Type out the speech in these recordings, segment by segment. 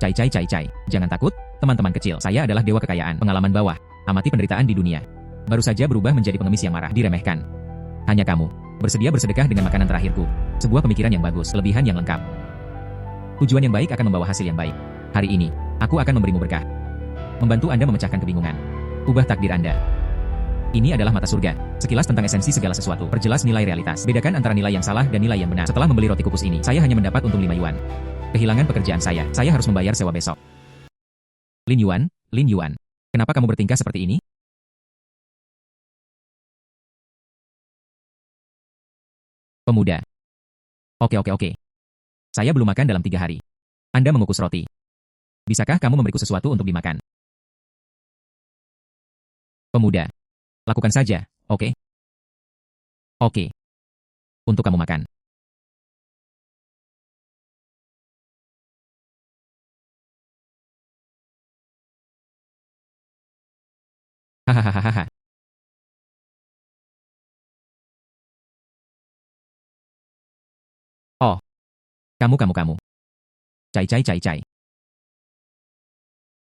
Cai cai cai cai. Jangan takut, teman-teman kecil. Saya adalah dewa kekayaan. Pengalaman bawah. Amati penderitaan di dunia. Baru saja berubah menjadi pengemis yang marah, diremehkan. Hanya kamu. Bersedia bersedekah dengan makanan terakhirku. Sebuah pemikiran yang bagus, kelebihan yang lengkap. Tujuan yang baik akan membawa hasil yang baik. Hari ini, aku akan memberimu berkah. Membantu Anda memecahkan kebingungan. Ubah takdir Anda. Ini adalah mata surga. Sekilas tentang esensi segala sesuatu. Perjelas nilai realitas. Bedakan antara nilai yang salah dan nilai yang benar. Setelah membeli roti kukus ini, saya hanya mendapat untung 5 yuan. Kehilangan pekerjaan saya. Saya harus membayar sewa besok. Lin Yuan. Kenapa kamu bertingkah seperti ini? Pemuda. Oke. Saya belum makan dalam 3 hari. Anda mengukus roti. Bisakah kamu memberiku sesuatu untuk dimakan? Pemuda. Lakukan saja, oke? Oke. Untuk kamu makan. Hahaha. Oh. Kamu. Cai cai cai cai.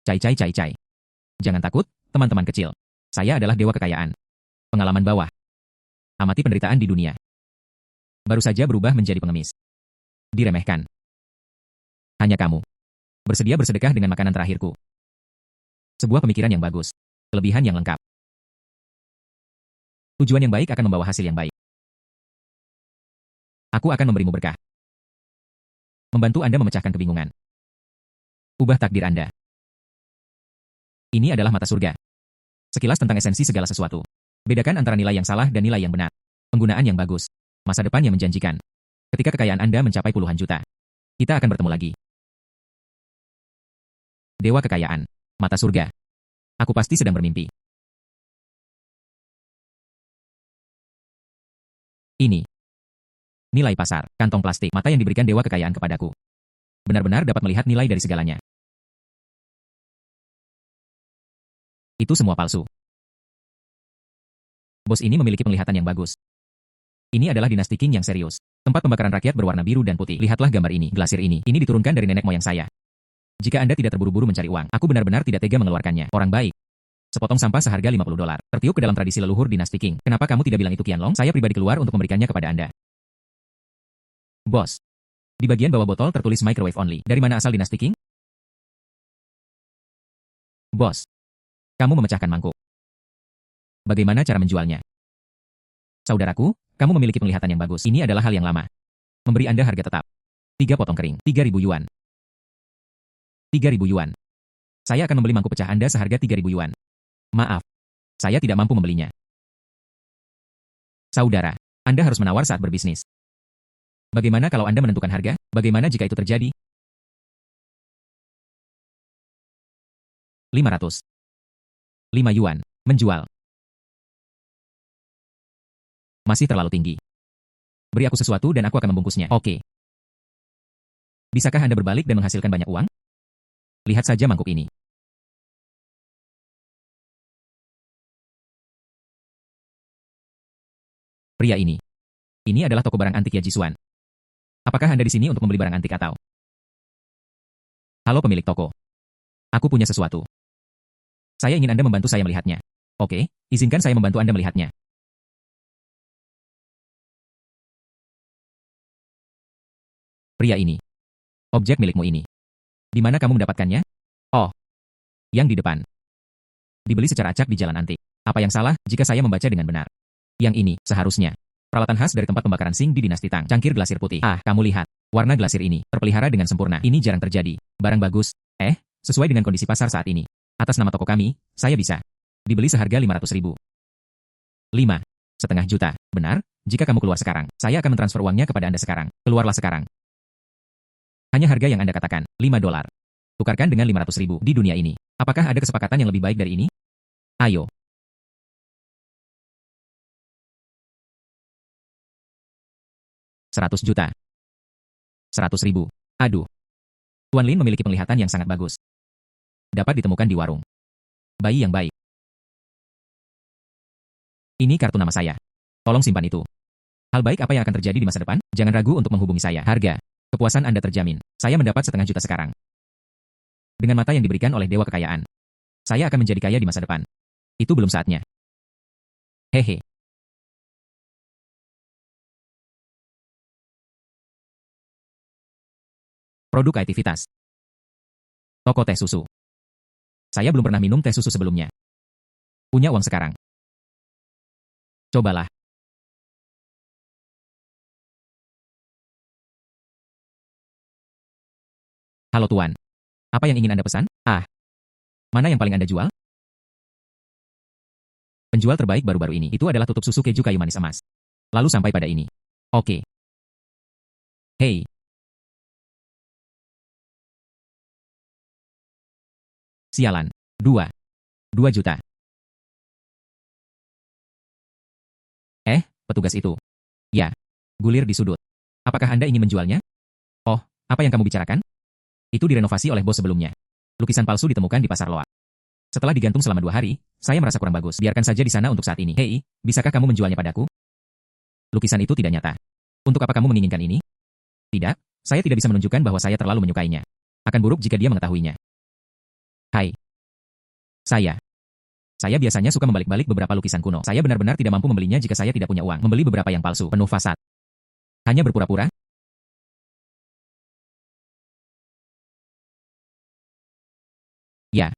Cai cai cai cai. Jangan takut, teman-teman kecil. Saya adalah dewa kekayaan. Pengalaman bawah. Amati penderitaan di dunia. Baru saja berubah menjadi pengemis. Diremehkan. Hanya kamu. Bersedia bersedekah dengan makanan terakhirku. Sebuah pemikiran yang bagus. Kelebihan yang lengkap. Tujuan yang baik akan membawa hasil yang baik. Aku akan memberimu berkah. Membantu Anda memecahkan kebingungan. Ubah takdir Anda. Ini adalah mata surga. Sekilas tentang esensi segala sesuatu. Bedakan antara nilai yang salah dan nilai yang benar. Penggunaan yang bagus. Masa depan yang menjanjikan. Ketika kekayaan Anda mencapai puluhan juta. Kita akan bertemu lagi. Dewa kekayaan. Mata surga. Aku pasti sedang bermimpi. Ini. Nilai pasar. Kantong plastik. Mata yang diberikan dewa kekayaan kepadaku. Benar-benar dapat melihat nilai dari segalanya. Itu semua palsu. Bos ini memiliki penglihatan yang bagus. Ini adalah dinasti King yang serius. Tempat pembakaran rakyat berwarna biru dan putih. Lihatlah gambar ini, glasir ini. Ini diturunkan dari nenek moyang saya. Jika Anda tidak terburu-buru mencari uang, aku benar-benar tidak tega mengeluarkannya. Orang baik. Sepotong sampah seharga $50. Tertiup ke dalam tradisi leluhur dinasti King. Kenapa kamu tidak bilang itu Qianlong? Saya pribadi keluar untuk memberikannya kepada Anda. Bos. Di bagian bawah botol tertulis microwave only. Dari mana asal dinasti King? Bos. Kamu memecahkan mangkuk. Bagaimana cara menjualnya? Saudaraku, kamu memiliki penglihatan yang bagus. Ini adalah hal yang lama. Memberi Anda harga tetap. 3 potong kering. 3.000 yuan. 3.000 yuan. Saya akan membeli mangkuk pecah Anda seharga 3.000 yuan. Maaf. Saya tidak mampu membelinya. Saudara, Anda harus menawar saat berbisnis. Bagaimana kalau Anda menentukan harga? Bagaimana jika itu terjadi? 500. 5 yuan. Menjual. Masih terlalu tinggi. Beri aku sesuatu dan aku akan membungkusnya. Oke. Bisakah Anda berbalik dan menghasilkan banyak uang? Lihat saja mangkuk ini. Pria ini. Ini adalah toko barang antik Yajisuan. Apakah Anda di sini untuk membeli barang antik atau? Halo pemilik toko. Aku punya sesuatu. Saya ingin Anda membantu saya melihatnya. Oke, izinkan saya membantu Anda melihatnya. Pria ini. Objek milikmu ini. Di mana kamu mendapatkannya? Oh. Yang di depan. Dibeli secara acak di jalan antik. Apa yang salah jika saya membaca dengan benar? Yang ini, seharusnya. Peralatan khas dari tempat pembakaran Sing di dinasti Tang. Cangkir glasir putih. Ah, kamu lihat. Warna glasir ini terpelihara dengan sempurna. Ini jarang terjadi. Barang bagus. Sesuai dengan kondisi pasar saat ini. Atas nama toko kami, saya bisa. Dibeli seharga 500.000. 5,5 juta. Benar? Jika kamu keluar sekarang, saya akan mentransfer uangnya kepada Anda sekarang. Keluarlah sekarang. Hanya harga yang Anda katakan, $5. Tukarkan dengan 500.000 di dunia ini. Apakah ada kesepakatan yang lebih baik dari ini? Ayo. $100 juta. 100.000. Aduh. Tuan Lin memiliki penglihatan yang sangat bagus. Dapat ditemukan di warung. Bayi yang baik. Ini kartu nama saya. Tolong simpan itu. Hal baik apa yang akan terjadi di masa depan? Jangan ragu untuk menghubungi saya. Harga. Kepuasan Anda terjamin. Saya mendapat $500,000 sekarang. Dengan mata yang diberikan oleh dewa kekayaan, saya akan menjadi kaya di masa depan. Itu belum saatnya. Hehe. Produk aktivitas. Toko teh susu. Saya belum pernah minum teh susu sebelumnya. Punya uang sekarang. Cobalah. Halo Tuan. Apa yang ingin Anda pesan? Ah, mana yang paling Anda jual? Penjual terbaik baru-baru ini. Itu adalah tutup susu keju kayu manis emas. Lalu sampai pada ini. Oke. Hei. Sialan. 2 juta. Petugas itu. Ya. Gulir di sudut. Apakah Anda ingin menjualnya? Oh, apa yang kamu bicarakan? Itu direnovasi oleh bos sebelumnya. Lukisan palsu ditemukan di pasar loak. Setelah digantung selama 2 hari, saya merasa kurang bagus. Biarkan saja di sana untuk saat ini. Hei, bisakah kamu menjualnya padaku? Lukisan itu tidak nyata. Untuk apa kamu menginginkan ini? Tidak, saya tidak bisa menunjukkan bahwa saya terlalu menyukainya. Akan buruk jika dia mengetahuinya. Hai. Saya biasanya suka membalik-balik beberapa lukisan kuno. Saya benar-benar tidak mampu membelinya jika saya tidak punya uang. Membeli beberapa yang palsu, penuh fasad. Hanya berpura-pura? Ya.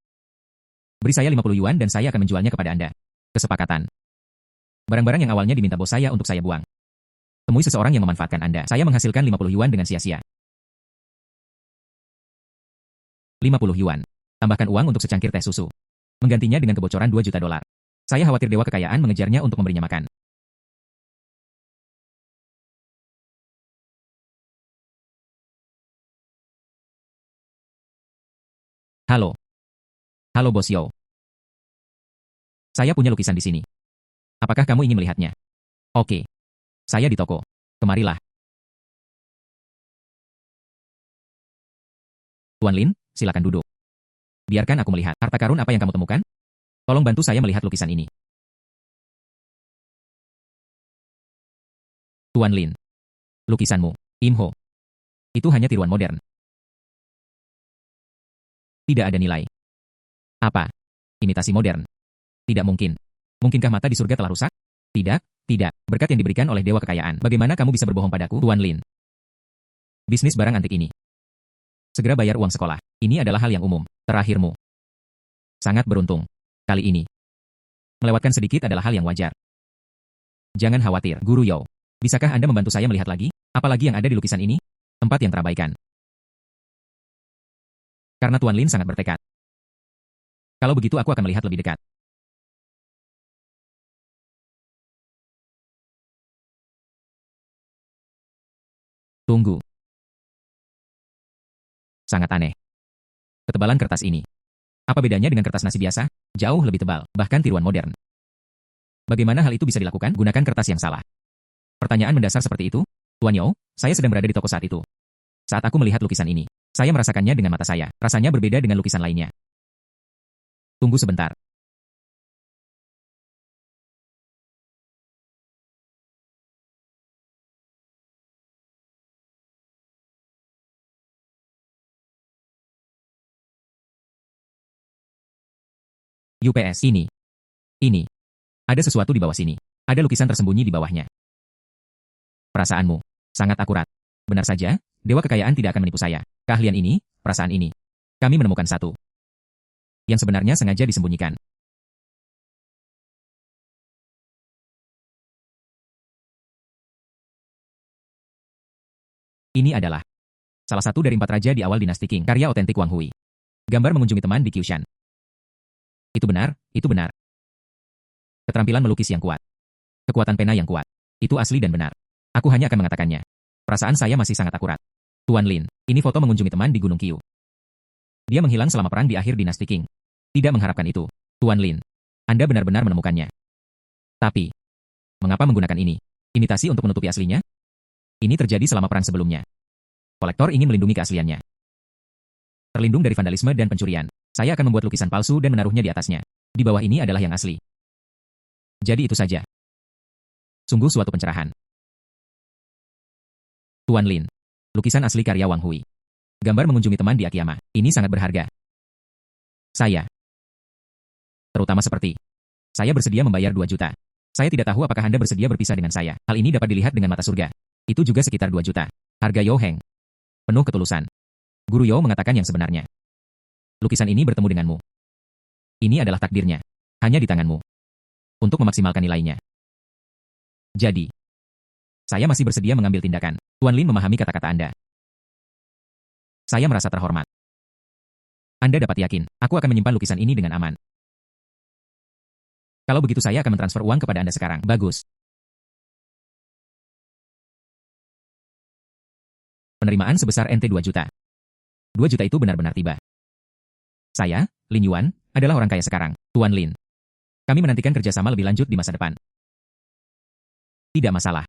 Beri saya 50 yuan dan saya akan menjualnya kepada Anda. Kesepakatan. Barang-barang yang awalnya diminta bos saya untuk saya buang. Temui seseorang yang memanfaatkan Anda. Saya menghasilkan 50 yuan dengan sia-sia. 50 yuan. Tambahkan uang untuk secangkir teh susu. Menggantinya dengan kebocoran 2 juta dolar. Saya khawatir dewa kekayaan mengejarnya untuk memberinya makan. Halo. Halo Bos Yo. Saya punya lukisan di sini. Apakah kamu ingin melihatnya? Oke. Saya di toko. Kemarilah. Tuan Lin, silakan duduk. Biarkan aku melihat. Harta karun apa yang kamu temukan? Tolong bantu saya melihat lukisan ini. Tuan Lin. Lukisanmu, Imho. Itu hanya tiruan modern. Tidak ada nilai. Apa? Imitasi modern. Tidak mungkin. Mungkinkah mata di surga telah rusak? Tidak, tidak. Berkat yang diberikan oleh dewa kekayaan. Bagaimana kamu bisa berbohong padaku, Tuan Lin? Bisnis barang antik ini. Segera bayar uang sekolah. Ini adalah hal yang umum. Terakhirmu. Sangat beruntung. Kali ini. Melewatkan sedikit adalah hal yang wajar. Jangan khawatir, Guru Yo. Bisakah Anda membantu saya melihat lagi? Apalagi yang ada di lukisan ini? Tempat yang terabaikan. Karena Tuan Lin sangat bertekad. Kalau begitu aku akan melihat lebih dekat. Tunggu. Sangat aneh. Ketebalan kertas ini. Apa bedanya dengan kertas nasi biasa? Jauh lebih tebal, bahkan tiruan modern. Bagaimana hal itu bisa dilakukan? Gunakan kertas yang salah. Pertanyaan mendasar seperti itu? Tuan Yo, saya sedang berada di toko saat itu. Saat aku melihat lukisan ini, saya merasakannya dengan mata saya. Rasanya berbeda dengan lukisan lainnya. Tunggu sebentar. UPS ini. Ini. Ada sesuatu di bawah sini. Ada lukisan tersembunyi di bawahnya. Perasaanmu. Sangat akurat. Benar saja, dewa kekayaan tidak akan menipu saya. Keahlian ini, perasaan ini. Kami menemukan satu. Yang sebenarnya sengaja disembunyikan. Ini adalah salah satu dari 4 raja di awal dinasti Qing, karya otentik Wang Hui. Gambar mengunjungi teman di Qiushan. Itu benar, itu benar. Keterampilan melukis yang kuat. Kekuatan pena yang kuat. Itu asli dan benar. Aku hanya akan mengatakannya. Perasaan saya masih sangat akurat. Tuan Lin, ini foto mengunjungi teman di Gunung Qiu. Dia menghilang selama perang di akhir dinasti Qing. Tidak mengharapkan itu. Tuan Lin, Anda benar-benar menemukannya. Tapi, mengapa menggunakan ini? Imitasi untuk menutupi aslinya? Ini terjadi selama perang sebelumnya. Kolektor ingin melindungi keasliannya. Terlindung dari vandalisme dan pencurian. Saya akan membuat lukisan palsu dan menaruhnya di atasnya. Di bawah ini adalah yang asli. Jadi itu saja. Sungguh suatu pencerahan. Tuan Lin. Lukisan asli karya Wang Hui. Gambar mengunjungi teman di Akiyama. Ini sangat berharga. Saya. Terutama seperti. Saya bersedia membayar 2 juta. Saya tidak tahu apakah Anda bersedia berpisah dengan saya. Hal ini dapat dilihat dengan mata surga. Itu juga sekitar 2 juta. Harga Yo Heng. Penuh ketulusan. Guru Yo mengatakan yang sebenarnya. Lukisan ini bertemu denganmu. Ini adalah takdirnya. Hanya di tanganmu. Untuk memaksimalkan nilainya. Jadi. Saya masih bersedia mengambil tindakan. Tuan Lin memahami kata-kata Anda. Saya merasa terhormat. Anda dapat yakin, aku akan menyimpan lukisan ini dengan aman. Kalau begitu saya akan mentransfer uang kepada Anda sekarang. Bagus. Penerimaan sebesar NT 2 juta. 2 juta itu benar-benar tiba. Saya, Lin Yuan, adalah orang kaya sekarang, Tuan Lin. Kami menantikan kerjasama lebih lanjut di masa depan. Tidak masalah.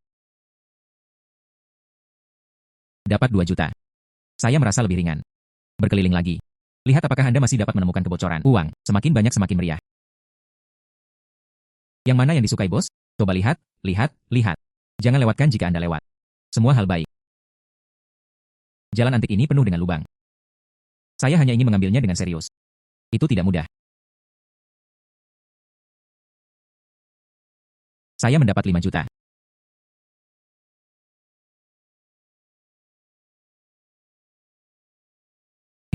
Dapat 2 juta. Saya merasa lebih ringan. Berkeliling lagi. Lihat apakah Anda masih dapat menemukan kebocoran. Uang, semakin banyak semakin meriah. Yang mana yang disukai bos? Coba lihat, lihat, lihat. Jangan lewatkan jika Anda lewat. Semua hal baik. Jalan antik ini penuh dengan lubang. Saya hanya ingin mengambilnya dengan serius. Itu tidak mudah. Saya mendapat 5 juta.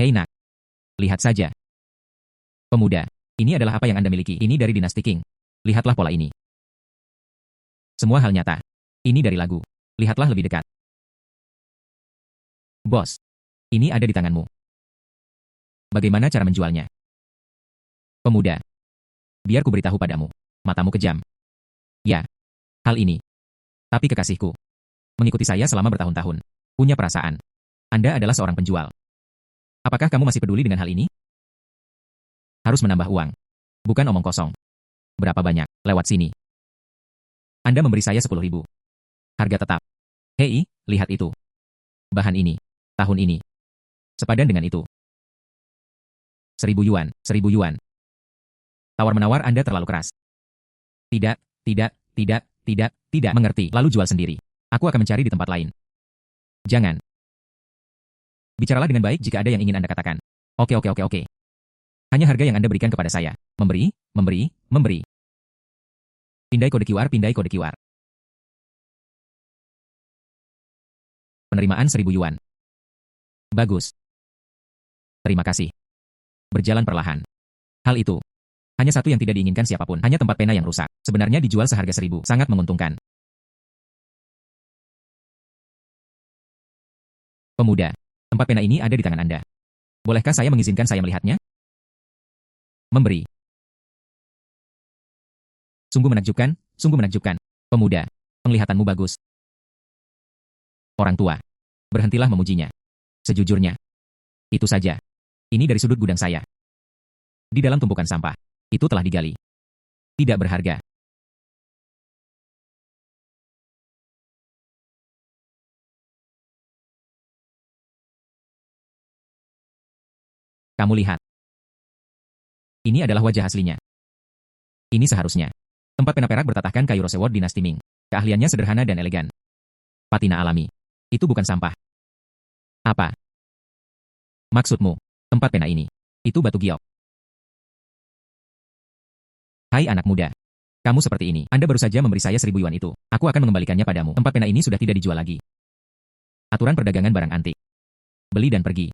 Hei nak. Lihat saja. Pemuda, ini adalah apa yang Anda miliki. Ini dari dinasti Qing. Lihatlah pola ini. Semua hal nyata. Ini dari lagu. Lihatlah lebih dekat. Bos, ini ada di tanganmu. Bagaimana cara menjualnya? Pemuda, biar ku beritahu padamu. Matamu kejam. Ya, hal ini. Tapi kekasihku, mengikuti saya selama bertahun-tahun. Punya perasaan. Anda adalah seorang penjual. Apakah kamu masih peduli dengan hal ini? Harus menambah uang. Bukan omong kosong. Berapa banyak? Lewat sini. Anda memberi saya 10.000. Harga tetap. Hei, lihat itu. Bahan ini. Tahun ini. Sepadan dengan itu. 1.000 yuan, 1.000 yuan. Tawar-menawar Anda terlalu keras. Tidak, tidak, tidak, tidak, tidak mengerti. Lalu jual sendiri. Aku akan mencari di tempat lain. Jangan. Bicaralah dengan baik jika ada yang ingin Anda katakan. Oke. Hanya harga yang Anda berikan kepada saya. Memberi, memberi, memberi. Pindai kode QR, pindai kode QR. Penerimaan 1.000 yuan. Bagus. Terima kasih. Berjalan perlahan. Hal itu. Hanya satu yang tidak diinginkan siapapun. Hanya tempat pena yang rusak. Sebenarnya dijual seharga 1.000. Sangat menguntungkan. Pemuda. Tempat pena ini ada di tangan Anda. Bolehkah saya mengizinkan saya melihatnya? Memberi. Sungguh menakjubkan, sungguh menakjubkan. Pemuda, penglihatanmu bagus. Orang tua. Berhentilah memujinya. Sejujurnya. Itu saja. Ini dari sudut gudang saya. Di dalam tumpukan sampah. Itu telah digali. Tidak berharga. Kamu lihat. Ini adalah wajah aslinya. Ini seharusnya. Tempat pena perak bertatahkan kayu Roseward dinasti Ming. Keahliannya sederhana dan elegan. Patina alami. Itu bukan sampah. Apa? Maksudmu, tempat pena ini. Itu batu giok. Hai anak muda. Kamu seperti ini. Anda baru saja memberi saya 1.000 yuan itu. Aku akan mengembalikannya padamu. Tempat pena ini sudah tidak dijual lagi. Aturan perdagangan barang antik. Beli dan pergi.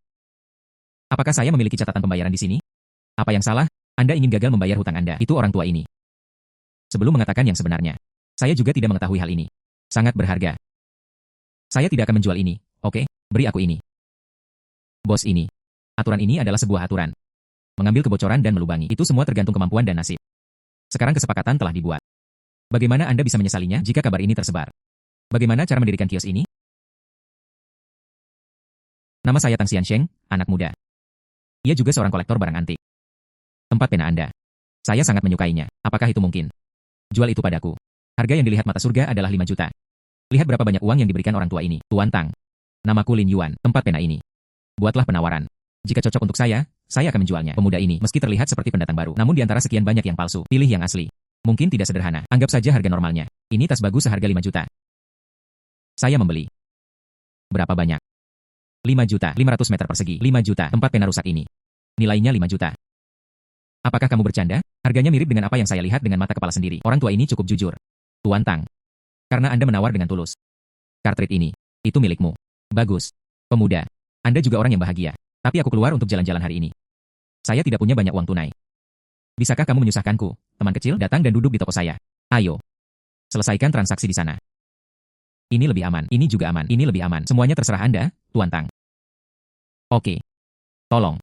Apakah saya memiliki catatan pembayaran di sini? Apa yang salah? Anda ingin gagal membayar hutang Anda. Itu orang tua ini. Sebelum mengatakan yang sebenarnya, saya juga tidak mengetahui hal ini. Sangat berharga. Saya tidak akan menjual ini, oke? Beri aku ini. Bos ini. Aturan ini adalah sebuah aturan. Mengambil kebocoran dan melubangi. Itu semua tergantung kemampuan dan nasib. Sekarang kesepakatan telah dibuat. Bagaimana Anda bisa menyesalinya jika kabar ini tersebar? Bagaimana cara mendirikan kios ini? Nama saya Tang Xiansheng, anak muda. Ia juga seorang kolektor barang antik. Tempat pena Anda. Saya sangat menyukainya. Apakah itu mungkin? Jual itu padaku. Harga yang dilihat mata surga adalah 5 juta. Lihat berapa banyak uang yang diberikan orang tua ini. Tuan Tang. Namaku Lin Yuan, tempat pena ini. Buatlah penawaran. Jika cocok untuk saya akan menjualnya. Pemuda ini, meski terlihat seperti pendatang baru, namun di antara sekian banyak yang palsu, pilih yang asli. Mungkin tidak sederhana. Anggap saja harga normalnya. Ini tas bagus seharga 5 juta. Saya membeli. Berapa banyak? 5 juta, 500 meter persegi. 5 juta, tempat pena rusak ini. Nilainya 5 juta. Apakah kamu bercanda? Harganya mirip dengan apa yang saya lihat dengan mata kepala sendiri. Orang tua ini cukup jujur. Tuan Tang. Karena Anda menawar dengan tulus. Kartrit ini, itu milikmu. Bagus. Pemuda. Anda juga orang yang bahagia. Tapi aku keluar untuk jalan-jalan hari ini. Saya tidak punya banyak uang tunai. Bisakah kamu menyusahkanku? Teman kecil datang dan duduk di toko saya. Ayo. Selesaikan transaksi di sana. Ini lebih aman. Ini juga aman. Ini lebih aman. Semuanya terserah Anda, Tuan Tang. Oke. Tolong.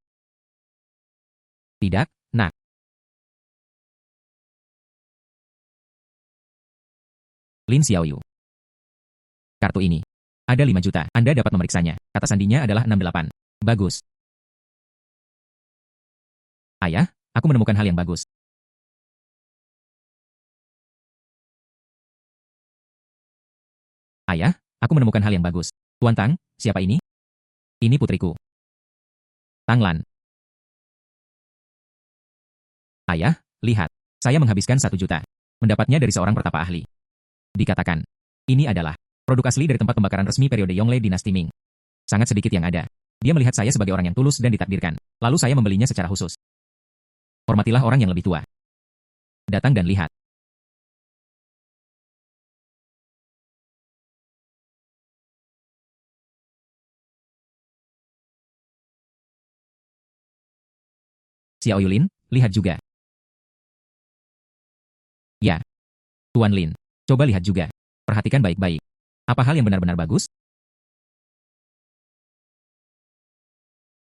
Tidak, nak. Lin Xiaoyu. Kartu ini. Ada 5 juta. Anda dapat memeriksanya. Kata sandinya adalah 68. Bagus. Ayah, aku menemukan hal yang bagus. Ayah, aku menemukan hal yang bagus. Tuan Tang, siapa ini? Ini putriku. Tang Lan. Ayah, lihat. Saya menghabiskan 1 juta. Mendapatnya dari seorang pertapa ahli. Dikatakan, ini adalah produk asli dari tempat pembakaran resmi periode Yongle dinasti Ming. Sangat sedikit yang ada. Dia melihat saya sebagai orang yang tulus dan ditakdirkan. Lalu saya membelinya secara khusus. Hormatilah orang yang lebih tua. Datang dan lihat. Xiao Yulin, lihat juga. Ya. Tuan Lin, coba lihat juga. Perhatikan baik-baik. Apa hal yang benar-benar bagus?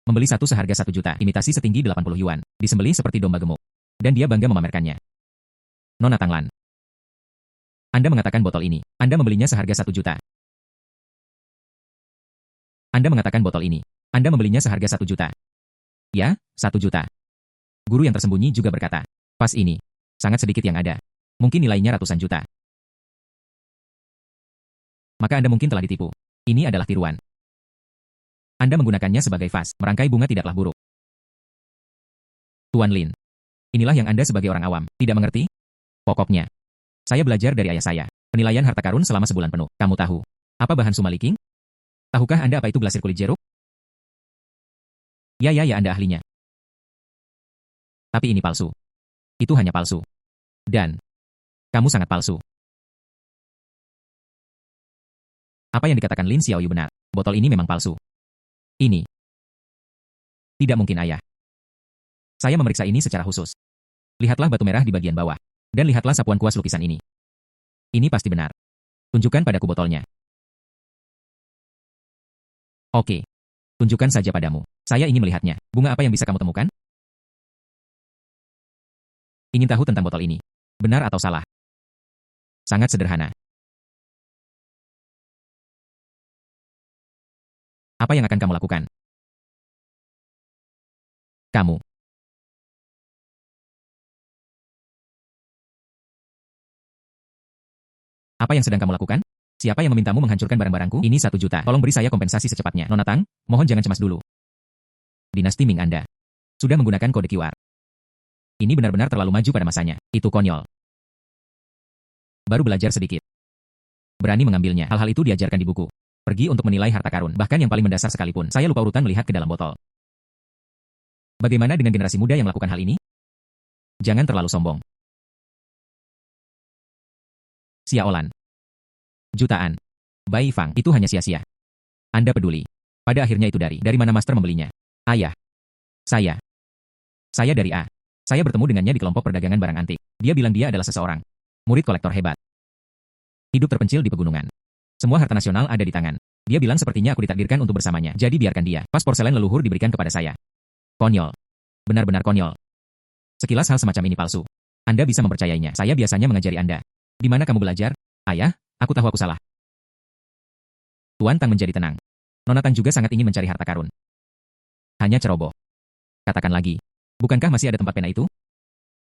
Membeli satu seharga 1 juta, imitasi setinggi 80 yuan, disembelih seperti domba gemuk. Dan dia bangga memamerkannya. Nona Tang Lan. Anda mengatakan botol ini. Anda membelinya seharga 1 juta. Anda mengatakan botol ini. Anda membelinya seharga 1 juta. Ya, 1 juta. Guru yang tersembunyi juga berkata, pas ini. Sangat sedikit yang ada. Mungkin nilainya ratusan juta. Maka Anda mungkin telah ditipu. Ini adalah tiruan. Anda menggunakannya sebagai vas, merangkai bunga tidaklah buruk. Tuan Lin. Inilah yang Anda sebagai orang awam, tidak mengerti? Pokoknya. Saya belajar dari ayah saya. Penilaian harta karun selama sebulan penuh. Kamu tahu. Apa bahan sumaliking? Tahukah Anda apa itu glasir kulit jeruk? Ya Anda ahlinya. Tapi ini palsu. Itu hanya palsu. Dan kamu sangat palsu. Apa yang dikatakan Lin Xiaoyu benar. Botol ini memang palsu. Ini. Tidak mungkin ayah. Saya memeriksa ini secara khusus. Lihatlah batu merah di bagian bawah. Dan lihatlah sapuan kuas lukisan ini. Ini pasti benar. Tunjukkan padaku botolnya. Oke. Tunjukkan saja padamu. Saya ingin melihatnya. Bunga apa yang bisa kamu temukan? Ingin tahu tentang botol ini. Benar atau salah? Sangat sederhana. Apa yang akan kamu lakukan? Kamu. Apa yang sedang kamu lakukan? Siapa yang memintamu menghancurkan barang-barangku? Ini 1 juta. Tolong beri saya kompensasi secepatnya. Nona Tang, mohon jangan cemas dulu. Dinasti Ming Anda sudah menggunakan kode QR. Ini benar-benar terlalu maju pada masanya. Itu konyol. Baru belajar sedikit. Berani mengambilnya. Hal-hal itu diajarkan di buku. Pergi untuk menilai harta karun. Bahkan yang paling mendasar sekalipun. Saya lupa urutan melihat ke dalam botol. Bagaimana dengan generasi muda yang melakukan hal ini? Jangan terlalu sombong. Xiaolan. Jutaan. Bai Fang, itu hanya sia-sia. Anda peduli. Pada akhirnya itu dari mana master membelinya? Ayah. Saya. Saya dari A. Saya bertemu dengannya di kelompok perdagangan barang antik. Dia bilang dia adalah seseorang. Murid kolektor hebat. Hidup terpencil di pegunungan. Semua harta nasional ada di tangan. Dia bilang sepertinya aku ditakdirkan untuk bersamanya. Jadi biarkan dia. Pas porselen leluhur diberikan kepada saya. Konyol. Benar-benar konyol. Sekilas hal semacam ini palsu. Anda bisa mempercayainya. Saya biasanya mengajari Anda. Di mana kamu belajar? Ayah, aku tahu aku salah. Tuan Tang menjadi tenang. Nona Tang juga sangat ingin mencari harta karun. Hanya ceroboh. Katakan lagi. Bukankah masih ada tempat pena itu?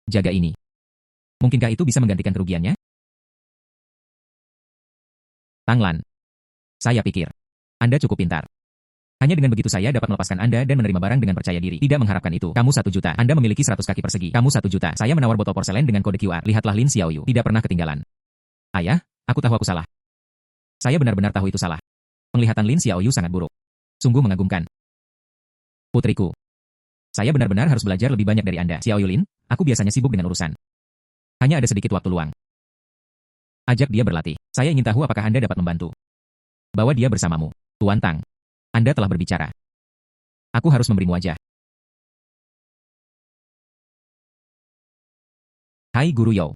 Jaga ini. Mungkinkah itu bisa menggantikan kerugiannya? Tang Lan. Saya pikir. Anda cukup pintar. Hanya dengan begitu saya dapat melepaskan Anda dan menerima barang dengan percaya diri. Tidak mengharapkan itu. Kamu 1 juta. Anda memiliki 100 kaki persegi. Kamu 1 juta. Saya menawar botol porselen dengan kode QR. Lihatlah Lin Xiaoyu. Tidak pernah ketinggalan. Ayah, aku tahu aku salah. Saya benar-benar tahu itu salah. Penglihatan Lin Xiaoyu sangat buruk. Sungguh mengagumkan. Putriku. Saya benar-benar harus belajar lebih banyak dari Anda. Xiao Yulin, Aku biasanya sibuk dengan urusan. Hanya ada sedikit waktu luang. Ajak dia berlatih. Saya ingin tahu apakah Anda dapat membantu. Bawa dia bersamamu. Tuan Tang. Anda telah berbicara. Aku harus memberimu wajah. Hai Guru Yao.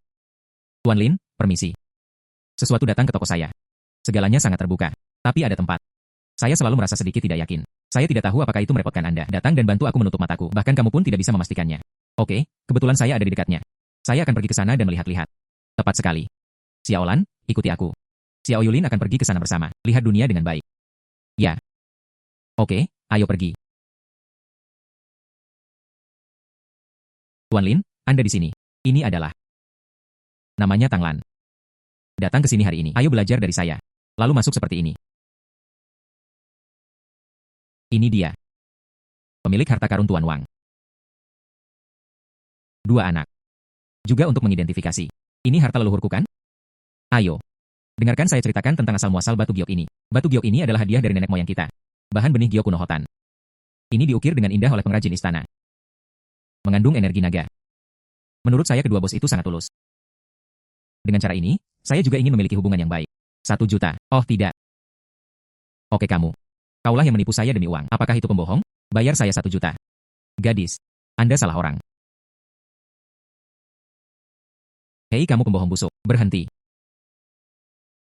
Tuan Lin, permisi. Sesuatu datang ke toko saya. Segalanya sangat terbuka. Tapi ada tempat. Saya selalu merasa sedikit tidak yakin. Saya tidak tahu apakah itu merepotkan Anda. Datang dan bantu aku menutup mataku. Bahkan kamu pun tidak bisa memastikannya. Oke, kebetulan saya ada di dekatnya. Saya akan pergi ke sana dan melihat-lihat. Tepat sekali. Xiaolan, ikuti aku. Xiao Yulin akan pergi ke sana bersama. Lihat dunia dengan baik. Ya. Oke, ayo pergi. Tuan Lin, Anda di sini. Ini adalah. Namanya Tang Lan. Datang ke sini hari ini. Ayo belajar dari saya. Lalu masuk seperti ini. Ini dia. Pemilik harta karun Tuan Wang. 2 anak. Juga untuk mengidentifikasi. Ini harta leluhurku kan? Ayo. Dengarkan saya ceritakan tentang asal-muasal batu giok ini. Batu giok ini adalah hadiah dari nenek moyang kita. Bahan benih giok kuno Hotan. Ini diukir dengan indah oleh pengrajin istana. Mengandung energi naga. Menurut saya kedua bos itu sangat tulus. Dengan cara ini, saya juga ingin memiliki hubungan yang baik. 1 juta. Oh tidak. Oke kamu. Kaulah yang menipu saya demi uang. Apakah itu pembohong? Bayar saya 1 juta. Gadis. Anda salah orang. Hei kamu pembohong busuk. Berhenti.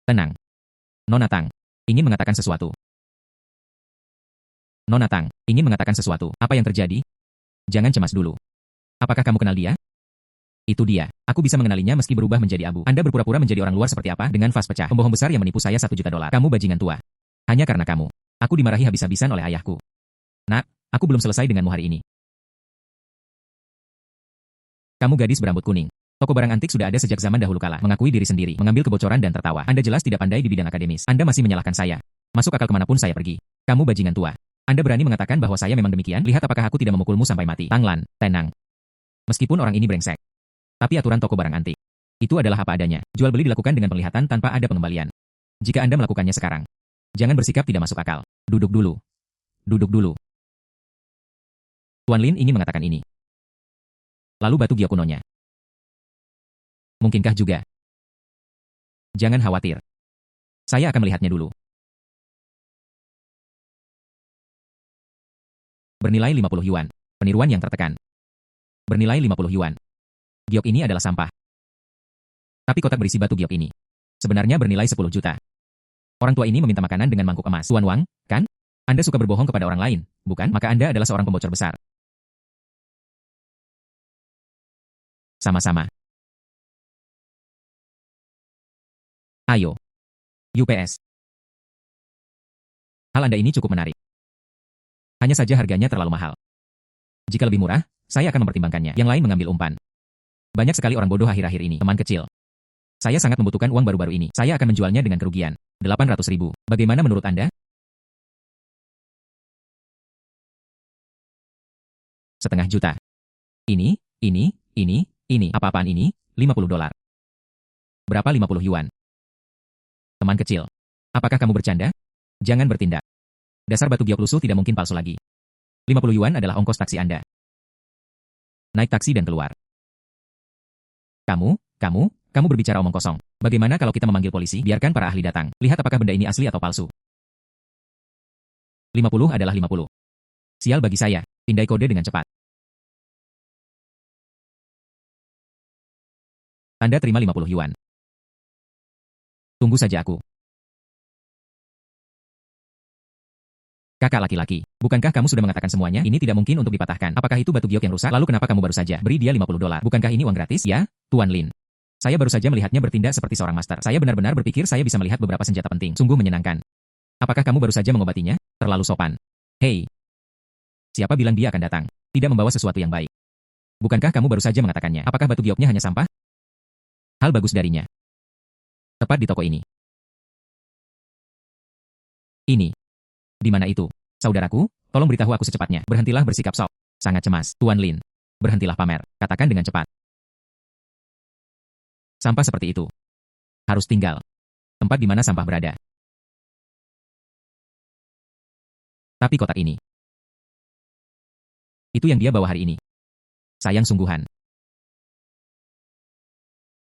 Tenang. Nona Tang. Ingin mengatakan sesuatu. Nona Tang. Ingin mengatakan sesuatu. Apa yang terjadi? Jangan cemas dulu. Apakah kamu kenal dia? Itu dia. Aku bisa mengenalinya meski berubah menjadi abu. Anda berpura-pura menjadi orang luar seperti apa dengan vas pecah. Pembohong besar yang menipu saya 1 juta dolar. Kamu bajingan tua. Hanya karena kamu. Aku dimarahi habis-habisan oleh ayahku. Nak, aku belum selesai denganmu hari ini. Kamu gadis berambut kuning. Toko barang antik sudah ada sejak zaman dahulu kala. Mengakui diri sendiri, mengambil kebocoran dan tertawa. Anda jelas tidak pandai di bidang akademis. Anda masih menyalahkan saya. Masuk akal kemanapun saya pergi. Kamu bajingan tua. Anda berani mengatakan bahwa saya memang demikian? Lihat apakah aku tidak memukulmu sampai mati. Tang Lan, tenang. Meskipun orang ini brengsek. Tapi aturan toko barang antik. Itu adalah apa adanya. Jual beli dilakukan dengan penglihatan tanpa ada pengembalian. Jika Anda melakukannya sekarang, jangan bersikap tidak masuk akal. Duduk dulu. Duduk dulu. Tuan Lin ingin mengatakan ini. Lalu batu giok kunonya. Mungkinkah juga? Jangan khawatir. Saya akan melihatnya dulu. Bernilai 50 yuan. Peniruan yang tertekan. Bernilai 50 yuan. Giok ini adalah sampah. Tapi kotak berisi batu giok ini sebenarnya bernilai 10 juta. Orang tua ini meminta makanan dengan mangkuk emas. Tuan Wang, kan? Anda suka berbohong kepada orang lain, bukan? Maka Anda adalah seorang pembocor besar. Sama-sama. Ayo. UPS. Hal Anda ini cukup menarik. Hanya saja harganya terlalu mahal. Jika lebih murah, saya akan mempertimbangkannya. Yang lain mengambil umpan. Banyak sekali orang bodoh akhir-akhir ini, teman kecil. Saya sangat membutuhkan uang baru-baru ini. Saya akan menjualnya dengan kerugian. 800.000. Bagaimana menurut Anda? Setengah juta. Ini. Apa-apaan ini? 50 dolar. Berapa 50 yuan? Teman kecil. Apakah kamu bercanda? Jangan bertindak. Dasar batu giok lusuh tidak mungkin palsu lagi. 50 yuan adalah ongkos taksi Anda. Naik taksi dan keluar. Kamu berbicara omong kosong. Bagaimana kalau kita memanggil polisi? Biarkan para ahli datang. Lihat apakah benda ini asli atau palsu. 50 adalah 50. Sial bagi saya. Pindai kode dengan cepat. Anda terima 50 yuan. Tunggu saja aku. Kakak laki-laki, bukankah kamu sudah mengatakan semuanya? Ini tidak mungkin untuk dipatahkan. Apakah itu batu giok yang rusak? Lalu kenapa kamu baru saja beri dia 50 dolar? Bukankah ini uang gratis? Ya, Tuan Lin. Saya baru saja melihatnya bertindak seperti seorang master. Saya benar-benar berpikir saya bisa melihat beberapa senjata penting. Sungguh menyenangkan. Apakah kamu baru saja mengobatinya? Terlalu sopan. Hei. Siapa bilang dia akan datang? Tidak membawa sesuatu yang baik. Bukankah kamu baru saja mengatakannya? Apakah batu gioknya hanya sampah? Hal bagus darinya. Tepat di toko ini. Ini. Di mana itu? Saudaraku, tolong beritahu aku secepatnya. Berhentilah bersikap sok. Sangat cemas. Tuan Lin. Berhentilah pamer. Katakan dengan cepat. Sampah seperti itu. Harus tinggal. Tempat di mana sampah berada. Tapi kotak ini. Itu yang dia bawa hari ini. Sayang sungguhan.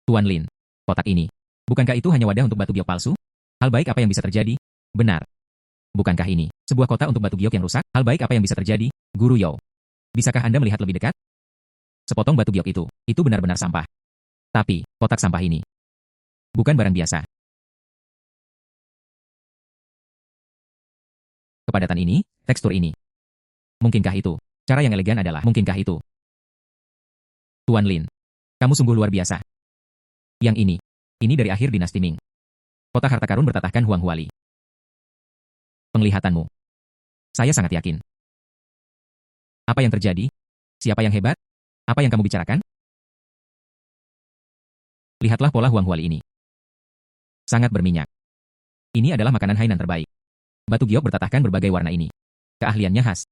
Tuan Lin, kotak ini. Bukankah itu hanya wadah untuk batu giok palsu? Hal baik apa yang bisa terjadi? Benar. Bukankah ini sebuah kotak untuk batu giok yang rusak? Hal baik apa yang bisa terjadi? Guru Yao. Bisakah Anda melihat lebih dekat? Sepotong batu giok itu benar-benar sampah. Tapi, kotak sampah ini bukan barang biasa. Kepadatan ini, tekstur ini. Mungkinkah itu? Cara yang elegan adalah, mungkinkah itu? Tuan Lin, kamu sungguh luar biasa. Yang ini dari akhir dinasti Ming. Kotak harta karun bertatahkan Huang Huali. Penglihatanmu. Saya sangat yakin. Apa yang terjadi? Siapa yang hebat? Apa yang kamu bicarakan? Lihatlah pola Huang Huali ini. Sangat berminyak. Ini adalah makanan Hainan terbaik. Batu giok bertatahkan berbagai warna ini. Keahliannya khas.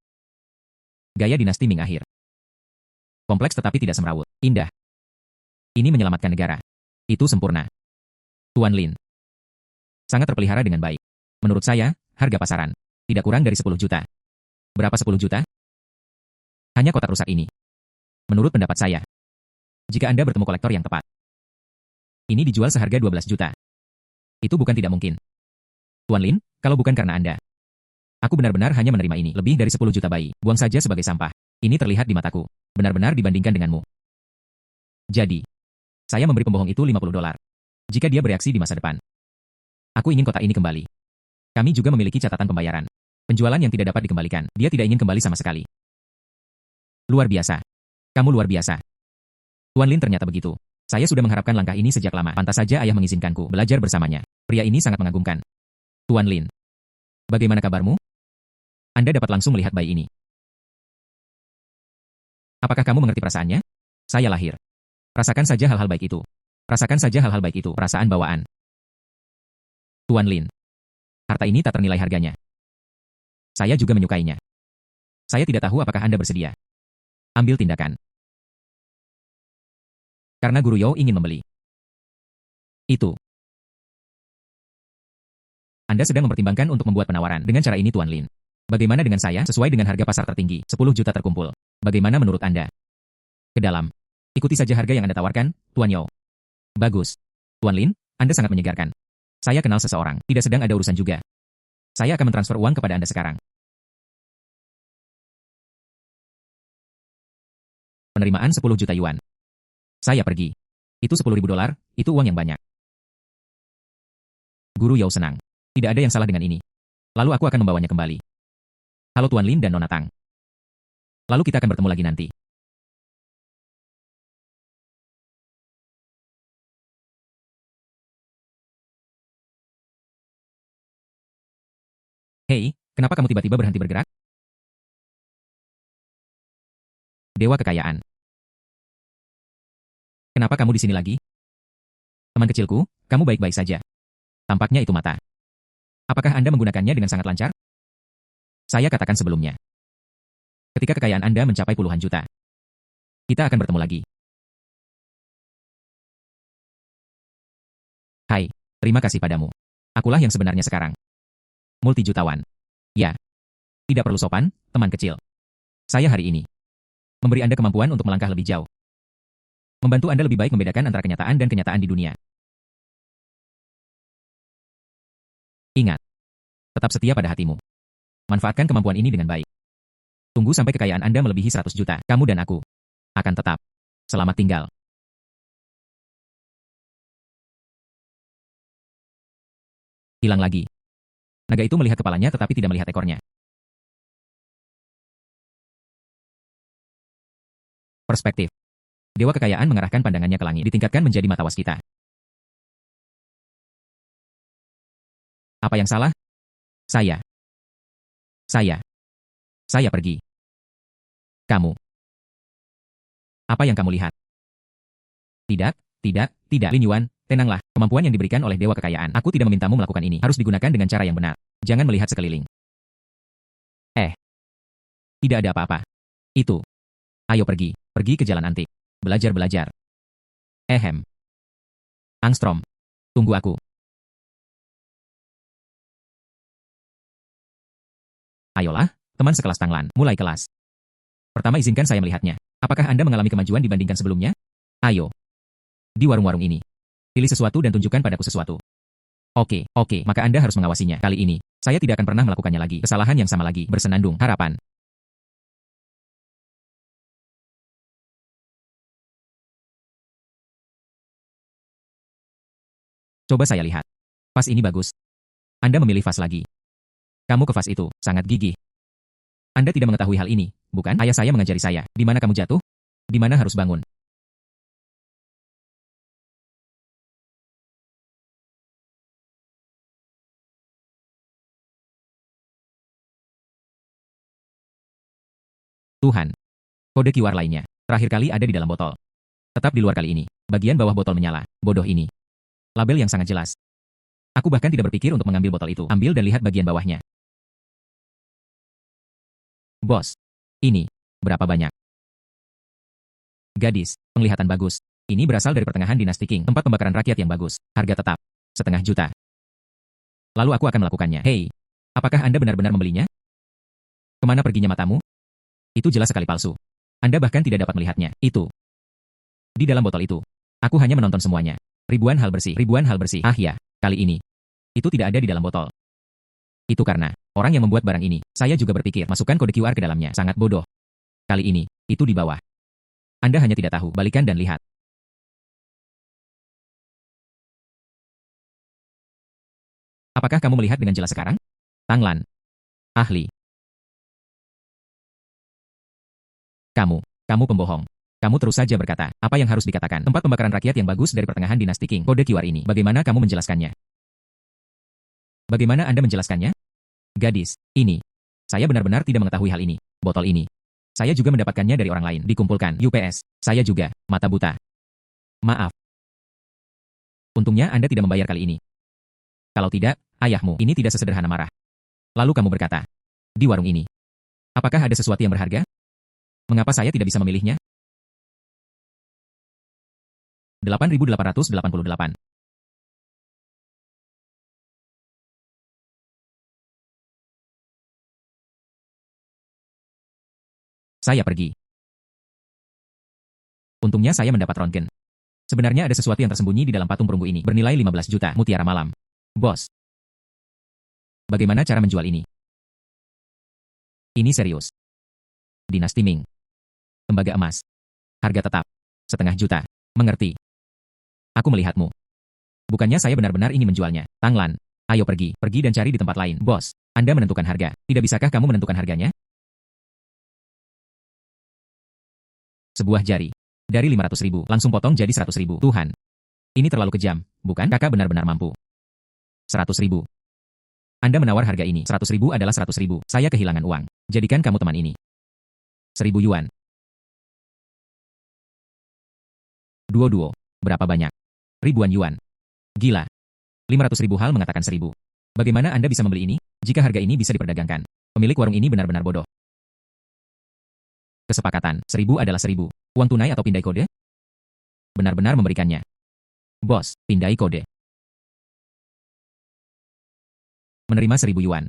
Gaya dinasti Ming akhir. Kompleks tetapi tidak semrawut. Indah. Ini menyelamatkan negara. Itu sempurna. Tuan Lin. Sangat terpelihara dengan baik. Menurut saya, harga pasaran tidak kurang dari 10 juta. Berapa 10 juta? Hanya kotak rusak ini. Menurut pendapat saya, jika Anda bertemu kolektor yang tepat, ini dijual seharga 12 juta. Itu bukan tidak mungkin. Tuan Lin, kalau bukan karena Anda, aku benar-benar hanya menerima ini. Lebih dari 10 juta bayi, buang saja sebagai sampah. Ini terlihat di mataku. Benar-benar dibandingkan denganmu. Jadi, saya memberi pembohong itu 50 dolar. Jika dia bereaksi di masa depan. Aku ingin kotak ini kembali. Kami juga memiliki catatan pembayaran. Penjualan yang tidak dapat dikembalikan. Dia tidak ingin kembali sama sekali. Luar biasa. Kamu luar biasa. Tuan Lin ternyata begitu. Saya sudah mengharapkan langkah ini sejak lama. Pantas saja ayah mengizinkanku belajar bersamanya. Pria ini sangat mengagumkan. Tuan Lin. Bagaimana kabarmu? Anda dapat langsung melihat bayi ini. Apakah kamu mengerti perasaannya? Saya lahir. Rasakan saja hal-hal baik itu. Rasakan saja hal-hal baik itu. Perasaan bawaan. Tuan Lin. Harta ini tak ternilai harganya. Saya juga menyukainya. Saya tidak tahu apakah Anda bersedia. Ambil tindakan. Karena Guru Yao ingin membeli. Itu. Anda sedang mempertimbangkan untuk membuat penawaran dengan cara ini Tuan Lin. Bagaimana dengan saya sesuai dengan harga pasar tertinggi, 10 juta terkumpul. Bagaimana menurut Anda? Ke dalam. Ikuti saja harga yang Anda tawarkan, Tuan Yao. Bagus. Tuan Lin, Anda sangat menyegarkan. Saya kenal seseorang, tidak sedang ada urusan juga. Saya akan mentransfer uang kepada Anda sekarang. Penerimaan 10 juta yuan. Saya pergi. Itu 10.000 dolar, itu uang yang banyak. Guru Yao senang. Tidak ada yang salah dengan ini. Lalu aku akan membawanya kembali. Halo Tuan Lin dan Nona Tang. Lalu kita akan bertemu lagi nanti. Hei, kenapa kamu tiba-tiba berhenti bergerak? Dewa kekayaan. Kenapa kamu di sini lagi? Teman kecilku, kamu baik-baik saja. Tampaknya itu mata. Apakah Anda menggunakannya dengan sangat lancar? Saya katakan sebelumnya. Ketika kekayaan Anda mencapai puluhan juta, kita akan bertemu lagi. Hai, terima kasih padamu. Akulah yang sebenarnya sekarang. Multijutawan. Ya. Tidak perlu sopan, teman kecil. Saya hari ini memberi Anda kemampuan untuk melangkah lebih jauh. Membantu Anda lebih baik membedakan antara kenyataan dan kenyataan di dunia. Ingat. Tetap setia pada hatimu. Manfaatkan kemampuan ini dengan baik. Tunggu sampai kekayaan Anda melebihi 100 juta. Kamu dan aku akan tetap. Selamat tinggal. Hilang lagi. Naga itu melihat kepalanya tetapi tidak melihat ekornya. Perspektif. Dewa kekayaan mengarahkan pandangannya ke langit, ditingkatkan menjadi mata waskita. Apa yang salah? Saya pergi. Kamu. Apa yang kamu lihat? Tidak, Lin Yuan, tenanglah. Kemampuan yang diberikan oleh Dewa Kekayaan. Aku tidak memintamu melakukan ini. Harus digunakan dengan cara yang benar. Jangan melihat sekeliling. Tidak ada apa-apa. Itu. Ayo pergi. Pergi ke jalan antik. Belajar. Angstrom. Tunggu aku. Ayolah, teman sekelas Tanglan. Mulai kelas. Pertama izinkan saya melihatnya. Apakah Anda mengalami kemajuan dibandingkan sebelumnya? Ayo. Di warung-warung ini. Pilih sesuatu dan tunjukkan padaku sesuatu. Oke, maka Anda harus mengawasinya. Kali ini, saya tidak akan pernah melakukannya lagi. Kesalahan yang sama lagi. Bersenandung. Harapan. Coba saya lihat. Vas ini bagus. Anda memilih vas lagi. Kamu ke vas itu. Sangat gigih. Anda tidak mengetahui hal ini, bukan? Ayah saya mengajari saya. Di mana kamu jatuh? Di mana harus bangun? Tuhan. Kode QR lainnya. Terakhir kali ada di dalam botol. Tetap di luar kali ini. Bagian bawah botol menyala. Bodoh ini. Label yang sangat jelas. Aku bahkan tidak berpikir untuk mengambil botol itu. Ambil dan lihat bagian bawahnya. Bos. Ini. Berapa banyak? Gadis. Penglihatan bagus. Ini berasal dari pertengahan dinasti Qing. Tempat pembakaran rakyat yang bagus. Harga tetap. 500.000. Lalu aku akan melakukannya. Hei. Apakah Anda benar-benar membelinya? Kemana perginya matamu? Itu jelas sekali palsu. Anda bahkan tidak dapat melihatnya. Itu. Di dalam botol itu. Aku hanya menonton semuanya. Ribuan hal bersih. Ah ya, kali ini. Itu tidak ada di dalam botol. Itu karena, orang yang membuat barang ini, saya juga berpikir masukkan kode QR ke dalamnya. Sangat bodoh. Kali ini, itu di bawah. Anda hanya tidak tahu. Balikan dan lihat. Apakah kamu melihat dengan jelas sekarang? Tanglan. Ahli. Kamu pembohong. Kamu terus saja berkata, apa yang harus dikatakan? Tempat pembakaran rakyat yang bagus dari pertengahan dinasti Qing. Kode QR ini. Bagaimana kamu menjelaskannya? Bagaimana Anda menjelaskannya? Gadis, ini. Saya benar-benar tidak mengetahui hal ini. Botol ini. Saya juga mendapatkannya dari orang lain. Dikumpulkan. UPS. Saya juga. Mata buta. Maaf. Untungnya Anda tidak membayar kali ini. Kalau tidak, ayahmu. Ini tidak sesederhana marah. Lalu kamu berkata, di warung ini. Apakah ada sesuatu yang berharga? Mengapa saya tidak bisa memilihnya? 8.888. Saya pergi. Untungnya saya mendapat röntgen. Sebenarnya ada sesuatu yang tersembunyi di dalam patung perunggu ini. Bernilai 15 juta mutiara malam. Bos. Bagaimana cara menjual ini? Ini serius. Dinasti Ming. Tembaga emas. Harga tetap. 500.000. Mengerti. Aku melihatmu. Bukannya saya benar-benar ingin menjualnya. Tanglan. Ayo pergi. Pergi dan cari di tempat lain. Bos. Anda menentukan harga. Tidak bisakah kamu menentukan harganya? Sebuah jari. Dari 500.000, langsung potong jadi 100.000. Tuhan. Ini terlalu kejam, bukan? Kakak benar-benar mampu. 100.000. Anda menawar harga ini. 100.000 adalah 100.000. Saya kehilangan uang. Jadikan kamu teman ini. 1.000 yuan. Duo. Berapa banyak? Ribuan yuan. Gila. 500.000 hal mengatakan 1.000. Bagaimana Anda bisa membeli ini? Jika harga ini bisa diperdagangkan. Pemilik warung ini benar-benar bodoh. Kesepakatan. 1.000 adalah 1.000. Uang tunai atau pindai kode? Benar-benar memberikannya. Bos, pindai kode. Menerima 1.000 yuan.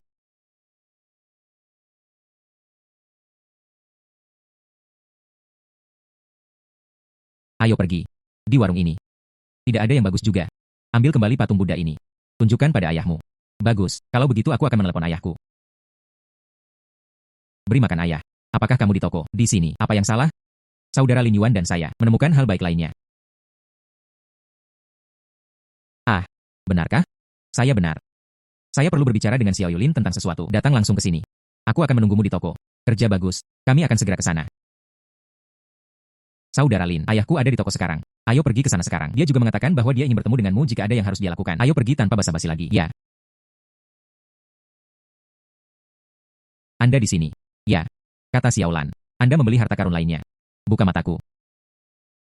Ayo pergi. Di warung ini. Tidak ada yang bagus juga. Ambil kembali patung Buddha ini. Tunjukkan pada ayahmu. Bagus, kalau begitu aku akan menelepon ayahku. Beri makan ayah. Apakah kamu di toko? Di sini. Apa yang salah? Saudara Lin Yuan dan saya menemukan hal baik lainnya. Ah, benarkah? Saya benar. Saya perlu berbicara dengan Xiao Yulin tentang sesuatu. Datang langsung ke sini. Aku akan menunggumu di toko. Kerja bagus. Kami akan segera ke sana. Saudara Lin, ayahku ada di toko sekarang. Ayo pergi ke sana sekarang. Dia juga mengatakan bahwa dia ingin bertemu denganmu jika ada yang harus dia lakukan. Ayo pergi tanpa basa-basi lagi. Ya. Anda di sini. Ya. Kata Xiaolan. Anda membeli harta karun lainnya. Buka mataku.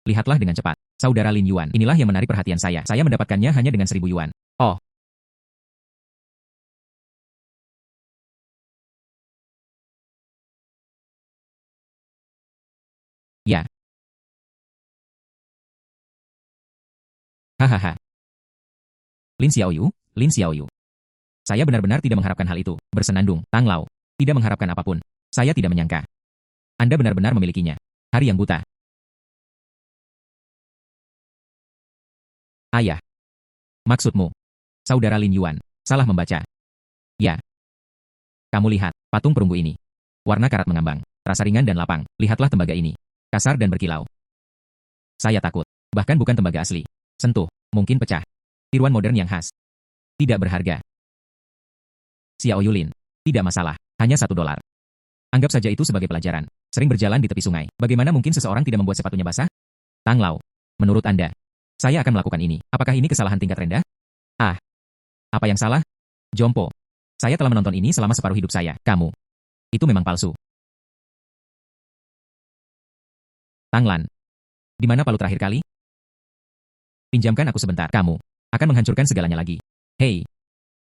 Lihatlah dengan cepat. Saudara Lin Yuan. Inilah yang menarik perhatian saya. Saya mendapatkannya hanya dengan 1.000 yuan. Oh. Ya. Hahaha. Lin Xiaoyu. Lin Xiaoyu. Saya benar-benar tidak mengharapkan hal itu. Bersenandung. Tang Lao. Tidak mengharapkan apapun. Saya tidak menyangka. Anda benar-benar memilikinya. Hari yang buta. Ayah. Maksudmu? Saudara Lin Yuan. Salah membaca. Ya. Kamu lihat, patung perunggu ini. Warna karat mengambang, rasa ringan dan lapang. Lihatlah tembaga ini. Kasar dan berkilau. Saya takut. Bahkan bukan tembaga asli. Sentuh, mungkin pecah. Tiruan modern yang khas. Tidak berharga. Xiao Yulin. Tidak masalah. Hanya $1. Anggap saja itu sebagai pelajaran. Sering berjalan di tepi sungai. Bagaimana mungkin seseorang tidak membuat sepatunya basah? Tang Lao. Menurut Anda, saya akan melakukan ini. Apakah ini kesalahan tingkat rendah? Ah. Apa yang salah? Jompo. Saya telah menonton ini selama separuh hidup saya. Kamu. Itu memang palsu. Tang Lan. Di mana palu terakhir kali? Pinjamkan aku sebentar. Kamu akan menghancurkan segalanya lagi. Hei.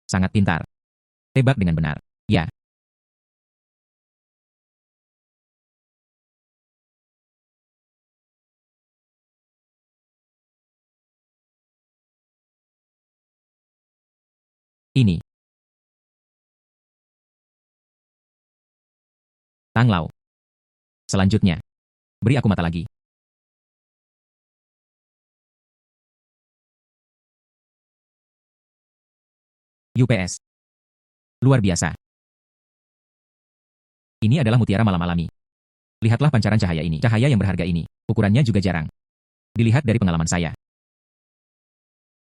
Sangat pintar. Tebak dengan benar. Ya. Ini. Tang Lao. Selanjutnya. Beri aku mata lagi. UPS. Luar biasa. Ini adalah mutiara malam alami. Lihatlah pancaran cahaya ini. Cahaya yang berharga ini. Ukurannya juga jarang. Dilihat dari pengalaman saya.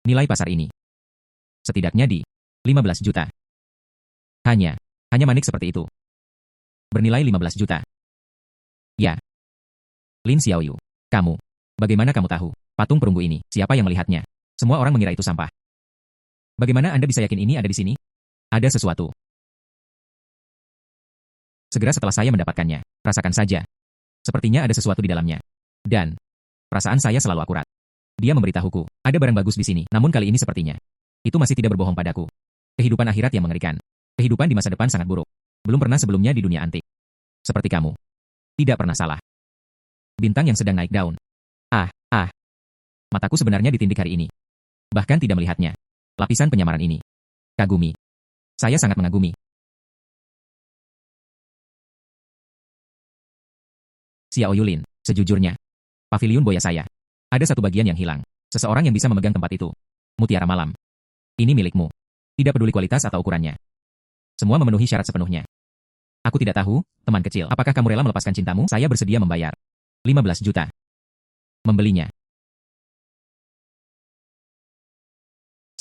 Nilai pasar ini. Setidaknya di 15 juta. Hanya manik seperti itu. Bernilai 15 juta. Ya. Lin Xiaoyu. Kamu. Bagaimana kamu tahu? Patung perunggu ini. Siapa yang melihatnya? Semua orang mengira itu sampah. Bagaimana Anda bisa yakin ini ada di sini? Ada sesuatu. Segera setelah saya mendapatkannya. Rasakan saja. Sepertinya ada sesuatu di dalamnya. Dan perasaan saya selalu akurat. Dia memberitahuku, ada barang bagus di sini. Namun kali ini sepertinya itu masih tidak berbohong padaku. Kehidupan akhirat yang mengerikan. Kehidupan di masa depan sangat buruk. Belum pernah sebelumnya di dunia antik. Seperti kamu. Tidak pernah salah. Bintang yang sedang naik daun. Ah. Mataku sebenarnya ditindik hari ini. Bahkan tidak melihatnya. Lapisan penyamaran ini. Kagumi. Saya sangat mengagumi. Xiao Yulin, sejujurnya. Paviliun boya saya. Ada satu bagian yang hilang. Seseorang yang bisa memegang tempat itu. Mutiara malam. Ini milikmu. Tidak peduli kualitas atau ukurannya. Semua memenuhi syarat sepenuhnya. Aku tidak tahu, teman kecil. Apakah kamu rela melepaskan cintamu? Saya bersedia membayar 15 juta. Membelinya.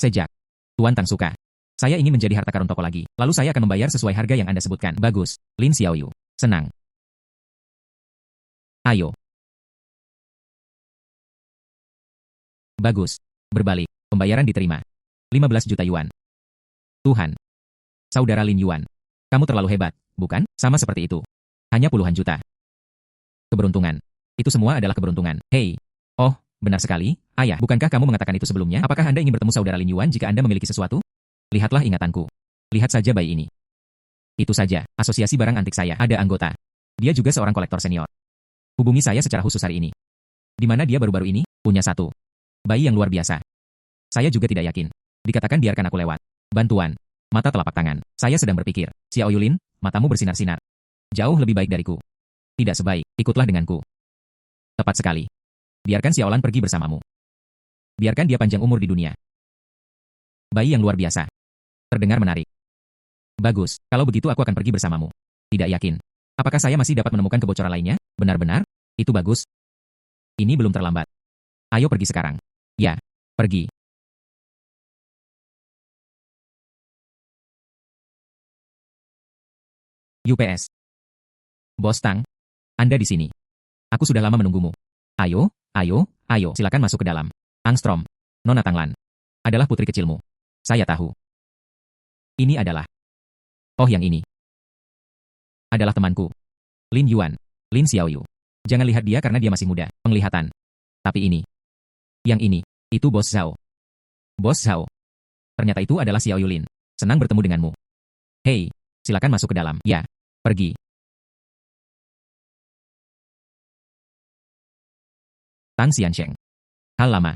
Sejak Tuan Tang suka. Saya ingin menjadi harta karun toko lagi. Lalu saya akan membayar sesuai harga yang Anda sebutkan. Bagus. Lin Xiaoyu. Senang. Ayo. Bagus. Berbalik. Pembayaran diterima. 15 juta yuan. Tuhan. Saudara Lin Yuan. Kamu terlalu hebat, bukan? Sama seperti itu. Hanya puluhan juta. Keberuntungan. Itu semua adalah keberuntungan. Hei. Oh, benar sekali, ayah. Bukankah kamu mengatakan itu sebelumnya? Apakah Anda ingin bertemu saudara Lin Yuan jika Anda memiliki sesuatu? Lihatlah ingatanku. Lihat saja bayi ini. Itu saja, asosiasi barang antik saya. Ada anggota. Dia juga seorang kolektor senior. Hubungi saya secara khusus hari ini. Di mana dia baru-baru ini? Punya satu. Bayi yang luar biasa. Saya juga tidak yakin. Dikatakan biarkan aku lewat. Bantuan. Mata telapak tangan. Saya sedang berpikir. Xiao Yulin, matamu bersinar-sinar. Jauh lebih baik dariku. Tidak sebaik, ikutlah denganku. Tepat sekali. Biarkan Xiaolan pergi bersamamu. Biarkan dia panjang umur di dunia. Bayi yang luar biasa. Terdengar menarik. Bagus, kalau begitu aku akan pergi bersamamu. Tidak yakin. Apakah saya masih dapat menemukan kebocoran lainnya? Benar-benar? Itu bagus. Ini belum terlambat. Ayo pergi sekarang. Ya, pergi. UPS. Bos Tang, Anda di sini. Aku sudah lama menunggumu. Ayo, silakan masuk ke dalam. Angstrom, Nona Tanglan, adalah putri kecilmu. Saya tahu. Ini adalah. Oh, yang ini. Adalah temanku. Lin Yuan, Lin Xiaoyu. Jangan lihat dia karena dia masih muda. Penglihatan. Tapi ini. Yang ini. Itu Bos Zhao. Bos Zhao. Ternyata itu adalah Xiao Yulin. Senang bertemu denganmu. Hei, silakan masuk ke dalam. Ya, pergi. Tang Xiansheng. Hal lama.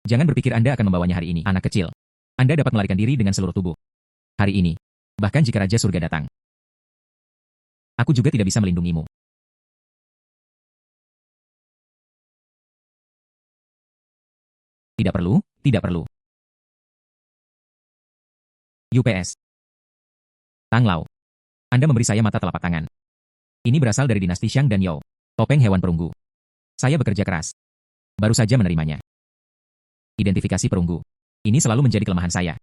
Jangan berpikir Anda akan membawanya hari ini, anak kecil. Anda dapat melarikan diri dengan seluruh tubuh. Hari ini. Bahkan jika Raja Surga datang. Aku juga tidak bisa melindungimu. Tidak perlu, tidak perlu. UPS. Tang Lao. Anda memberi saya mata telapak tangan. Ini berasal dari dinasti Xiang dan Yao. Topeng hewan perunggu. Saya bekerja keras. Baru saja menerimanya. Identifikasi perunggu. Ini selalu menjadi kelemahan saya.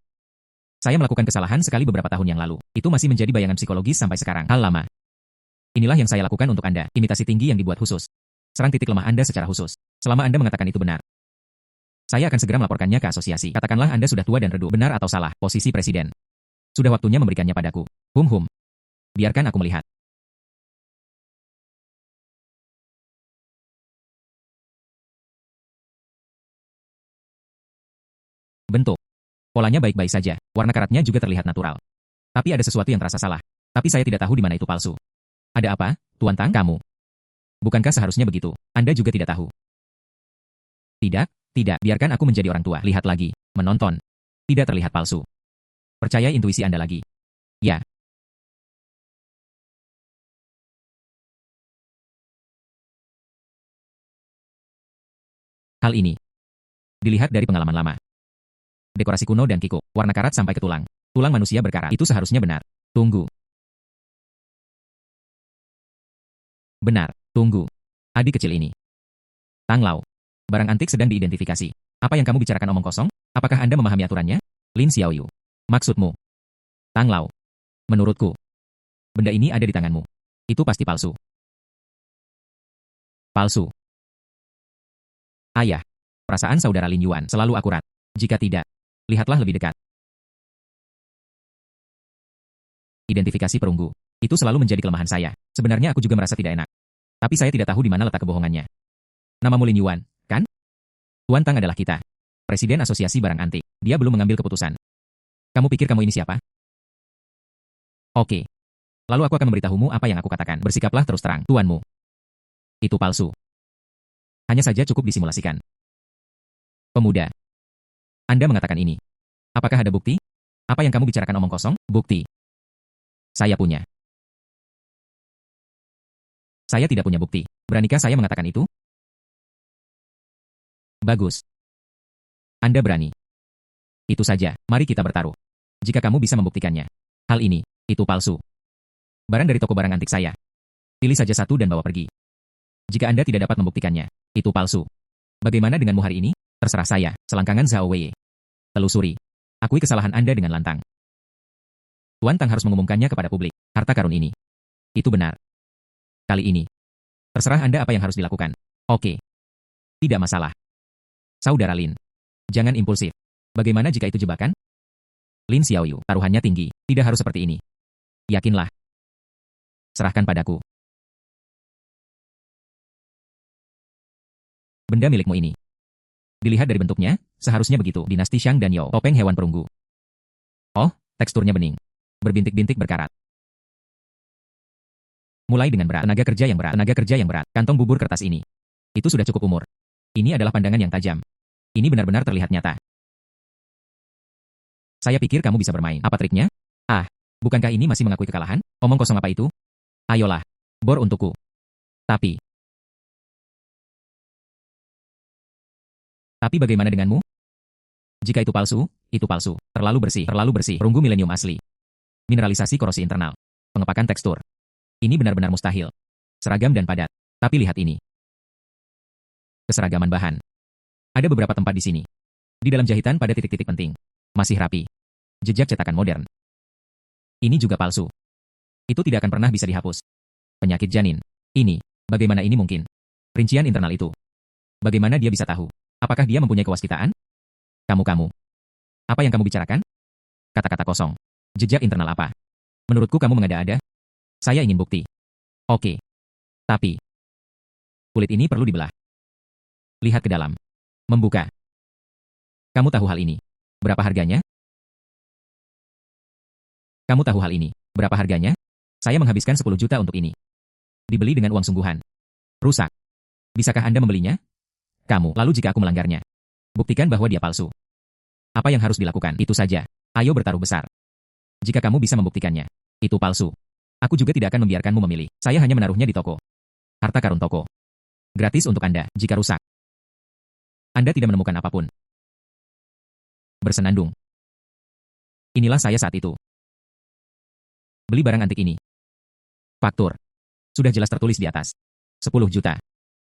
Saya melakukan kesalahan sekali beberapa tahun yang lalu. Itu masih menjadi bayangan psikologis sampai sekarang. Hal lama. Inilah yang saya lakukan untuk Anda. Imitasi tinggi yang dibuat khusus. Serang titik lemah Anda secara khusus. Selama Anda mengatakan itu benar. Saya akan segera melaporkannya ke asosiasi. Katakanlah Anda sudah tua dan redup. Benar atau salah, posisi presiden. Sudah waktunya memberikannya padaku. Hum. Biarkan aku melihat. Bentuk. Polanya baik-baik saja. Warna karatnya juga terlihat natural. Tapi ada sesuatu yang terasa salah. Tapi saya tidak tahu di mana itu palsu. Ada apa, Tuan Tang? Kamu. Bukankah seharusnya begitu? Anda juga tidak tahu. Tidak. Biarkan aku menjadi orang tua. Lihat lagi. Menonton. Tidak terlihat palsu. Percaya intuisi Anda lagi. Ya. Hal ini dilihat dari pengalaman lama. Dekorasi kuno dan kikuk, warna karat sampai ke tulang. Tulang manusia berkarat. Itu seharusnya benar. Tunggu. Benar. Tunggu. Adik kecil ini. Tang Lao. Barang antik sedang diidentifikasi. Apa yang kamu bicarakan omong kosong? Apakah Anda memahami aturannya? Lin Xiaoyu. Maksudmu? Tang Lao. Menurutku, benda ini ada di tanganmu. Itu pasti palsu. Palsu. Ayah. Perasaan saudara Lin Yuan selalu akurat. Jika tidak, lihatlah lebih dekat. Identifikasi perunggu. Itu selalu menjadi kelemahan saya. Sebenarnya aku juga merasa tidak enak. Tapi saya tidak tahu di mana letak kebohongannya. Namamu Lin Yuan, kan? Tuan Tang adalah kita. Presiden Asosiasi Barang Antik. Dia belum mengambil keputusan. Kamu pikir kamu ini siapa? Oke. Lalu aku akan memberitahumu apa yang aku katakan. Bersikaplah terus terang, tuanmu. Itu palsu. Hanya saja cukup disimulasikan. Pemuda. Anda mengatakan ini. Apakah ada bukti? Apa yang kamu bicarakan omong kosong? Bukti. Saya punya. Saya tidak punya bukti. Beranikah saya mengatakan itu? Bagus. Anda berani. Itu saja, mari kita bertaruh. Jika kamu bisa membuktikannya. Hal ini, itu palsu. Barang dari toko barang antik saya. Pilih saja satu dan bawa pergi. Jika Anda tidak dapat membuktikannya, itu palsu. Bagaimana denganmu hari ini? Terserah saya, selangkangan Zhao Wei. Telusuri. Akui kesalahan Anda dengan lantang. Tuan Tang harus mengumumkannya kepada publik. Harta karun ini. Itu benar. Kali ini. Terserah Anda apa yang harus dilakukan. Oke. Tidak masalah. Saudara Lin. Jangan impulsif. Bagaimana jika itu jebakan? Lin Xiaoyu, taruhannya tinggi. Tidak harus seperti ini. Yakinlah. Serahkan padaku. Benda milikmu ini. Dilihat dari bentuknya, seharusnya begitu. Dinasti Xiang dan Yao, topeng hewan perunggu. Oh, teksturnya bening. Berbintik-bintik berkarat. Mulai dengan berat, tenaga kerja yang berat, kantong bubur kertas ini. Itu sudah cukup umur. Ini adalah pandangan yang tajam. Ini benar-benar terlihat nyata. Saya pikir kamu bisa bermain. Apa triknya? Ah, bukankah ini masih mengakui kekalahan? Omong kosong apa itu? Ayolah, bor untukku. Tapi bagaimana denganmu? Jika itu palsu, itu palsu. Terlalu bersih. Perunggu milenium asli. Mineralisasi korosi internal. Pengepakan tekstur. Ini benar-benar mustahil. Seragam dan padat. Tapi lihat ini. Keseragaman bahan. Ada beberapa tempat di sini. Di dalam jahitan pada titik-titik penting. Masih rapi. Jejak cetakan modern. Ini juga palsu. Itu tidak akan pernah bisa dihapus. Penyakit janin. Ini. Bagaimana ini mungkin? Rincian internal itu. Bagaimana dia bisa tahu? Apakah dia mempunyai kewaskitaan? Kamu. Apa yang kamu bicarakan? Kata-kata kosong. Jejak internal apa? Menurutku kamu mengada-ada. Saya ingin bukti. Oke. Tapi kulit ini perlu dibelah. Lihat ke dalam. Membuka. Kamu tahu hal ini? Berapa harganya? Kamu tahu hal ini? Berapa harganya? Saya menghabiskan 10 juta untuk ini. Dibeli dengan uang sungguhan. Rusak. Bisakah Anda membelinya? Kamu. Lalu jika aku melanggarnya? Buktikan bahwa dia palsu. Apa yang harus dilakukan? Itu saja. Ayo bertaruh besar. Jika kamu bisa membuktikannya, itu palsu. Aku juga tidak akan membiarkanmu memilih. Saya hanya menaruhnya di toko. Harta karun toko. Gratis untuk Anda, jika rusak. Anda tidak menemukan apapun. Bersenandung. Inilah saya saat itu. Beli barang antik ini. Faktur. Sudah jelas tertulis di atas. 10 juta.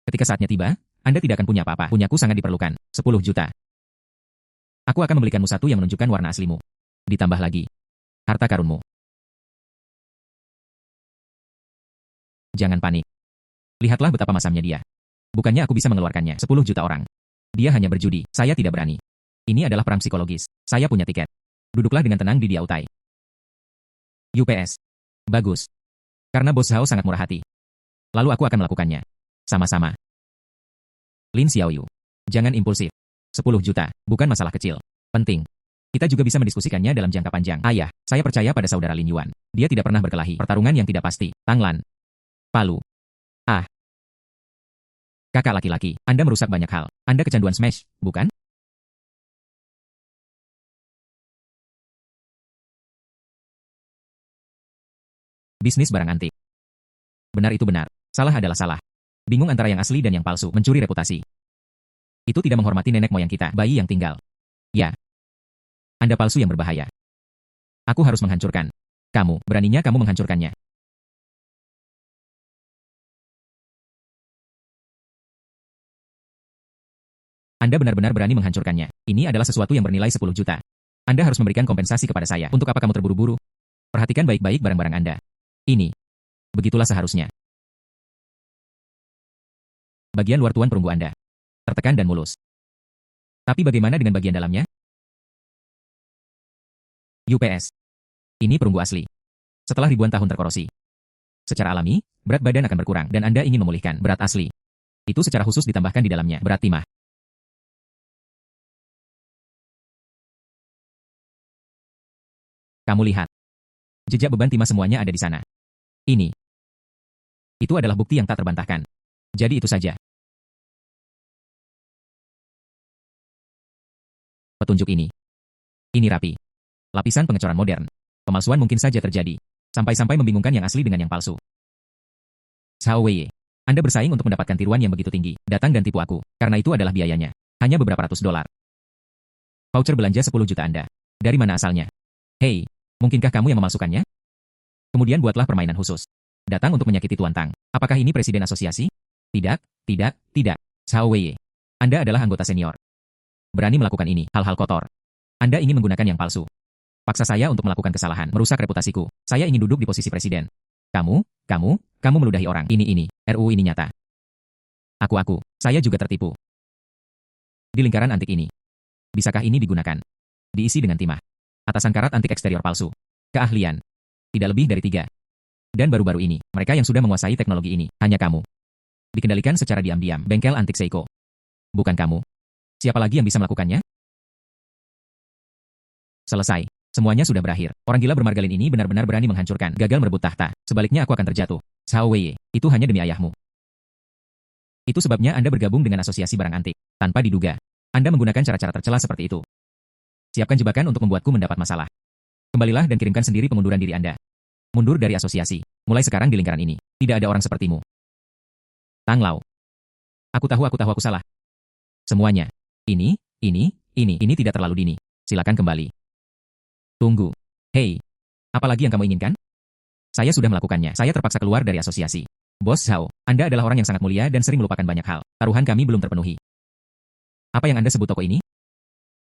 Ketika saatnya tiba, Anda tidak akan punya apa-apa. Punyaku sangat diperlukan. 10 juta. Aku akan membelikanmu satu yang menunjukkan warna aslimu. Ditambah lagi. Harta karunmu. Jangan panik. Lihatlah betapa masamnya dia. Bukannya aku bisa mengeluarkannya. 10 juta orang. Dia hanya berjudi. Saya tidak berani. Ini adalah perang psikologis. Saya punya tiket. Duduklah dengan tenang di Diautai. UPS. Bagus. Karena Bos Hao sangat murah hati. Lalu aku akan melakukannya. Sama-sama. Lin Xiaoyu. Jangan impulsif. 10 juta, bukan masalah kecil. Penting. Kita juga bisa mendiskusikannya dalam jangka panjang. Ayah, saya percaya pada saudara Lin Yuan. Dia tidak pernah berkelahi. Pertarungan yang tidak pasti. Tanglan. Palu. Ah. Kakak laki-laki, Anda merusak banyak hal. Anda kecanduan smash, bukan? Bisnis barang antik. Benar itu benar. Salah adalah salah. Bingung antara yang asli dan yang palsu, mencuri reputasi. Itu tidak menghormati nenek moyang kita, bayi yang tinggal. Ya. Anda palsu yang berbahaya. Aku harus menghancurkan. Kamu, beraninya kamu menghancurkannya. Anda benar-benar berani menghancurkannya. Ini adalah sesuatu yang bernilai 10 juta. Anda harus memberikan kompensasi kepada saya. Untuk apa kamu terburu-buru? Perhatikan baik-baik barang-barang Anda. Ini. Begitulah seharusnya. Bagian luar tuan perunggu Anda. Tertekan dan mulus. Tapi bagaimana dengan bagian dalamnya? UPS. Ini perunggu asli. Setelah ribuan tahun terkorosi. Secara alami, berat badan akan berkurang dan Anda ingin memulihkan berat asli. Itu secara khusus ditambahkan di dalamnya berat timah. Kamu lihat. Jejak beban timah semuanya ada di sana. Ini. Itu adalah bukti yang tak terbantahkan. Jadi itu saja. Petunjuk ini. Ini rapi. Lapisan pengecoran modern. Pemalsuan mungkin saja terjadi. Sampai-sampai membingungkan yang asli dengan yang palsu. Zhao Wei. Anda bersaing untuk mendapatkan tiruan yang begitu tinggi. Datang dan tipu aku. Karena itu adalah biayanya. Hanya beberapa ratus dolar. Voucher belanja 10 juta Anda. Dari mana asalnya? Hei, mungkinkah kamu yang memalsukannya? Kemudian buatlah permainan khusus. Datang untuk menyakiti Tuan Tang. Apakah ini presiden asosiasi? Tidak, tidak, tidak. Zhao Wei. Anda adalah anggota senior. Berani melakukan ini, hal-hal kotor. Anda ingin menggunakan yang palsu. Paksa saya untuk melakukan kesalahan, merusak reputasiku. Saya ingin duduk di posisi presiden. Kamu meludahi orang. Ini, RUU ini nyata. Saya juga tertipu. Di lingkaran antik ini. Bisakah ini digunakan? Diisi dengan timah. Atasan karat antik eksterior palsu. Keahlian. Tidak lebih dari 3. Dan baru-baru ini, mereka yang sudah menguasai teknologi ini, hanya kamu. Dikendalikan secara diam-diam, bengkel antik Seiko. Bukan kamu. Siapa lagi yang bisa melakukannya? Selesai. Semuanya sudah berakhir. Orang gila bermargalin ini benar-benar berani menghancurkan, gagal merebut tahta. Sebaliknya aku akan terjatuh. Zhao Wei, itu hanya demi ayahmu. Itu sebabnya Anda bergabung dengan asosiasi barang antik. Tanpa diduga. Anda menggunakan cara-cara tercela seperti itu. Siapkan jebakan untuk membuatku mendapat masalah. Kembalilah dan kirimkan sendiri pengunduran diri Anda. Mundur dari asosiasi. Mulai sekarang di lingkaran ini. Tidak ada orang sepertimu. Tang Lao. Aku tahu aku salah. Semuanya. Ini tidak terlalu dini. Silakan kembali. Tunggu. Hei. Apalagi yang kamu inginkan? Saya sudah melakukannya. Saya terpaksa keluar dari asosiasi. Bos Zhao, Anda adalah orang yang sangat mulia dan sering melupakan banyak hal. Taruhan kami belum terpenuhi. Apa yang Anda sebut toko ini?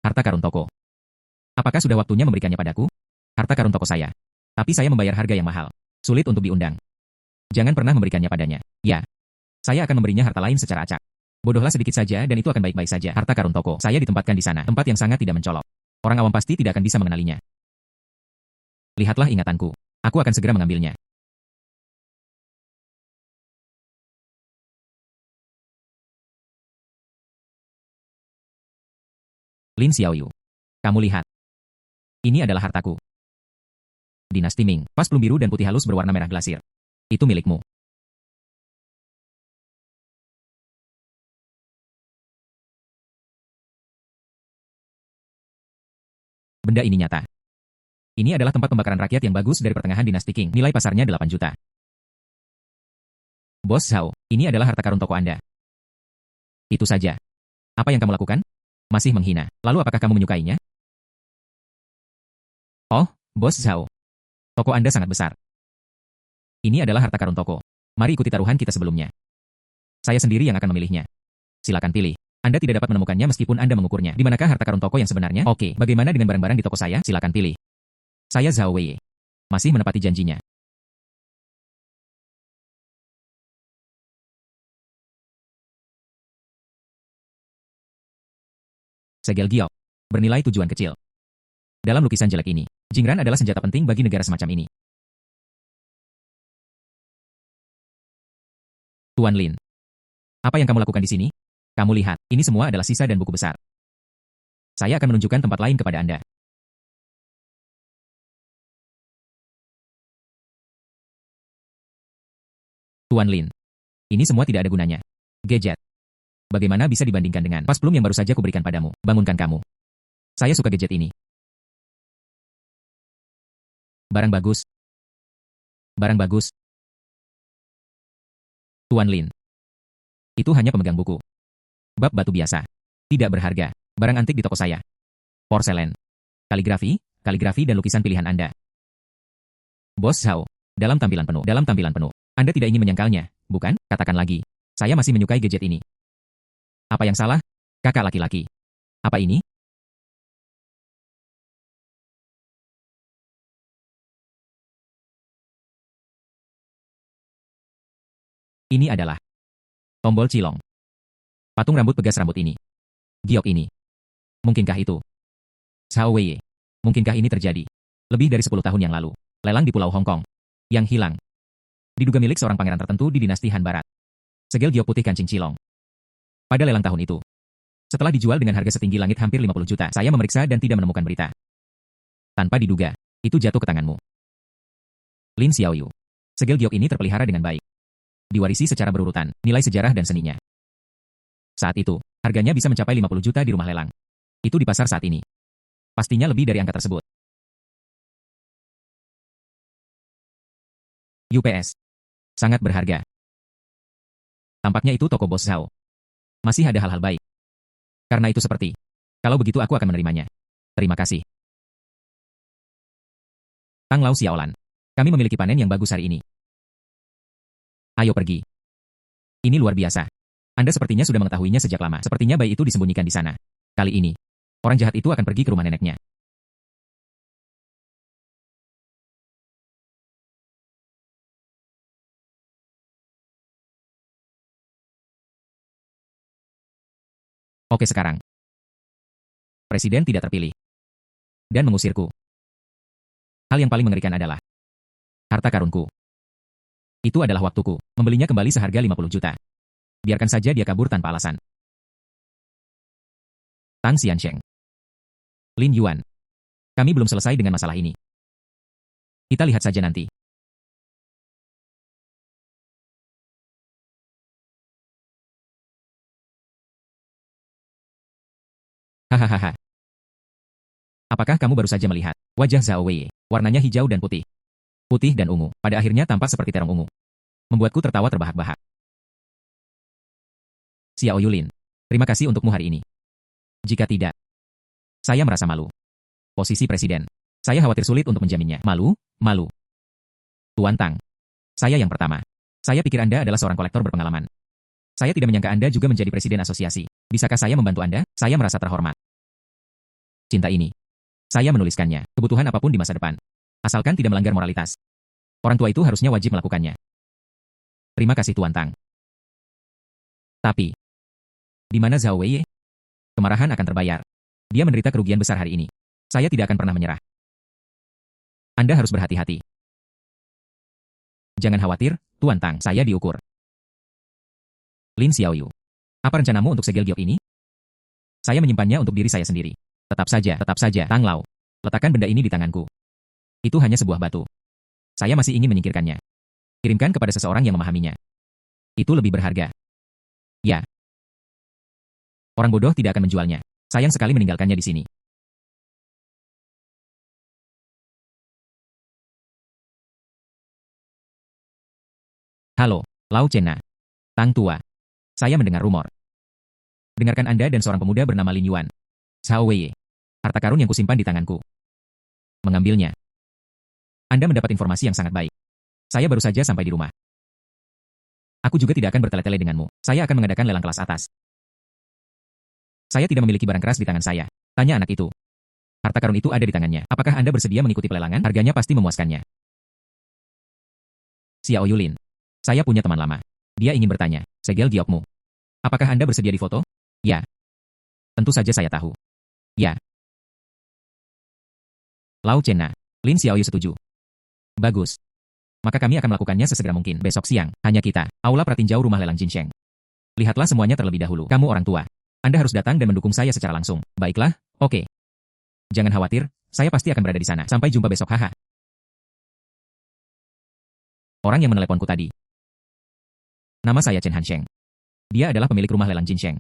Harta karun toko. Apakah sudah waktunya memberikannya padaku? Harta karun toko saya. Tapi saya membayar harga yang mahal. Sulit untuk diundang. Jangan pernah memberikannya padanya. Ya. Saya akan memberinya harta lain secara acak. Bodohlah sedikit saja dan itu akan baik-baik saja. Harta karun toko. Saya ditempatkan di sana. Tempat yang sangat tidak mencolok. Orang awam pasti tidak akan bisa mengenalinya. Lihatlah ingatanku. Aku akan segera mengambilnya. Lin Xiaoyu. Kamu lihat. Ini adalah hartaku. Dinasti Ming, vas plum biru dan putih halus berwarna merah glasir. Itu milikmu. Benda ini nyata. Ini adalah tempat pembakaran rakyat yang bagus dari pertengahan dinasti Qing. Nilai pasarnya 8 juta. Bos Zhao, ini adalah harta karun toko Anda. Itu saja. Apa yang kamu lakukan? Masih menghina. Lalu apakah kamu menyukainya? Bos Zhao, toko Anda sangat besar. Ini adalah harta karun toko. Mari ikuti taruhan kita sebelumnya. Saya sendiri yang akan memilihnya. Silakan pilih. Anda tidak dapat menemukannya meskipun Anda mengukurnya. Di manakah harta karun toko yang sebenarnya? Oke, bagaimana dengan barang-barang di toko saya? Silakan pilih. Saya Zhao Wei. Masih menepati janjinya. Segel giok. Bernilai tujuan kecil. Dalam lukisan jelek ini, Jingran adalah senjata penting bagi negara semacam ini. Tuan Lin. Apa yang kamu lakukan di sini? Kamu lihat, ini semua adalah sisa dan buku besar. Saya akan menunjukkan tempat lain kepada Anda. Tuan Lin. Ini semua tidak ada gunanya. Gadget. Bagaimana bisa dibandingkan dengan pas plum yang baru saja kuberikan padamu? Bangunkan kamu. Saya suka gadget ini. Barang bagus. Barang bagus. Tuan Lin. Itu hanya pemegang buku. Bab batu biasa. Tidak berharga. Barang antik di toko saya. Porselen. Kaligrafi, dan lukisan pilihan Anda. Bos Zhao. Dalam tampilan penuh. Anda tidak ingin menyangkalnya, bukan? Katakan lagi. Saya masih menyukai gadget ini. Apa yang salah? Kakak laki-laki. Apa ini? Ini adalah tombol cilong. Patung rambut pegas rambut ini. Giok ini. Mungkinkah itu? Zhao Wei. Mungkinkah ini terjadi? Lebih dari 10 tahun yang lalu. Lelang di Pulau Hong Kong. Yang hilang. Diduga milik seorang pangeran tertentu di dinasti Han Barat. Segel giok putih kancing cilong. Pada lelang tahun itu. Setelah dijual dengan harga setinggi langit hampir 50 juta, saya memeriksa dan tidak menemukan berita. Tanpa diduga, itu jatuh ke tanganmu. Lin Xiaoyu. Segel giok ini terpelihara dengan baik. Diwarisi secara berurutan, nilai sejarah dan seninya. Saat itu, harganya bisa mencapai 50 juta di rumah lelang. Itu di pasar saat ini. Pastinya lebih dari angka tersebut. UPS. Sangat berharga. Tampaknya itu toko Bos Zhao. Masih ada hal-hal baik. Karena itu seperti. Kalau begitu aku akan menerimanya. Terima kasih. Tang Lao Xiaolan. Kami memiliki panen yang bagus hari ini. Ayo pergi. Ini luar biasa. Anda sepertinya sudah mengetahuinya sejak lama. Sepertinya bayi itu disembunyikan di sana. Kali ini, orang jahat itu akan pergi ke rumah neneknya. Oke sekarang. Presiden tidak terpilih. Dan mengusirku. Hal yang paling mengerikan adalah harta karunku. Itu adalah waktuku. Membelinya kembali seharga 50 juta. Biarkan saja dia kabur tanpa alasan. Tang Xiansheng. Lin Yuan. Kami belum selesai dengan masalah ini. Kita lihat saja nanti. Hahaha. Apakah kamu baru saja melihat wajah Zhao Wei? Warnanya hijau dan putih. Putih dan ungu. Pada akhirnya tampak seperti terong ungu. Membuatku tertawa terbahak-bahak. Xiao Yulin. Terima kasih untukmu hari ini. Jika tidak, saya merasa malu. Posisi presiden. Saya khawatir sulit untuk menjaminnya. Malu? Tuan Tang. Saya yang pertama. Saya pikir Anda adalah seorang kolektor berpengalaman. Saya tidak menyangka Anda juga menjadi presiden asosiasi. Bisakah saya membantu Anda? Saya merasa terhormat. Cinta ini. Saya menuliskannya. Kebutuhan apapun di masa depan. Asalkan tidak melanggar moralitas. Orang tua itu harusnya wajib melakukannya. Terima kasih Tuan Tang. Tapi, di mana Zhao Wei? Kemarahan akan terbayar. Dia menderita kerugian besar hari ini. Saya tidak akan pernah menyerah. Anda harus berhati-hati. Jangan khawatir, Tuan Tang, saya diukur. Lin Xiaoyu. Apa rencanamu untuk segel giok ini? Saya menyimpannya untuk diri saya sendiri. Tetap saja, Tang Lao. Letakkan benda ini di tanganku. Itu hanya sebuah batu. Saya masih ingin menyingkirkannya. Kirimkan kepada seseorang yang memahaminya. Itu lebih berharga. Ya. Orang bodoh tidak akan menjualnya. Sayang sekali meninggalkannya di sini. Halo, Lao Chena. Tang tua. Saya mendengar rumor. Dengarkan Anda dan seorang pemuda bernama Lin Yuan. Zhao Wei. Harta karun yang kusimpan di tanganku. Mengambilnya. Anda mendapat informasi yang sangat baik. Saya baru saja sampai di rumah. Aku juga tidak akan bertele-tele denganmu. Saya akan mengadakan lelang kelas atas. Saya tidak memiliki barang keras di tangan saya. Tanya anak itu. Harta karun itu ada di tangannya. Apakah Anda bersedia mengikuti pelelangan? Harganya pasti memuaskannya. Xiao Yulin. Saya punya teman lama. Dia ingin bertanya, segel giokmu. Apakah Anda bersedia difoto? Ya. Tentu saja saya tahu. Ya. Lau Chenna. Lin Xiaoyu setuju. Bagus. Maka kami akan melakukannya sesegera mungkin. Besok siang, hanya kita. Aula pratinjau rumah lelang Jinsheng. Lihatlah semuanya terlebih dahulu. Kamu orang tua. Anda harus datang dan mendukung saya secara langsung. Baiklah, oke. Jangan khawatir, saya pasti akan berada di sana. Sampai jumpa besok, haha. Orang yang meneleponku tadi. Nama saya Chen Hansheng. Dia adalah pemilik rumah lelang Jinsheng.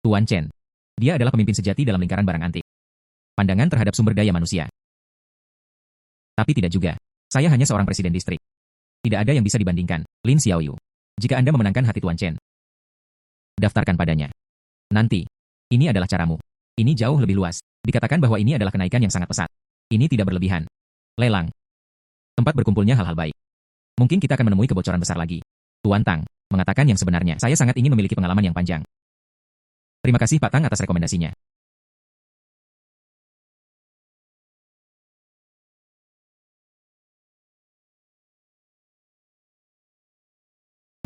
Tuan Chen. Dia adalah pemimpin sejati dalam lingkaran barang antik. Pandangan terhadap sumber daya manusia. Tapi tidak juga. Saya hanya seorang presiden distrik. Tidak ada yang bisa dibandingkan, Lin Xiaoyu. Jika Anda memenangkan hati Tuan Chen, daftarkan padanya. Nanti. Ini adalah caramu. Ini jauh lebih luas. Dikatakan bahwa ini adalah kenaikan yang sangat pesat. Ini tidak berlebihan. Lelang. Tempat berkumpulnya hal-hal baik. Mungkin kita akan menemui kebocoran besar lagi. Tuan Tang mengatakan yang sebenarnya. Saya sangat ingin memiliki pengalaman yang panjang. Terima kasih Pak Tang atas rekomendasinya.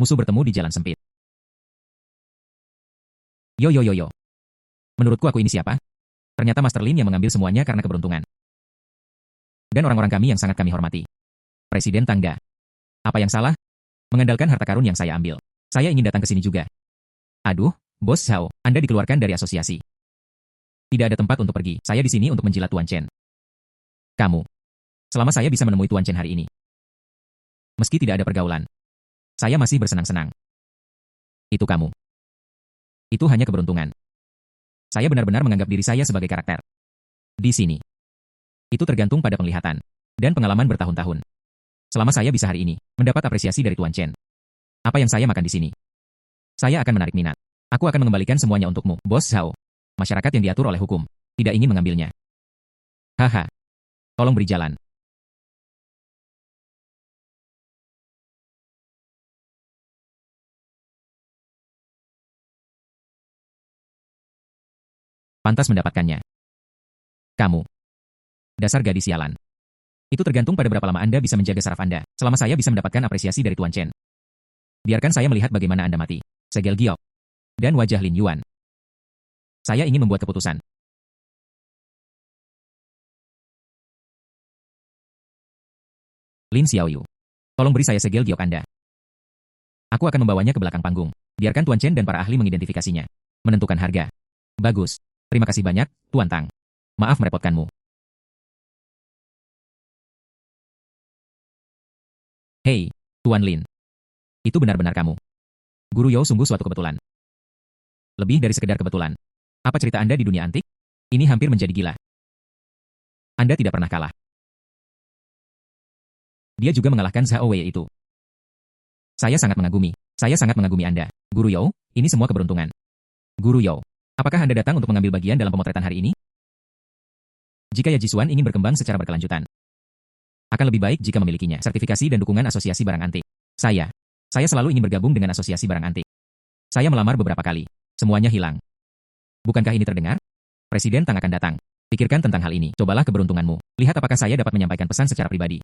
Musuh bertemu di jalan sempit. Yo yo yo yo. Menurutku aku ini siapa? Ternyata Master Lin yang mengambil semuanya karena keberuntungan. Dan orang-orang kami yang sangat kami hormati. Presiden Tangga. Apa yang salah? Mengandalkan harta karun yang saya ambil. Saya ingin datang ke sini juga. Aduh, Bos Zhao, Anda dikeluarkan dari asosiasi. Tidak ada tempat untuk pergi. Saya di sini untuk menjilat Tuan Chen. Kamu. Selama saya bisa menemui Tuan Chen hari ini. Meski tidak ada pergaulan. Saya masih bersenang-senang. Itu kamu. Itu hanya keberuntungan. Saya benar-benar menganggap diri saya sebagai karakter. Di sini. Itu tergantung pada penglihatan. Dan pengalaman bertahun-tahun. Selama saya bisa hari ini, mendapat apresiasi dari Tuan Chen. Apa yang saya makan di sini? Saya akan menarik minat. Aku akan mengembalikan semuanya untukmu, Bos Zhao. Masyarakat yang diatur oleh hukum. Tidak ingin mengambilnya. Haha. Tolong beri jalan. Pantas mendapatkannya. Kamu. Dasar gadis sialan. Itu tergantung pada berapa lama Anda bisa menjaga saraf Anda. Selama saya bisa mendapatkan apresiasi dari Tuan Chen. Biarkan saya melihat bagaimana Anda mati. Segel giok. Dan wajah Lin Yuan. Saya ingin membuat keputusan. Lin Xiaoyu. Tolong beri saya segel giok Anda. Aku akan membawanya ke belakang panggung. Biarkan Tuan Chen dan para ahli mengidentifikasinya. Menentukan harga. Bagus. Terima kasih banyak, Tuan Tang. Maaf merepotkanmu. Hei, Tuan Lin. Itu benar-benar kamu. Guru Yao sungguh suatu kebetulan. Lebih dari sekedar kebetulan. Apa cerita Anda di dunia antik? Ini hampir menjadi gila. Anda tidak pernah kalah. Dia juga mengalahkan Zhao Wei itu. Saya sangat mengagumi. Saya sangat mengagumi Anda. Guru Yao, ini semua keberuntungan. Guru Yao, apakah Anda datang untuk mengambil bagian dalam pemotretan hari ini? Jika Yajisuan ingin berkembang secara berkelanjutan, akan lebih baik jika memilikinya. Sertifikasi dan dukungan asosiasi barang antik. Saya selalu ingin bergabung dengan asosiasi barang antik. Saya melamar beberapa kali. Semuanya hilang. Bukankah ini terdengar? Presiden Tang akan datang. Pikirkan tentang hal ini. Cobalah keberuntunganmu. Lihat apakah saya dapat menyampaikan pesan secara pribadi.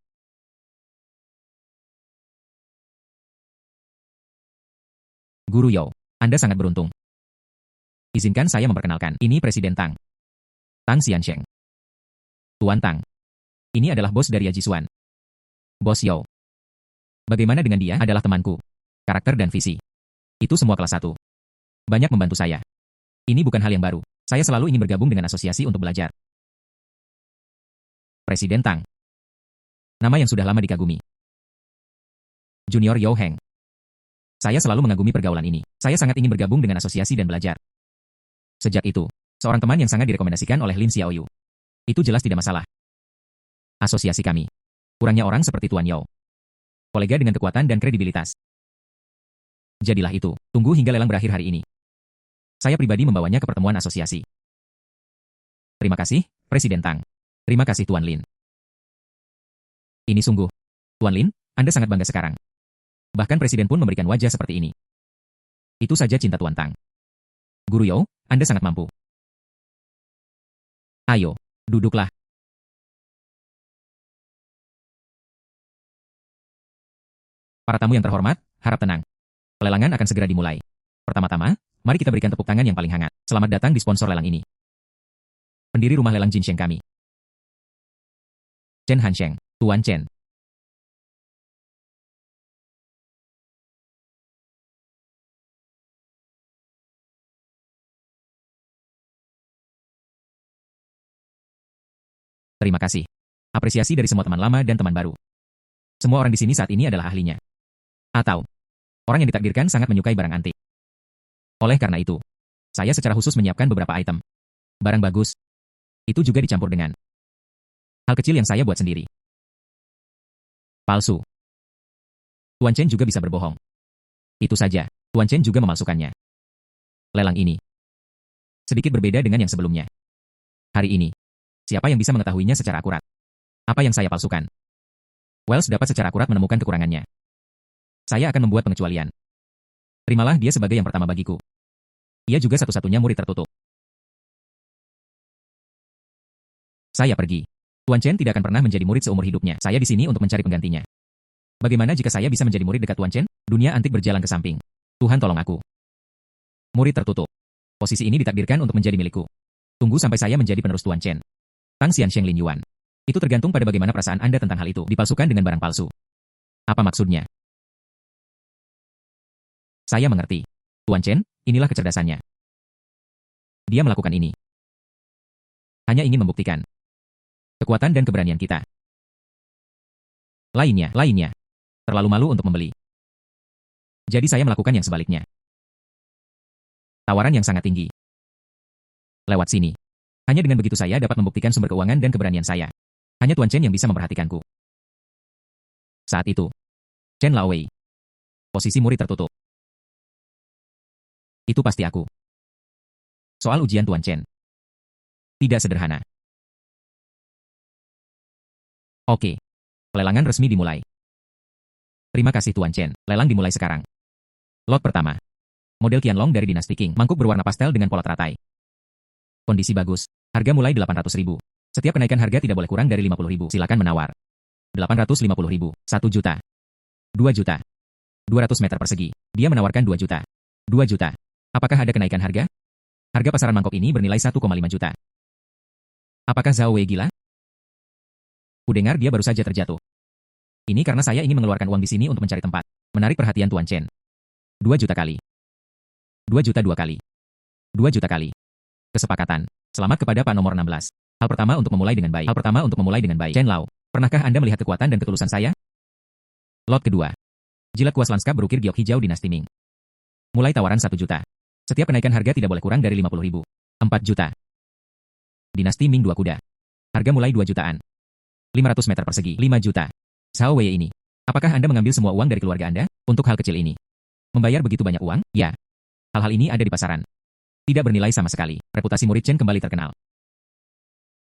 Guru Yao, Anda sangat beruntung. Izinkan saya memperkenalkan. Ini Presiden Tang. Tang Xiansheng. Tuan Tang. Ini adalah bos dari Yajisuan. Bos Yao. Bagaimana dengan dia? Adalah temanku. Karakter dan visi. Itu semua kelas 1. Banyak membantu saya. Ini bukan hal yang baru. Saya selalu ingin bergabung dengan asosiasi untuk belajar. Presiden Tang. Nama yang sudah lama dikagumi. Junior Yao Heng. Saya selalu mengagumi pergaulan ini. Saya sangat ingin bergabung dengan asosiasi dan belajar. Sejak itu, seorang teman yang sangat direkomendasikan oleh Lin Xiaoyu. Itu jelas tidak masalah. Asosiasi kami. Kurangnya orang seperti Tuan Yao. Kolega dengan kekuatan dan kredibilitas. Jadilah itu. Tunggu hingga lelang berakhir hari ini. Saya pribadi membawanya ke pertemuan asosiasi. Terima kasih, Presiden Tang. Terima kasih Tuan Lin. Ini sungguh. Tuan Lin, Anda sangat bangga sekarang. Bahkan Presiden pun memberikan wajah seperti ini. Itu saja cinta Tuan Tang. Guru Yao, Anda sangat mampu. Ayo, duduklah. Para tamu yang terhormat, harap tenang. Pelelangan akan segera dimulai. Pertama-tama, mari kita berikan tepuk tangan yang paling hangat. Selamat datang di sponsor lelang ini. Pendiri rumah lelang Jinsheng kami. Chen Hansheng, Tuan Chen. Terima kasih. Apresiasi dari semua teman lama dan teman baru. Semua orang di sini saat ini adalah ahlinya. Atau, orang yang ditakdirkan sangat menyukai barang antik. Oleh karena itu, saya secara khusus menyiapkan beberapa item. Barang bagus. Itu juga dicampur dengan hal kecil yang saya buat sendiri. Palsu. Tuan Chen juga bisa berbohong. Itu saja, Tuan Chen juga memalsukannya. Lelang ini sedikit berbeda dengan yang sebelumnya. Hari ini, siapa yang bisa mengetahuinya secara akurat? Apa yang saya palsukan? Wells dapat secara akurat menemukan kekurangannya. Saya akan membuat pengecualian. Terimalah dia sebagai yang pertama bagiku. Ia juga satu-satunya murid tertutup. Saya pergi. Tuan Chen tidak akan pernah menjadi murid seumur hidupnya. Saya di sini untuk mencari penggantinya. Bagaimana jika saya bisa menjadi murid dekat Tuan Chen? Dunia antik berjalan ke samping. Tuhan tolong aku. Murid tertutup. Posisi ini ditakdirkan untuk menjadi milikku. Tunggu sampai saya menjadi penerus Tuan Chen. Tang Xiansheng Lin Yuan. Itu tergantung pada bagaimana perasaan Anda tentang hal itu. Dipalsukan dengan barang palsu. Apa maksudnya? Saya mengerti. Tuan Chen, inilah kecerdasannya. Dia melakukan ini. Hanya ingin membuktikan kekuatan dan keberanian kita. Lainnya. Terlalu malu untuk membeli. Jadi saya melakukan yang sebaliknya. Tawaran yang sangat tinggi. Lewat sini. Hanya dengan begitu saya dapat membuktikan sumber keuangan dan keberanian saya. Hanya Tuan Chen yang bisa memperhatikanku. Saat itu, Chen Laowei. Posisi murid tertutup. Itu pasti aku. Soal ujian Tuan Chen. Tidak sederhana. Oke. Pelelangan resmi dimulai. Terima kasih Tuan Chen. Lelang dimulai sekarang. Lot pertama. Model Qianlong dari dinasti Qing. Mangkuk berwarna pastel dengan pola teratai. Kondisi bagus. Harga mulai 800.000. Setiap kenaikan harga tidak boleh kurang dari 50.000. Silakan menawar. 850.000. 1 juta. 2 juta. 200 meter persegi. Dia menawarkan 2 juta. 2 juta. Apakah ada kenaikan harga? Harga pasaran mangkok ini bernilai 1,5 juta. Apakah Zhao Wei gila? Kudengar dia baru saja terjatuh. Ini karena saya ingin mengeluarkan uang di sini untuk mencari tempat. Menarik perhatian Tuan Chen. 2 juta kali. 2 juta 2 kali. 2 juta kali. Kesepakatan. Selamat kepada Pak nomor 16. Hal pertama untuk memulai dengan baik. Chen Lao, pernahkah Anda melihat kekuatan dan ketulusan saya? Lot kedua. Jilat kuas lanskap berukir giok hijau dinasti Ming. Mulai tawaran 1 juta. Setiap kenaikan harga tidak boleh kurang dari 50.000. 4 juta. Dinasti Ming 2 kuda. Harga mulai 2 jutaan. 500 meter persegi. 5 juta. Zhao Wei ini. Apakah Anda mengambil semua uang dari keluarga Anda untuk hal kecil ini? Membayar begitu banyak uang? Ya. Hal-hal ini ada di pasaran. Tidak bernilai sama sekali. Reputasi murid Chen kembali terkenal.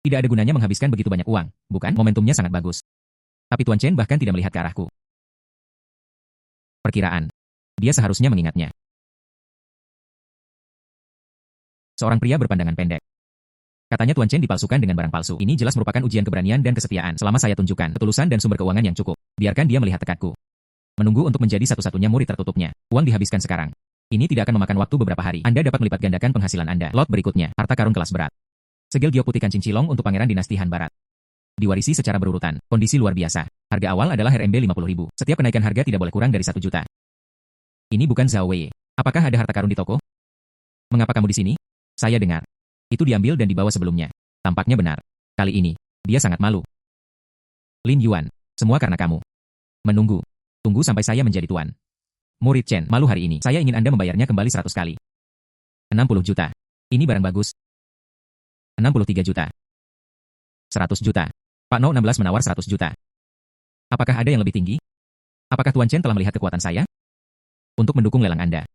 Tidak ada gunanya menghabiskan begitu banyak uang, bukan? Momentumnya sangat bagus. Tapi Tuan Chen bahkan tidak melihat ke arahku. Perkiraan. Dia seharusnya mengingatnya. Seorang pria berpandangan pendek. Katanya Tuan Chen dipalsukan dengan barang palsu. Ini jelas merupakan ujian keberanian dan kesetiaan. Selama saya tunjukkan ketulusan dan sumber keuangan yang cukup, biarkan dia melihat tekadku. Menunggu untuk menjadi satu-satunya murid tertutupnya. Uang dihabiskan sekarang. Ini tidak akan memakan waktu beberapa hari. Anda dapat melipat gandakan penghasilan Anda. Lot berikutnya, harta karun kelas berat. Segel giok putih kancing cilong untuk pangeran dinasti Han Barat. Diwarisi secara berurutan. Kondisi luar biasa. Harga awal adalah RMB 50.000. Setiap kenaikan harga tidak boleh kurang dari 1 juta. Ini bukan Zhao Wei. Apakah ada harta karun di toko? Mengapa kamu di sini? Saya dengar. Itu diambil dan dibawa sebelumnya. Tampaknya benar. Kali ini, dia sangat malu. Lin Yuan, semua karena kamu. Menunggu. Tunggu sampai saya menjadi tuan. Murid Chen, malu hari ini. Saya ingin Anda membayarnya kembali 100 kali. 60 juta. Ini barang bagus. 63 juta. 100 juta. Pak No 16 menawar 100 juta. Apakah ada yang lebih tinggi? Apakah Tuan Chen telah melihat kekuatan saya? Untuk mendukung lelang Anda.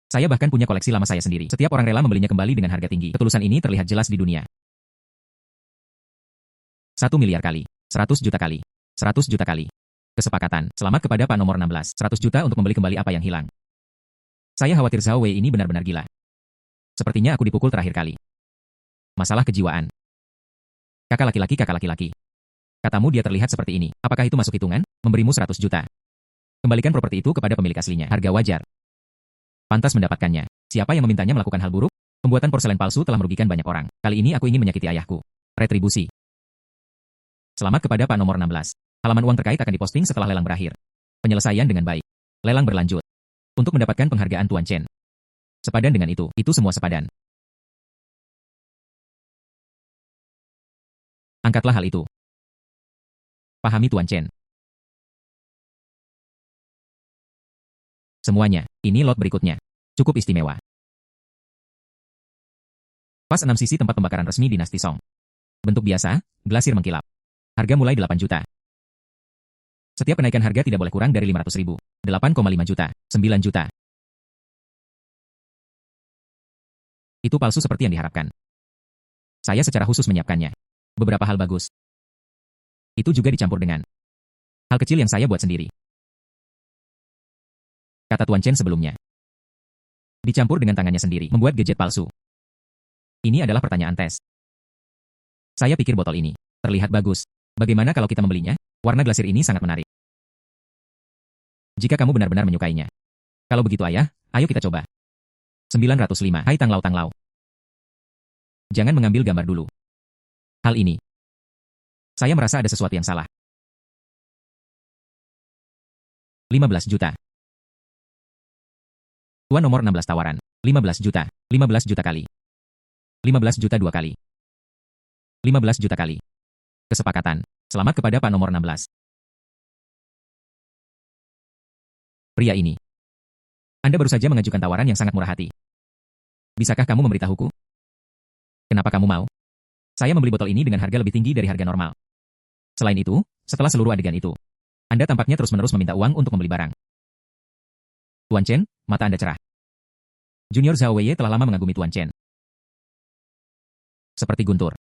Saya bahkan punya koleksi lama saya sendiri. Setiap orang rela membelinya kembali dengan harga tinggi. Ketulusan ini terlihat jelas di dunia. 1 miliar kali. 100 juta kali. 100 juta kali. Kesepakatan. Selamat kepada Pak nomor 16. 100 juta untuk membeli kembali apa yang hilang. Saya khawatir Zhao Wei ini benar-benar gila. Sepertinya aku dipukul terakhir kali. Masalah kejiwaan. Kakak laki-laki. Katamu dia terlihat seperti ini. Apakah itu masuk hitungan? Memberimu 100 juta. Kembalikan properti itu kepada pemilik aslinya. Harga wajar. Pantas mendapatkannya. Siapa yang memintanya melakukan hal buruk? Pembuatan porselen palsu telah merugikan banyak orang. Kali ini aku ingin menyakiti ayahku. Retribusi. Selamat kepada Pak nomor 16. Halaman uang terkait akan diposting setelah lelang berakhir. Penyelesaian dengan baik. Lelang berlanjut. Untuk mendapatkan penghargaan Tuan Chen. Sepadan dengan itu semua sepadan. Angkatlah hal itu. Pahami Tuan Chen. Semuanya, ini lot berikutnya. Cukup istimewa. Pas 6 sisi tempat pembakaran resmi dinasti Song. Bentuk biasa, glasir mengkilap. Harga mulai 8 juta. Setiap kenaikan harga tidak boleh kurang dari 500 ribu. 8,5 juta, 9 juta. Itu palsu seperti yang diharapkan. Saya secara khusus menyiapkannya. Beberapa hal bagus. Itu juga dicampur dengan hal kecil yang saya buat sendiri. Kata Tuan Chen sebelumnya. Dicampur dengan tangannya sendiri, membuat gadget palsu. Ini adalah pertanyaan tes. Saya pikir botol ini terlihat bagus. Bagaimana kalau kita membelinya? Warna glasir ini sangat menarik. Jika kamu benar-benar menyukainya. Kalau begitu ayah, ayo kita coba. 905. Hai Tanglau. Jangan mengambil gambar dulu. Hal ini. Saya merasa ada sesuatu yang salah. 15 juta. Tuan nomor 16 tawaran. 15 juta. 15 juta kali. 15 juta 2 kali. 15 juta kali. Kesepakatan. Selamat kepada Pak nomor 16. Pria ini. Anda baru saja mengajukan tawaran yang sangat murah hati. Bisakah kamu memberitahuku? Kenapa kamu mau? Saya membeli botol ini dengan harga lebih tinggi dari harga normal. Selain itu, setelah seluruh adegan itu, Anda tampaknya terus-menerus meminta uang untuk membeli barang. Tuan Chen, mata Anda cerah. Junior Zhao Wei telah lama mengagumi Tuan Chen. Seperti guntur.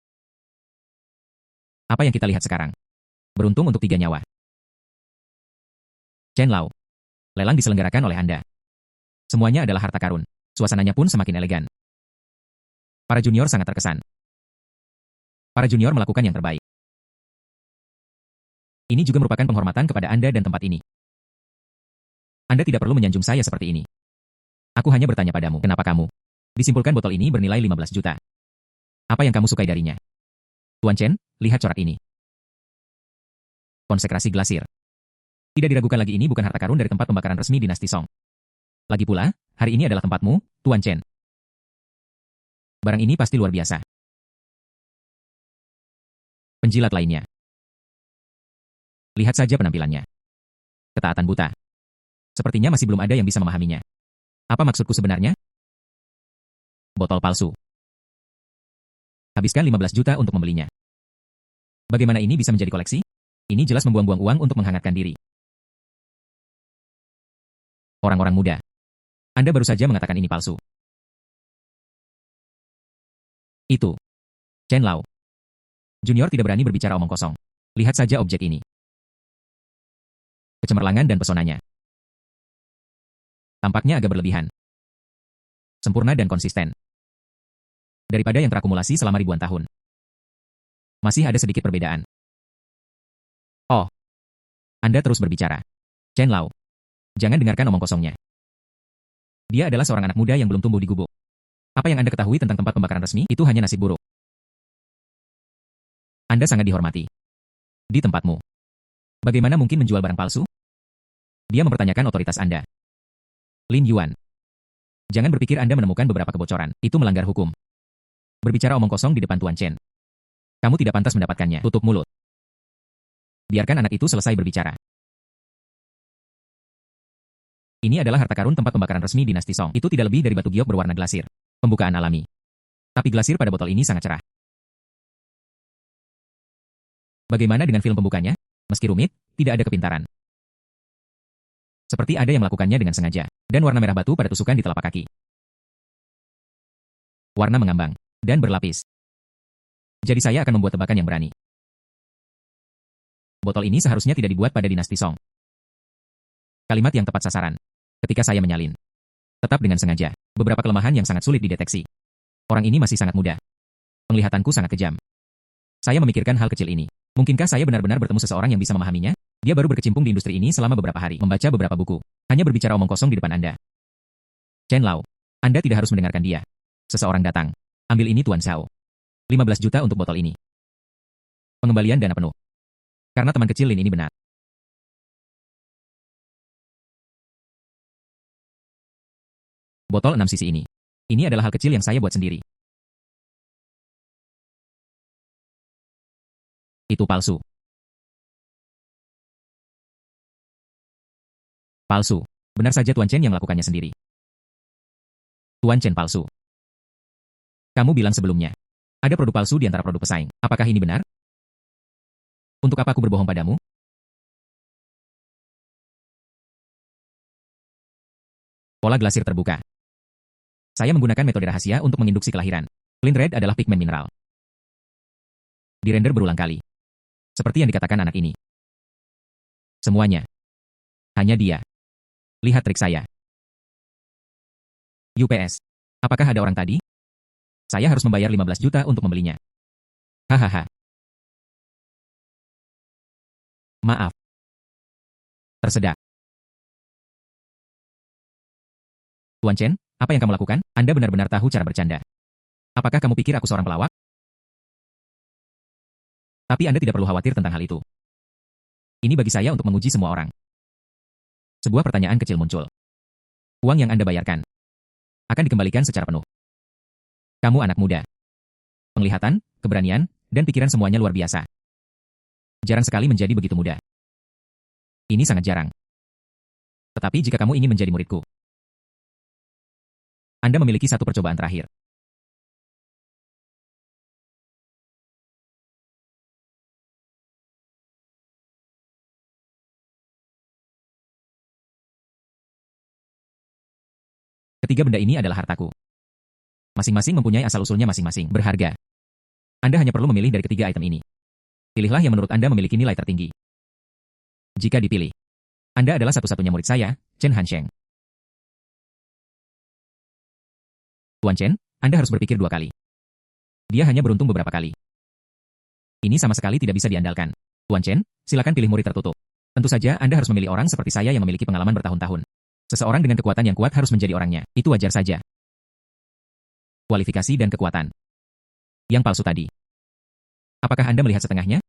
Apa yang kita lihat sekarang? Beruntung untuk 3 nyawa. Chen Lao. Lelang diselenggarakan oleh Anda. Semuanya adalah harta karun. Suasananya pun semakin elegan. Para junior sangat terkesan. Para junior melakukan yang terbaik. Ini juga merupakan penghormatan kepada Anda dan tempat ini. Anda tidak perlu menyanjung saya seperti ini. Aku hanya bertanya padamu, kenapa kamu? Disimpulkan botol ini bernilai 15 juta. Apa yang kamu sukai darinya? Tuan Chen, lihat corak ini. Konsekrasi glasir. Tidak diragukan lagi ini bukan harta karun dari tempat pembakaran resmi dinasti Song. Lagi pula, hari ini adalah tempatmu, Tuan Chen. Barang ini pasti luar biasa. Penjilat lainnya. Lihat saja penampilannya. Ketaatan buta. Sepertinya masih belum ada yang bisa memahaminya. Apa maksudku sebenarnya? Botol palsu. Habiskan 15 juta untuk membelinya. Bagaimana ini bisa menjadi koleksi? Ini jelas membuang-buang uang untuk menghangatkan diri. Orang-orang muda. Anda baru saja mengatakan ini palsu. Itu. Chen Lao. Junior tidak berani berbicara omong kosong. Lihat saja objek ini. Kecemerlangan dan pesonanya. Tampaknya agak berlebihan. Sempurna dan konsisten. Daripada yang terakumulasi selama ribuan tahun. Masih ada sedikit perbedaan. Oh. Anda terus berbicara. Chen Lao. Jangan dengarkan omong kosongnya. Dia adalah seorang anak muda yang belum tumbuh di gubuk. Apa yang Anda ketahui tentang tempat pembakaran resmi, itu hanya nasib buruk. Anda sangat dihormati. Di tempatmu. Bagaimana mungkin menjual barang palsu? Dia mempertanyakan otoritas Anda. Lin Yuan. Jangan berpikir Anda menemukan beberapa kebocoran. Itu melanggar hukum. Berbicara omong kosong di depan Tuan Chen. Kamu tidak pantas mendapatkannya. Tutup mulut. Biarkan anak itu selesai berbicara. Ini adalah harta karun tempat pembakaran resmi dinasti Song. Itu tidak lebih dari batu giok berwarna glasir. Pembukaan alami. Tapi glasir pada botol ini sangat cerah. Bagaimana dengan film pembukanya? Meski rumit, tidak ada kepintaran. Seperti ada yang melakukannya dengan sengaja. Dan warna merah batu pada tusukan di telapak kaki. Warna mengambang. Dan berlapis. Jadi saya akan membuat tebakan yang berani. Botol ini seharusnya tidak dibuat pada dinasti Song. Kalimat yang tepat sasaran. Ketika saya menyalin. Tetap dengan sengaja. Beberapa kelemahan yang sangat sulit dideteksi. Orang ini masih sangat muda. Penglihatanku sangat kejam. Saya memikirkan hal kecil ini. Mungkinkah saya benar-benar bertemu seseorang yang bisa memahaminya? Dia baru berkecimpung di industri ini selama beberapa hari, membaca beberapa buku. Hanya berbicara omong kosong di depan Anda. Chen Lao, Anda tidak harus mendengarkan dia. Seseorang datang. Ambil ini Tuan Zhao. 15 juta untuk botol ini. Pengembalian dana penuh. Karena teman kecil Lin ini benar. Botol 6 cc ini. Ini adalah hal kecil yang saya buat sendiri. Itu palsu. Palsu. Benar saja Tuan Chen yang melakukannya sendiri. Tuan Chen palsu. Kamu bilang sebelumnya. Ada produk palsu di antara produk pesaing. Apakah ini benar? Untuk apa aku berbohong padamu? Pola glasir terbuka. Saya menggunakan metode rahasia untuk menginduksi kelahiran. Flint Red adalah pigmen mineral. Dirender berulang kali. Seperti yang dikatakan anak ini. Semuanya. Hanya dia. Lihat trik saya. UPS. Apakah ada orang tadi? Saya harus membayar 15 juta untuk membelinya. Hahaha. Maaf. Tersedak. Tuan Chen, apa yang kamu lakukan? Anda benar-benar tahu cara bercanda. Apakah kamu pikir aku seorang pelawak? Tapi Anda tidak perlu khawatir tentang hal itu. Ini bagi saya untuk menguji semua orang. Sebuah pertanyaan kecil muncul. Uang yang Anda bayarkan akan dikembalikan secara penuh. Kamu anak muda. Penglihatan, keberanian, dan pikiran semuanya luar biasa. Jarang sekali menjadi begitu muda. Ini sangat jarang. Tetapi jika kamu ingin menjadi muridku, Anda memiliki satu percobaan terakhir. Ketiga benda ini adalah hartaku. Masing-masing mempunyai asal-usulnya masing-masing, berharga. Anda hanya perlu memilih dari ketiga item ini. Pilihlah yang menurut Anda memiliki nilai tertinggi. Jika dipilih, Anda adalah satu-satunya murid saya, Chen Hansheng. Tuan Chen, Anda harus berpikir 2 kali. Dia hanya beruntung beberapa kali. Ini sama sekali tidak bisa diandalkan. Tuan Chen, silakan pilih murid tertutup. Tentu saja Anda harus memilih orang seperti saya yang memiliki pengalaman bertahun-tahun. Seseorang dengan kekuatan yang kuat harus menjadi orangnya. Itu wajar saja. Kualifikasi dan kekuatan. Yang palsu tadi. Apakah Anda melihat setengahnya?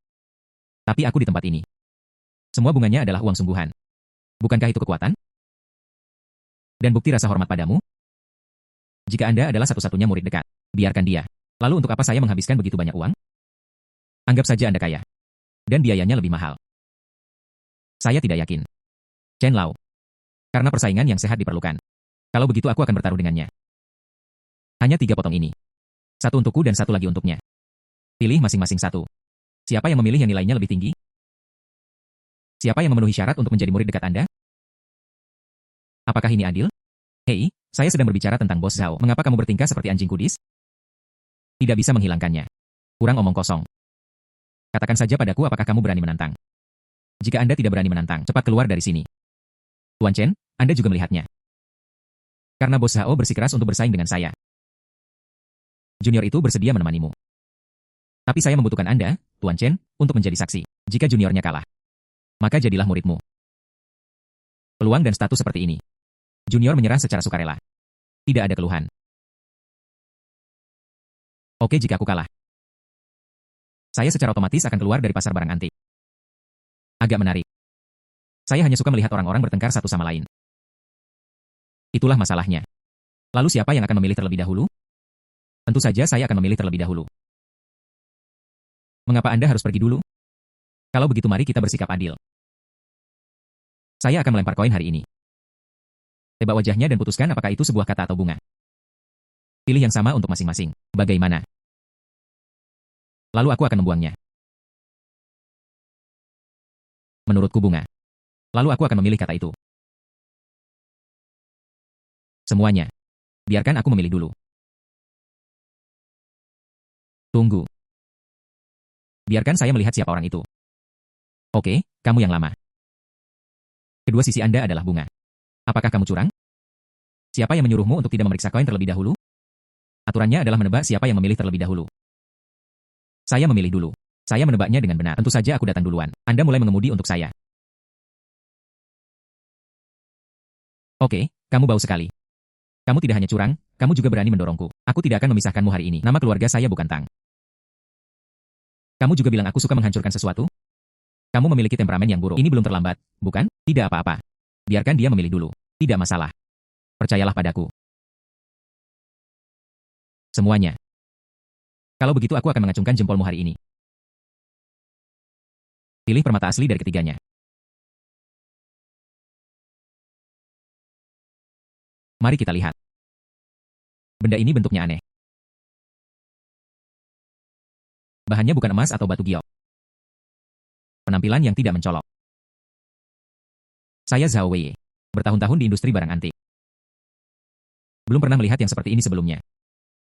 Tapi aku di tempat ini. Semua bunganya adalah uang sungguhan. Bukankah itu kekuatan? Dan bukti rasa hormat padamu? Jika Anda adalah satu-satunya murid dekat, biarkan dia. Lalu untuk apa saya menghabiskan begitu banyak uang? Anggap saja Anda kaya. Dan biayanya lebih mahal. Saya tidak yakin. Chen Lao. Karena persaingan yang sehat diperlukan. Kalau begitu aku akan bertaruh dengannya. Hanya 3 potong ini. 1 untukku dan 1 lagi untuknya. Pilih masing-masing 1. Siapa yang memilih yang nilainya lebih tinggi? Siapa yang memenuhi syarat untuk menjadi murid dekat Anda? Apakah ini adil? Hei, saya sedang berbicara tentang Bos Zhao. Mengapa kamu bertingkah seperti anjing kudis? Tidak bisa menghilangkannya. Kurang omong kosong. Katakan saja padaku apakah kamu berani menantang. Jika Anda tidak berani menantang, cepat keluar dari sini. Tuan Chen, Anda juga melihatnya. Karena Bos Zhao bersikeras untuk bersaing dengan saya. Junior itu bersedia menemanimu. Tapi saya membutuhkan Anda, Tuan Chen, untuk menjadi saksi. Jika juniornya kalah, maka jadilah muridmu. Peluang dan status seperti ini. Junior menyerah secara sukarela. Tidak ada keluhan. Oke jika aku kalah. Saya secara otomatis akan keluar dari pasar barang antik. Agak menarik. Saya hanya suka melihat orang-orang bertengkar satu sama lain. Itulah masalahnya. Lalu siapa yang akan memilih terlebih dahulu? Tentu saja saya akan memilih terlebih dahulu. Mengapa Anda harus pergi dulu? Kalau begitu mari kita bersikap adil. Saya akan melempar koin hari ini. Tebak wajahnya dan putuskan apakah itu sebuah kata atau bunga. Pilih yang sama untuk masing-masing. Bagaimana? Lalu aku akan membuangnya. Menurutku bunga. Lalu aku akan memilih kata itu. Semuanya. Biarkan aku memilih dulu. Tunggu. Biarkan saya melihat siapa orang itu. Oke, kamu yang lama. Kedua sisi Anda adalah bunga. Apakah kamu curang? Siapa yang menyuruhmu untuk tidak memeriksa koin terlebih dahulu? Aturannya adalah menebak siapa yang memilih terlebih dahulu. Saya memilih dulu. Saya menebaknya dengan benar. Tentu saja aku datang duluan. Anda mulai mengemudi untuk saya. Oke, kamu bau sekali. Kamu tidak hanya curang, kamu juga berani mendorongku. Aku tidak akan memisahkanmu hari ini. Nama keluarga saya bukan Tang. Kamu juga bilang aku suka menghancurkan sesuatu? Kamu memiliki temperamen yang buruk. Ini belum terlambat, bukan? Tidak apa-apa. Biarkan dia memilih dulu. Tidak masalah. Percayalah padaku. Semuanya. Kalau begitu aku akan mengacungkan jempolmu hari ini. Pilih permata asli dari ketiganya. Mari kita lihat. Benda ini bentuknya aneh. Bahannya bukan emas atau batu giok. Penampilan yang tidak mencolok. Saya Zhao Wei. Bertahun-tahun di industri barang antik. Belum pernah melihat yang seperti ini sebelumnya.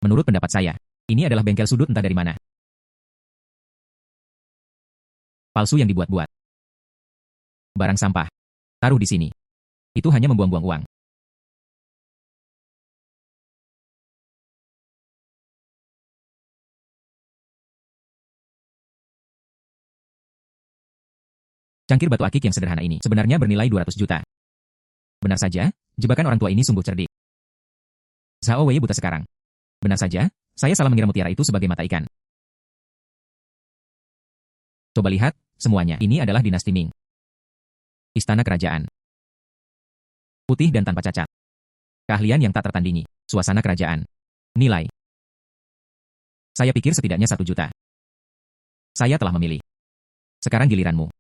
Menurut pendapat saya, ini adalah bengkel sudut entah dari mana. Palsu yang dibuat-buat. Barang sampah. Taruh di sini. Itu hanya membuang-buang uang. Cangkir batu akik yang sederhana ini sebenarnya bernilai 200 juta. Benar saja, jebakan orang tua ini sungguh cerdik. Zhao Wei buta sekarang. Benar saja, saya salah mengira mutiara itu sebagai mata ikan. Coba lihat, semuanya. Ini adalah dinasti Ming. Istana kerajaan. Putih dan tanpa cacat. Keahlian yang tak tertandingi. Suasana kerajaan. Nilai. Saya pikir setidaknya 1 juta. Saya telah memilih. Sekarang giliranmu.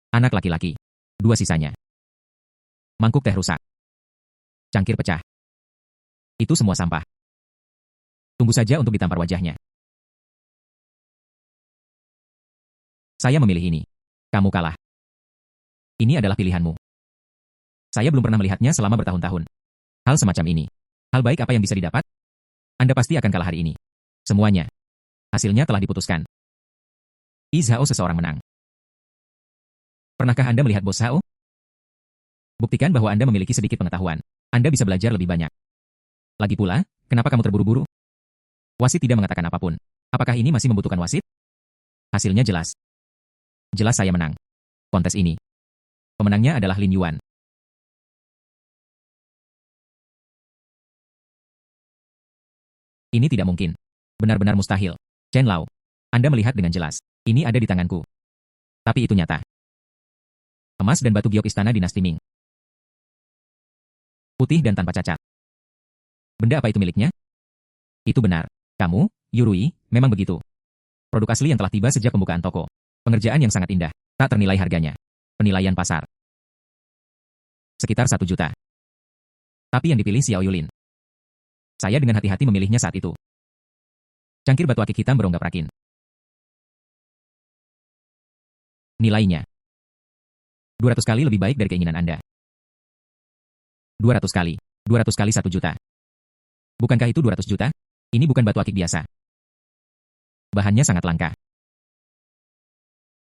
Anak laki-laki. 2 sisanya. Mangkuk teh rusak. Cangkir pecah. Itu semua sampah. Tunggu saja untuk ditampar wajahnya. Saya memilih ini. Kamu kalah. Ini adalah pilihanmu. Saya belum pernah melihatnya selama bertahun-tahun. Hal semacam ini. Hal baik apa yang bisa didapat? Anda pasti akan kalah hari ini. Semuanya. Hasilnya telah diputuskan. Zhao seseorang menang. Pernahkah Anda melihat bos Zhao? Buktikan bahwa Anda memiliki sedikit pengetahuan. Anda bisa belajar lebih banyak. Lagi pula, kenapa kamu terburu-buru? Wasit tidak mengatakan apapun. Apakah ini masih membutuhkan wasit? Hasilnya jelas. Jelas saya menang. Kontes ini. Pemenangnya adalah Lin Yuan. Ini tidak mungkin. Benar-benar mustahil. Chen Lao. Anda melihat dengan jelas. Ini ada di tanganku. Tapi itu nyata. Emas dan batu giok istana dinasti Ming. Putih dan tanpa cacat. Benda apa itu miliknya? Itu benar. Kamu, Yurui, memang begitu. Produk asli yang telah tiba sejak pembukaan toko. Pengerjaan yang sangat indah. Tak ternilai harganya. Penilaian pasar. Sekitar 1 juta. Tapi yang dipilih Xiao Yulin. Saya dengan hati-hati memilihnya saat itu. Cangkir batu akik hitam beronggap rakin. Nilainya. 200 kali lebih baik dari keinginan Anda. 200 kali. 200 kali 1 juta. Bukankah itu 200 juta? Ini bukan batu akik biasa. Bahannya sangat langka.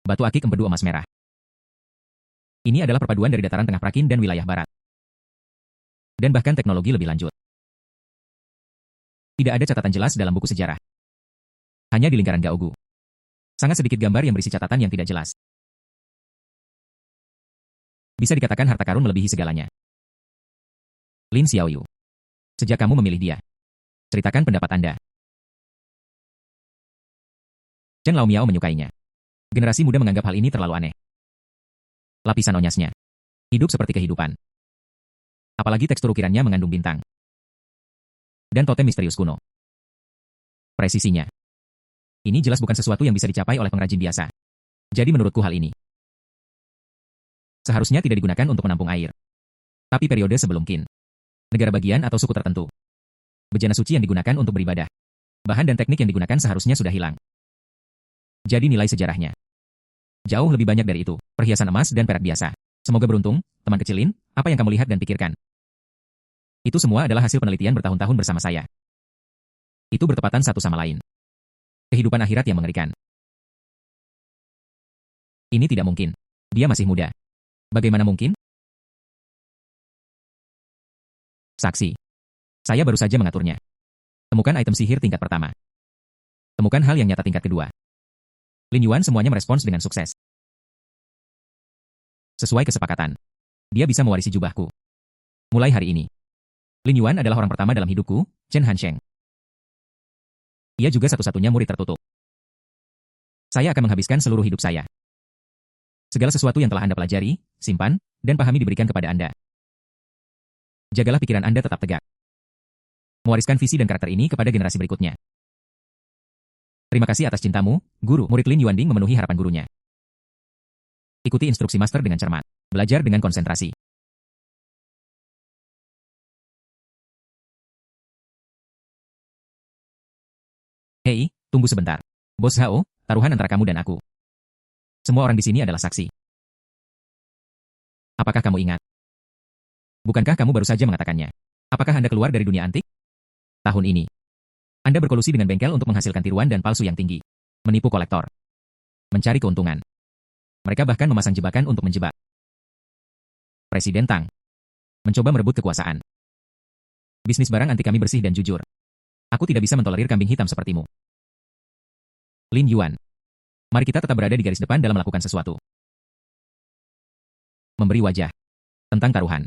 Batu akik empedu emas merah. Ini adalah perpaduan dari dataran tengah Prakin dan wilayah barat. Dan bahkan teknologi lebih lanjut. Tidak ada catatan jelas dalam buku sejarah. Hanya di lingkaran Gaogu. Sangat sedikit gambar yang berisi catatan yang tidak jelas. Bisa dikatakan harta karun melebihi segalanya. Lin Xiaoyu. Sejak kamu memilih dia. Ceritakan pendapat Anda. Chen Lao Miao menyukainya. Generasi muda menganggap hal ini terlalu aneh. Lapisan onyasnya. Hidup seperti kehidupan. Apalagi tekstur ukirannya mengandung bintang. Dan totem misterius kuno. Presisinya. Ini jelas bukan sesuatu yang bisa dicapai oleh pengrajin biasa. Jadi menurutku hal ini seharusnya tidak digunakan untuk menampung air. Tapi periode sebelum Qin. Negara bagian atau suku tertentu. Bejana suci yang digunakan untuk beribadah. Bahan dan teknik yang digunakan seharusnya sudah hilang. Jadi nilai sejarahnya jauh lebih banyak dari itu. Perhiasan emas dan perak biasa. Semoga beruntung, teman kecilin, apa yang kamu lihat dan pikirkan. Itu semua adalah hasil penelitian bertahun-tahun bersama saya. Itu bertepatan satu sama lain. Kehidupan akhirat yang mengerikan. Ini tidak mungkin. Dia masih muda. Bagaimana mungkin? Saksi. Saya baru saja mengaturnya. Temukan item sihir tingkat pertama. Temukan hal yang nyata tingkat kedua. Lin Yuan semuanya merespons dengan sukses. Sesuai kesepakatan. Dia bisa mewarisi jubahku. Mulai hari ini. Lin Yuan adalah orang pertama dalam hidupku, Chen Hansheng. Ia juga satu-satunya murid tertutup. Saya akan menghabiskan seluruh hidup saya. Segala sesuatu yang telah Anda pelajari, simpan, dan pahami diberikan kepada Anda. Jagalah pikiran Anda tetap tegak. Mewariskan visi dan karakter ini kepada generasi berikutnya. Terima kasih atas cintamu, guru. Murid Lin Yuanding memenuhi harapan gurunya. Ikuti instruksi master dengan cermat. Belajar dengan konsentrasi. Hei, tunggu sebentar. Bos Hao, taruhan antara kamu dan aku. Semua orang di sini adalah saksi. Apakah kamu ingat? Bukankah kamu baru saja mengatakannya? Apakah Anda keluar dari dunia antik? Tahun ini, Anda berkolusi dengan bengkel untuk menghasilkan tiruan dan palsu yang tinggi. Menipu kolektor. Mencari keuntungan. Mereka bahkan memasang jebakan untuk menjebak. Presiden Tang. Mencoba merebut kekuasaan. Bisnis barang anti kami bersih dan jujur. Aku tidak bisa mentolerir kambing hitam sepertimu. Lin Yuan. Mari kita tetap berada di garis depan dalam melakukan sesuatu. Memberi wajah. Tentang taruhan.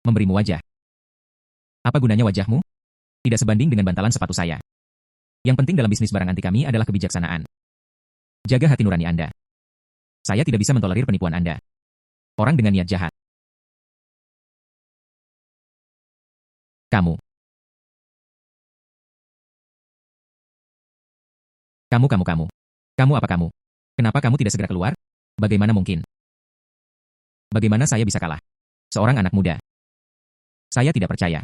Memberimu wajah. Apa gunanya wajahmu? Tidak sebanding dengan bantalan sepatu saya. Yang penting dalam bisnis barang anti kami adalah kebijaksanaan. Jaga hati nurani Anda. Saya tidak bisa mentolerir penipuan Anda. Orang dengan niat jahat. Kamu. Kamu. Kamu apa kamu? Kenapa kamu tidak segera keluar? Bagaimana mungkin? Bagaimana saya bisa kalah? Seorang anak muda. Saya tidak percaya.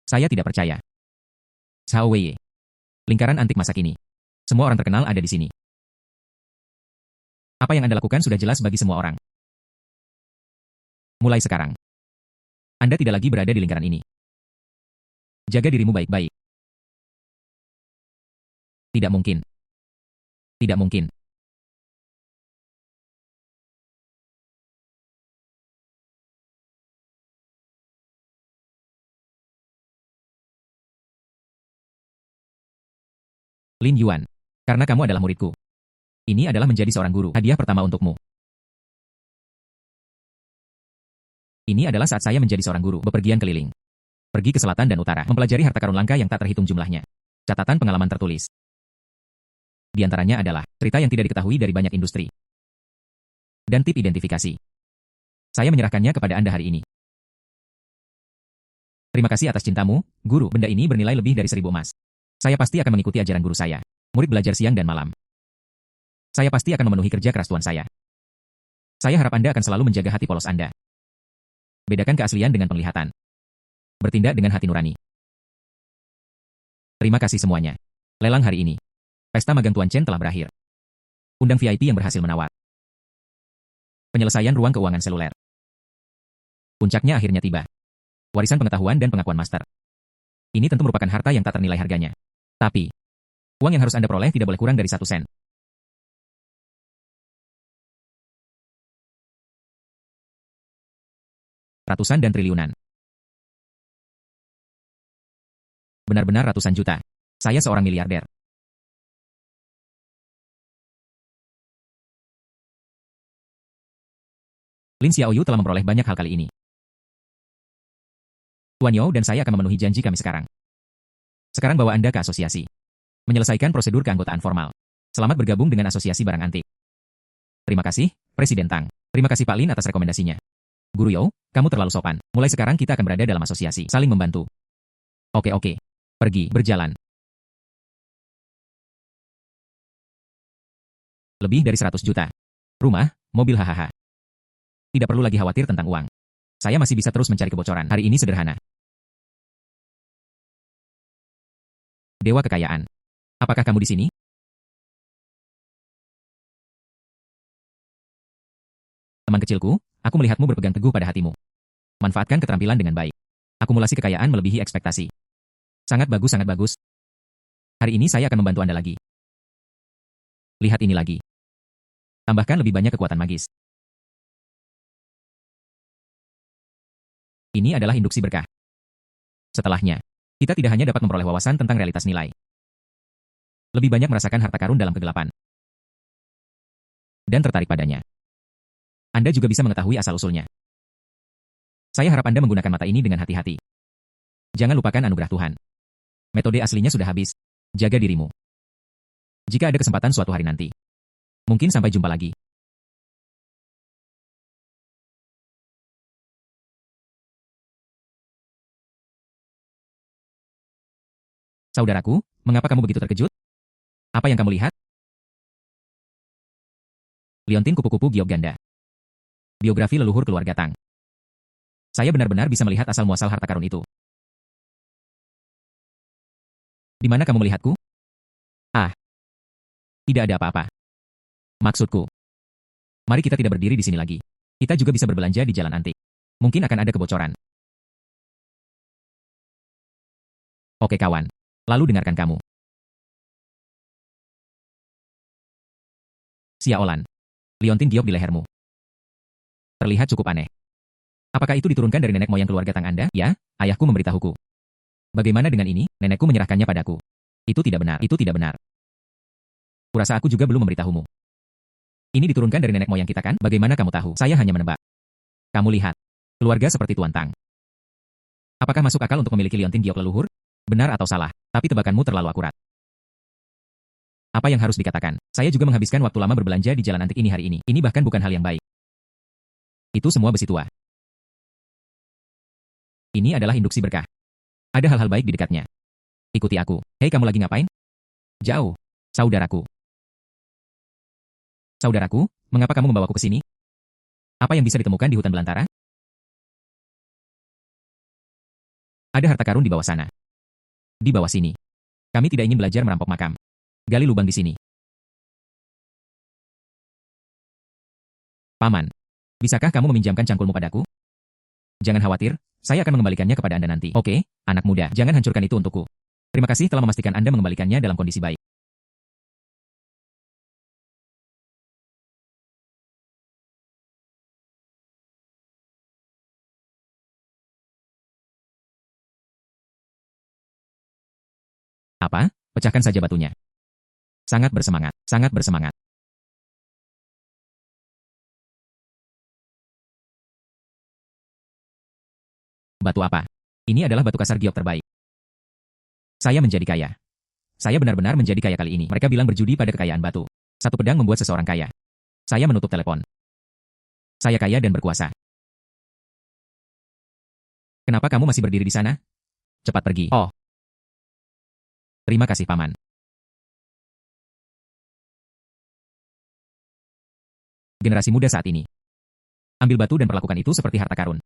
Saya tidak percaya. Zhao Wei. Lingkaran antik masa kini. Semua orang terkenal ada di sini. Apa yang Anda lakukan sudah jelas bagi semua orang. Mulai sekarang. Anda tidak lagi berada di lingkaran ini. Jaga dirimu baik-baik. Tidak mungkin. Tidak mungkin. Lin Yuan. Karena kamu adalah muridku. Ini adalah menjadi seorang guru. Hadiah pertama untukmu. Ini adalah saat saya menjadi seorang guru. Bepergian keliling. Pergi ke selatan dan utara. Mempelajari harta karun langka yang tak terhitung jumlahnya. Catatan pengalaman tertulis. Di antaranya adalah cerita yang tidak diketahui dari banyak industri. Dan tip identifikasi. Saya menyerahkannya kepada Anda hari ini. Terima kasih atas cintamu, guru. Benda ini bernilai lebih dari 1000 emas. Saya pasti akan mengikuti ajaran guru saya. Murid belajar siang dan malam. Saya pasti akan memenuhi kerja keras tuan saya. Saya harap Anda akan selalu menjaga hati polos Anda. Bedakan keaslian dengan penglihatan. Bertindak dengan hati nurani. Terima kasih semuanya. Lelang hari ini. Pesta magang Tuan Chen telah berakhir. Undang VIP yang berhasil menawar. Penyelesaian ruang keuangan seluler. Puncaknya akhirnya tiba. Warisan pengetahuan dan pengakuan master. Ini tentu merupakan harta yang tak ternilai harganya. Tapi, uang yang harus Anda peroleh tidak boleh kurang dari 1 sen. Ratusan dan triliunan. Benar-benar ratusan juta. Saya seorang miliarder. Lin Xiaoyu telah memperoleh banyak hal kali ini. Tuan Yao dan saya akan memenuhi janji kami sekarang. Sekarang bawa Anda ke asosiasi. Menyelesaikan prosedur keanggotaan formal. Selamat bergabung dengan asosiasi barang antik. Terima kasih, Presiden Tang. Terima kasih Pak Lin atas rekomendasinya. Guru Yao, kamu terlalu sopan. Mulai sekarang kita akan berada dalam asosiasi. Saling membantu. Oke. Pergi, berjalan. Lebih dari 100 juta. Rumah, mobil hahaha. Tidak perlu lagi khawatir tentang uang. Saya masih bisa terus mencari kebocoran. Hari ini sederhana. Dewa kekayaan. Apakah kamu di sini? Teman kecilku, aku melihatmu berpegang teguh pada hatimu. Manfaatkan keterampilan dengan baik. Akumulasi kekayaan melebihi ekspektasi. Sangat bagus, sangat bagus. Hari ini saya akan membantu Anda lagi. Lihat ini lagi. Tambahkan lebih banyak kekuatan magis. Ini adalah induksi berkah. Setelahnya, kita tidak hanya dapat memperoleh wawasan tentang realitas nilai. Lebih banyak merasakan harta karun dalam kegelapan. Dan tertarik padanya. Anda juga bisa mengetahui asal-usulnya. Saya harap Anda menggunakan mata ini dengan hati-hati. Jangan lupakan anugerah Tuhan. Metode aslinya sudah habis. Jaga dirimu. Jika ada kesempatan suatu hari nanti. Mungkin sampai jumpa lagi. Saudaraku, mengapa kamu begitu terkejut? Apa yang kamu lihat? Liontin kupu-kupu giok ganda. Biografi leluhur keluarga Tang. Saya benar-benar bisa melihat asal-muasal harta karun itu. Di mana kamu melihatku? Ah, tidak ada apa-apa. Maksudku, mari kita tidak berdiri di sini lagi. Kita juga bisa berbelanja di jalan antik. Mungkin akan ada kebocoran. Oke kawan, lalu dengarkan kamu. Xiaolan, liontin giok di lehermu. Terlihat cukup aneh. Apakah itu diturunkan dari nenek moyang keluarga Tang Anda? Ya, ayahku memberitahuku. Bagaimana dengan ini? Nenekku menyerahkannya padaku. Itu tidak benar, itu tidak benar. Kurasa aku juga belum memberitahumu. Ini diturunkan dari nenek moyang kita kan? Bagaimana kamu tahu? Saya hanya menebak. Kamu lihat, keluarga seperti Tuan Tang. Apakah masuk akal untuk memiliki liontin giok leluhur? Benar atau salah, tapi tebakanmu terlalu akurat. Apa yang harus dikatakan? Saya juga menghabiskan waktu lama berbelanja di jalan antik ini hari ini. Ini bahkan bukan hal yang baik. Itu semua besi tua. Ini adalah induksi berkah. Ada hal-hal baik di dekatnya. Ikuti aku. Hei, kamu lagi ngapain? Jauh, saudaraku. Saudaraku, mengapa kamu membawaku ke sini? Apa yang bisa ditemukan di hutan belantara? Ada harta karun di bawah sana. Di bawah sini. Kami tidak ingin belajar merampok makam. Gali lubang di sini. Paman, bisakah kamu meminjamkan cangkulmu padaku? Jangan khawatir, saya akan mengembalikannya kepada Anda nanti. Oke, anak muda, jangan hancurkan itu untukku. Terima kasih telah memastikan Anda mengembalikannya dalam kondisi baik. Apa? Pecahkan saja batunya. Sangat bersemangat, sangat bersemangat. Batu apa? Ini adalah batu kasar giok terbaik. Saya menjadi kaya. Saya benar-benar menjadi kaya kali ini. Mereka bilang berjudi pada kekayaan batu. Satu pedang membuat seseorang kaya. Saya menutup telepon. Saya kaya dan berkuasa. Kenapa kamu masih berdiri di sana? Cepat pergi. Oh. Terima kasih, Paman. Generasi muda saat ini. Ambil batu dan perlakukan itu seperti harta karun.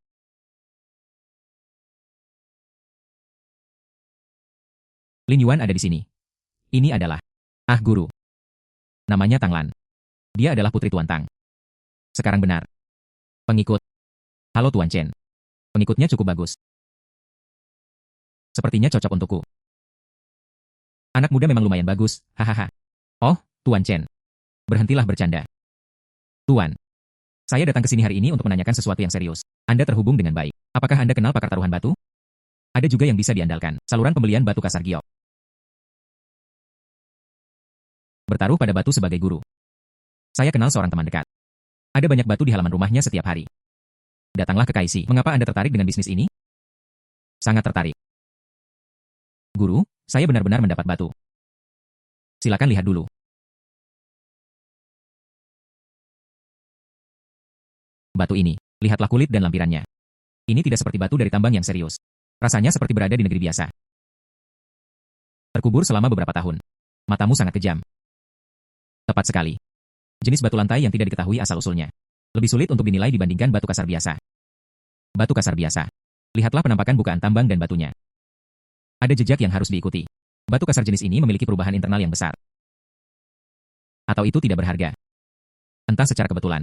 Lin Yuan ada di sini. Ini adalah guru. Namanya Tang Lan. Dia adalah putri Tuan Tang. Sekarang benar. Pengikut. Halo Tuan Chen. Pengikutnya cukup bagus. Sepertinya cocok untukku. Anak muda memang lumayan bagus, hahaha. Oh, Tuan Chen. Berhentilah bercanda. Tuan. Saya datang ke sini hari ini untuk menanyakan sesuatu yang serius. Anda terhubung dengan baik. Apakah Anda kenal pakar taruhan batu? Ada juga yang bisa diandalkan. Saluran pembelian batu kasar giok. Bertaruh pada batu sebagai guru. Saya kenal seorang teman dekat. Ada banyak batu di halaman rumahnya setiap hari. Datanglah ke Kaisi. Mengapa Anda tertarik dengan bisnis ini? Sangat tertarik. Guru, saya benar-benar mendapat batu. Silakan lihat dulu. Batu ini, lihatlah kulit dan lampirannya. Ini tidak seperti batu dari tambang yang serius. Rasanya seperti berada di negeri biasa. Terkubur selama beberapa tahun. Matamu sangat kejam. Tepat sekali. Jenis batu lantai yang tidak diketahui asal-usulnya. Lebih sulit untuk dinilai dibandingkan batu kasar biasa. Batu kasar biasa. Lihatlah penampakan bukaan tambang dan batunya. Ada jejak yang harus diikuti. Batu kasar jenis ini memiliki perubahan internal yang besar. Atau itu tidak berharga. Entah secara kebetulan.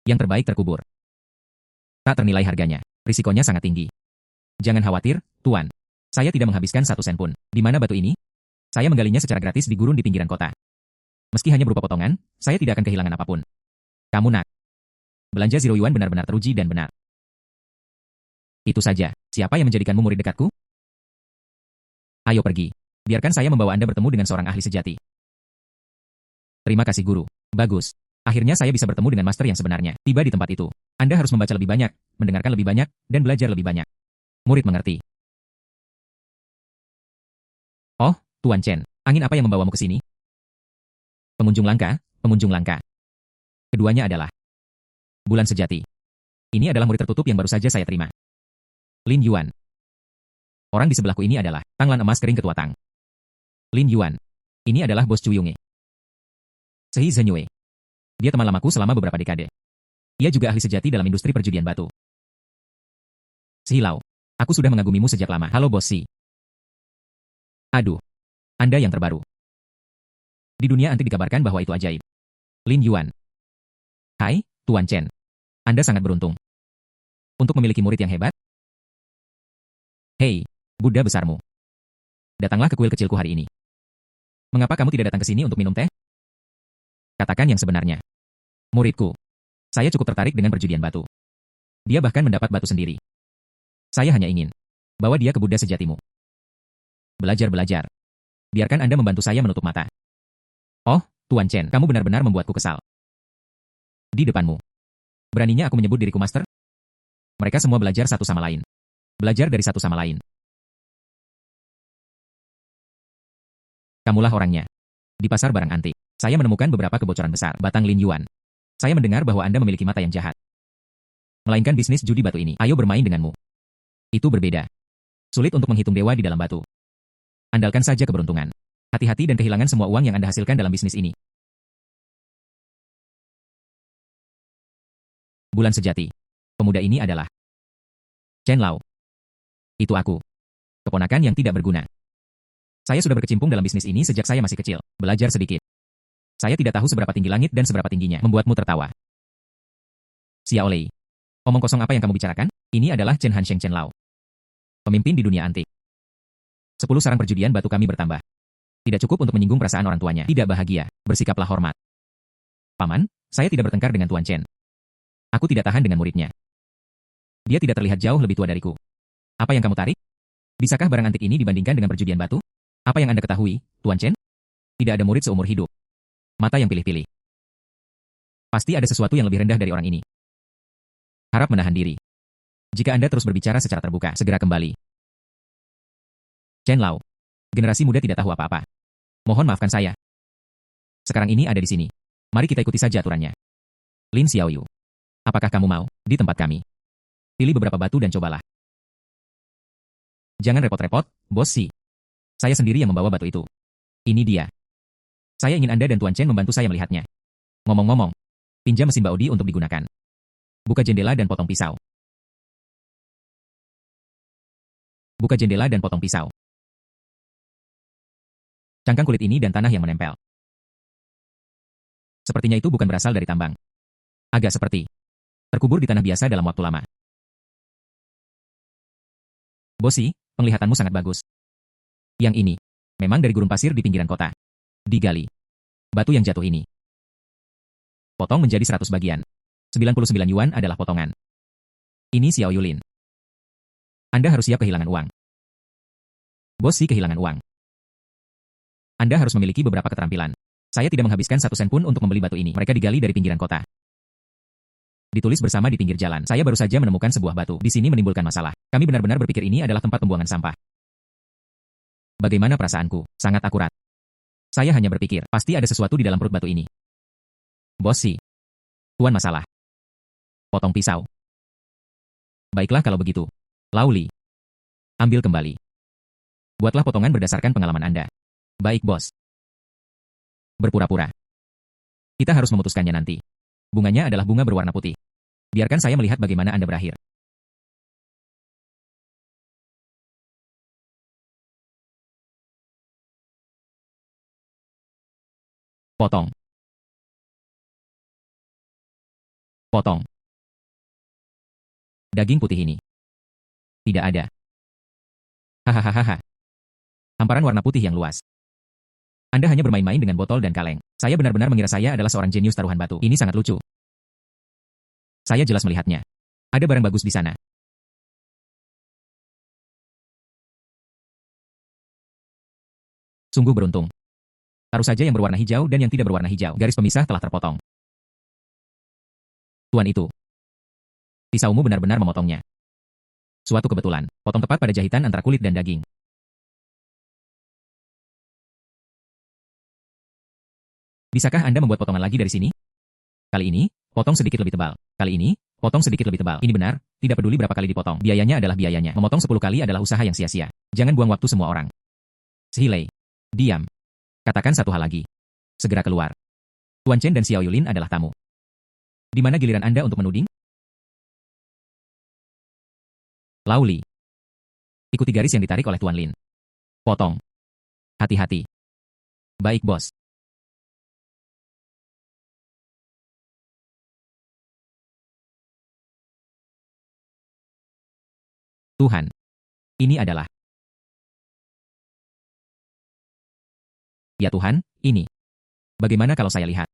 Yang terbaik terkubur. Tak ternilai harganya. Risikonya sangat tinggi. Jangan khawatir, Tuan. Saya tidak menghabiskan satu sen pun. Di mana batu ini? Saya menggalinya secara gratis di gurun di pinggiran kota. Meski hanya berupa potongan, saya tidak akan kehilangan apapun. Kamu nak. Belanja Zero Yuan benar-benar teruji dan benar. Itu saja. Siapa yang menjadikanmu murid dekatku? Ayo pergi. Biarkan saya membawa Anda bertemu dengan seorang ahli sejati. Terima kasih guru. Bagus. Akhirnya saya bisa bertemu dengan master yang sebenarnya. Tiba di tempat itu. Anda harus membaca lebih banyak, mendengarkan lebih banyak, dan belajar lebih banyak. Murid mengerti. Oh, Tuan Chen. Angin apa yang membawamu ke sini? Pengunjung langka, pengunjung langka. Keduanya adalah bulan sejati. Ini adalah murid tertutup yang baru saja saya terima. Lin Yuan. Orang di sebelahku ini adalah Tanglan emas kering ketua Tang. Lin Yuan. Ini adalah bos Chu Yunge. Sehi Zhenyue. Dia teman lamaku selama beberapa dekade. Ia juga ahli sejati dalam industri perjudian batu. Si Lau. Aku sudah mengagumimu sejak lama. Halo bos Si. Aduh. Anda yang terbaru. Di dunia antik dikabarkan bahwa itu ajaib. Lin Yuan. Hai, Tuan Chen. Anda sangat beruntung. Untuk memiliki murid yang hebat? Hei, Buddha besarmu. Datanglah ke kuil kecilku hari ini. Mengapa kamu tidak datang ke sini untuk minum teh? Katakan yang sebenarnya. Muridku. Saya cukup tertarik dengan perjudian batu. Dia bahkan mendapat batu sendiri. Saya hanya ingin bawa dia ke Buddha sejatimu. Belajar-belajar. Biarkan Anda membantu saya menutup mata. Oh, Tuan Chen, kamu benar-benar membuatku kesal. Di depanmu. Beraninya aku menyebut diriku master? Mereka semua belajar satu sama lain. Belajar dari satu sama lain. Kamulah orangnya. Di pasar barang antik, saya menemukan beberapa kebocoran besar. Batang Lin Yuan. Saya mendengar bahwa Anda memiliki mata yang jahat. Melainkan bisnis judi batu ini. Ayo bermain denganmu. Itu berbeda. Sulit untuk menghitung dewa di dalam batu. Andalkan saja keberuntungan. Hati-hati dan kehilangan semua uang yang Anda hasilkan dalam bisnis ini. Bulan sejati. Pemuda ini adalah Chen Lao. Itu aku. Keponakan yang tidak berguna. Saya sudah berkecimpung dalam bisnis ini sejak saya masih kecil. Belajar sedikit. Saya tidak tahu seberapa tinggi langit dan seberapa tingginya. Membuatmu tertawa. Xiao Lei. Omong kosong apa yang kamu bicarakan? Ini adalah Chen Hansheng Chen Lao. Pemimpin di dunia antik. 10 sarang perjudian batu kami bertambah. Tidak cukup untuk menyinggung perasaan orang tuanya. Tidak bahagia. Bersikaplah hormat. Paman, saya tidak bertengkar dengan Tuan Chen. Aku tidak tahan dengan muridnya. Dia tidak terlihat jauh lebih tua dariku. Apa yang kamu tarik? Bisakah barang antik ini dibandingkan dengan perjudian batu? Apa yang Anda ketahui, Tuan Chen? Tidak ada murid seumur hidup. Mata yang pilih-pilih. Pasti ada sesuatu yang lebih rendah dari orang ini. Harap menahan diri. Jika Anda terus berbicara secara terbuka, segera kembali. Chen Lao. Generasi muda tidak tahu apa-apa. Mohon maafkan saya. Sekarang ini ada di sini. Mari kita ikuti saja aturannya. Lin Xiaoyu. Apakah kamu mau, di tempat kami? Pilih beberapa batu dan cobalah. Jangan repot-repot, Bos Si. Saya sendiri yang membawa batu itu. Ini dia. Saya ingin Anda dan Tuan Chen membantu saya melihatnya. Ngomong-ngomong, pinjam mesin Baodi untuk digunakan. Buka jendela dan potong pisau. Buka jendela dan potong pisau. Cangkang kulit ini dan tanah yang menempel. Sepertinya itu bukan berasal dari tambang. Agak seperti terkubur di tanah biasa dalam waktu lama. Bosi, penglihatanmu sangat bagus. Yang ini, memang dari gurun pasir di pinggiran kota. Digali. Batu yang jatuh ini. Potong menjadi 100 bagian. 99 yuan adalah potongan. Ini Xiao Yulin. Anda harus siap kehilangan uang. Bosi kehilangan uang. Anda harus memiliki beberapa keterampilan. Saya tidak menghabiskan 1 sen pun untuk membeli batu ini. Mereka digali dari pinggiran kota. Ditulis bersama di pinggir jalan. Saya baru saja menemukan sebuah batu. Di sini menimbulkan masalah. Kami benar-benar berpikir ini adalah tempat pembuangan sampah. Bagaimana perasaanku? Sangat akurat. Saya hanya berpikir, pasti ada sesuatu di dalam perut batu ini. Bos Si. Tuan masalah. Potong pisau. Baiklah kalau begitu. Lauli. Ambil kembali. Buatlah potongan berdasarkan pengalaman Anda. Baik, Bos. Berpura-pura. Kita harus memutuskannya nanti. Bunganya adalah bunga berwarna putih. Biarkan saya melihat bagaimana Anda berakhir. Potong. Potong. Daging putih ini. Tidak ada. Hahaha. Hamparan warna putih yang luas. Anda hanya bermain-main dengan botol dan kaleng. Saya benar-benar mengira saya adalah seorang jenius taruhan batu. Ini sangat lucu. Saya jelas melihatnya. Ada barang bagus di sana. Sungguh beruntung. Taruh saja yang berwarna hijau dan yang tidak berwarna hijau. Garis pemisah telah terpotong. Tuan itu. Pisaumu benar-benar memotongnya. Suatu kebetulan. Potong tepat pada jahitan antara kulit dan daging. Bisakah Anda membuat potongan lagi dari sini? Kali ini, potong sedikit lebih tebal. Kali ini, potong sedikit lebih tebal. Ini benar, tidak peduli berapa kali dipotong. Biayanya adalah biayanya. Memotong 10 kali adalah usaha yang sia-sia. Jangan buang waktu semua orang. Sihilei. Diam. Katakan satu hal lagi. Segera keluar. Tuan Chen dan Xiao Yulin adalah tamu. Di mana giliran Anda untuk menuding? Lauli. Ikuti garis yang ditarik oleh Tuan Lin. Potong. Hati-hati. Baik, bos. Tuhan. Ini adalah. Ya Tuhan, ini. Bagaimana kalau saya lihat?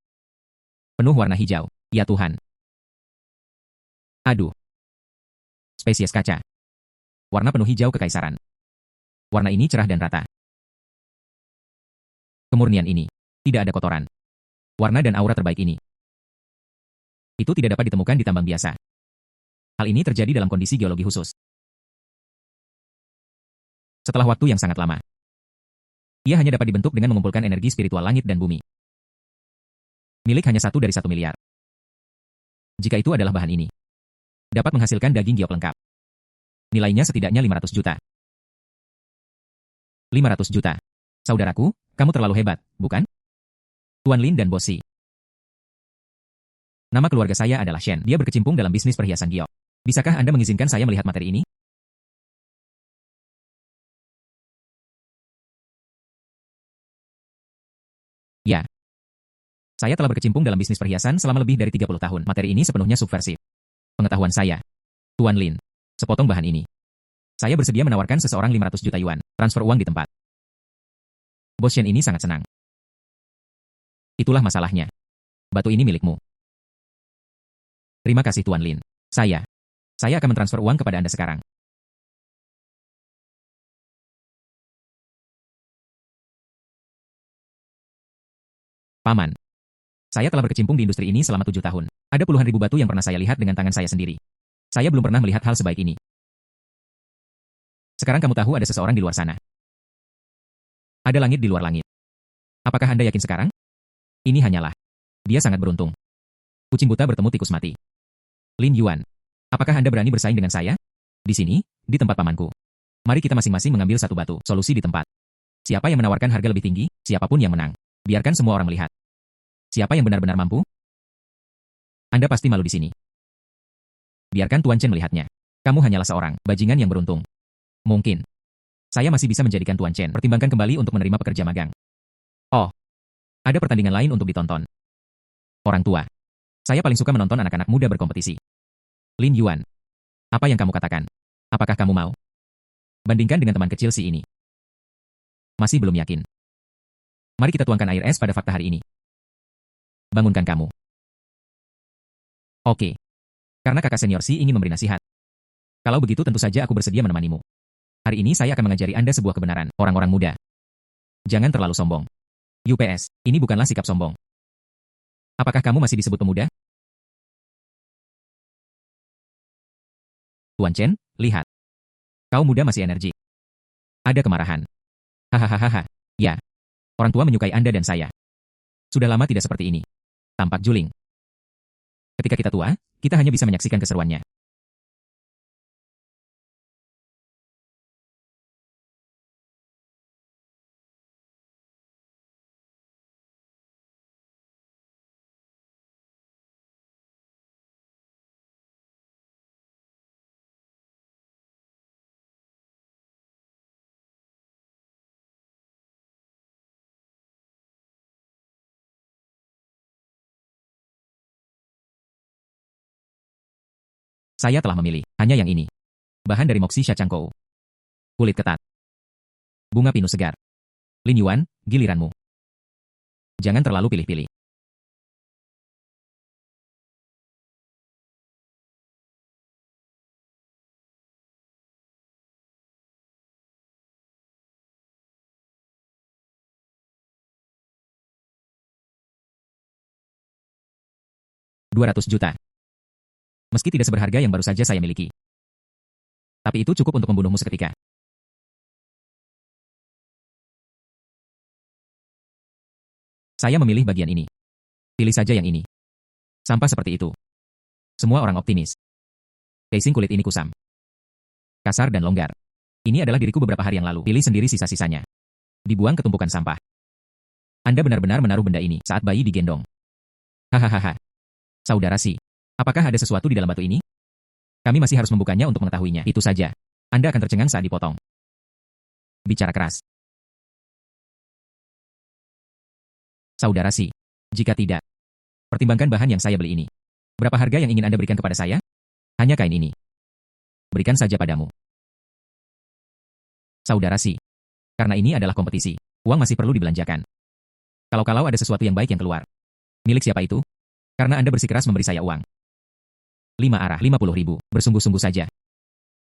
Penuh warna hijau. Ya Tuhan. Aduh. Spesies kaca. Warna penuh hijau kekaisaran. Warna ini cerah dan rata. Kemurnian ini. Tidak ada kotoran. Warna dan aura terbaik ini. Itu tidak dapat ditemukan di tambang biasa. Hal ini terjadi dalam kondisi geologi khusus. Setelah waktu yang sangat lama. Ia hanya dapat dibentuk dengan mengumpulkan energi spiritual langit dan bumi. Milik hanya 1 dari 1 miliar. Jika itu adalah bahan ini. Dapat menghasilkan daging giok lengkap. Nilainya setidaknya 500 juta. 500 juta. Saudaraku, kamu terlalu hebat, bukan? Tuan Lin dan Bos Si. Nama keluarga saya adalah Shen. Dia berkecimpung dalam bisnis perhiasan giok. Bisakah Anda mengizinkan saya melihat materi ini? Ya. Saya telah berkecimpung dalam bisnis perhiasan selama lebih dari 30 tahun. Materi ini sepenuhnya subversif. Pengetahuan saya. Tuan Lin. Sepotong bahan ini. Saya bersedia menawarkan seseorang 500 juta yuan. Transfer uang di tempat. Bos Shen ini sangat senang. Itulah masalahnya. Batu ini milikmu. Terima kasih Tuan Lin. Saya akan mentransfer uang kepada Anda sekarang. Paman. Saya telah berkecimpung di industri ini selama 7 tahun. Ada puluhan ribu batu yang pernah saya lihat dengan tangan saya sendiri. Saya belum pernah melihat hal sebaik ini. Sekarang kamu tahu ada seseorang di luar sana. Ada langit di luar langit. Apakah Anda yakin sekarang? Ini hanyalah. Dia sangat beruntung. Kucing buta bertemu tikus mati. Lin Yuan. Apakah Anda berani bersaing dengan saya? Di sini, di tempat pamanku. Mari kita masing-masing mengambil satu batu. Solusi di tempat. Siapa yang menawarkan harga lebih tinggi, siapapun yang menang. Biarkan semua orang melihat. Siapa yang benar-benar mampu? Anda pasti malu di sini. Biarkan Tuan Chen melihatnya. Kamu hanyalah seorang bajingan yang beruntung. Mungkin. Saya masih bisa menjadikan Tuan Chen. Pertimbangkan kembali untuk menerima pekerja magang. Oh. Ada pertandingan lain untuk ditonton. Orang tua. Saya paling suka menonton anak-anak muda berkompetisi. Lin Yuan. Apa yang kamu katakan? Apakah kamu mau? Bandingkan dengan teman kecil si ini. Masih belum yakin. Mari kita tuangkan air es pada fakta hari ini. Bangunkan kamu. Oke. Karena kakak senior si ingin memberi nasihat. Kalau begitu tentu saja aku bersedia menemanimu. Hari ini saya akan mengajari Anda sebuah kebenaran, orang-orang muda. Jangan terlalu sombong. UPS, ini bukanlah sikap sombong. Apakah kamu masih disebut pemuda? Tuan Chen, lihat. Kau muda masih energi. Ada kemarahan. Hahaha. Ya. Orang tua menyukai Anda dan saya. Sudah lama tidak seperti ini. Tampak juling. Ketika kita tua, kita hanya bisa menyaksikan keseruannya. Saya telah memilih, hanya yang ini. Bahan dari Moxie Shachangkou. Kulit ketat. Bunga pinus segar. Lin Yuan, giliranmu. Jangan terlalu pilih-pilih. $200 juta. Meski tidak seberharga yang baru saja saya miliki. Tapi itu cukup untuk membunuhmu seketika. Saya memilih bagian ini. Pilih saja yang ini. Sampah seperti itu. Semua orang optimis. Casing kulit ini kusam. Kasar dan longgar. Ini adalah diriku beberapa hari yang lalu. Pilih sendiri sisa-sisanya. Dibuang ke tumpukan sampah. Anda benar-benar menaruh benda ini saat bayi digendong. Hahaha. Saudara Si, apakah ada sesuatu di dalam batu ini? Kami masih harus membukanya untuk mengetahuinya. Itu saja. Anda akan tercengang saat dipotong. Bicara keras. Saudara Si, jika tidak, pertimbangkan bahan yang saya beli ini. Berapa harga yang ingin Anda berikan kepada saya? Hanya kain ini. Berikan saja padamu. Saudara Si, karena ini adalah kompetisi, uang masih perlu dibelanjakan. Kalau-kalau ada sesuatu yang baik yang keluar. Milik siapa itu? Karena Anda bersikeras memberi saya uang. 5 arah 50.000, bersungguh-sungguh saja.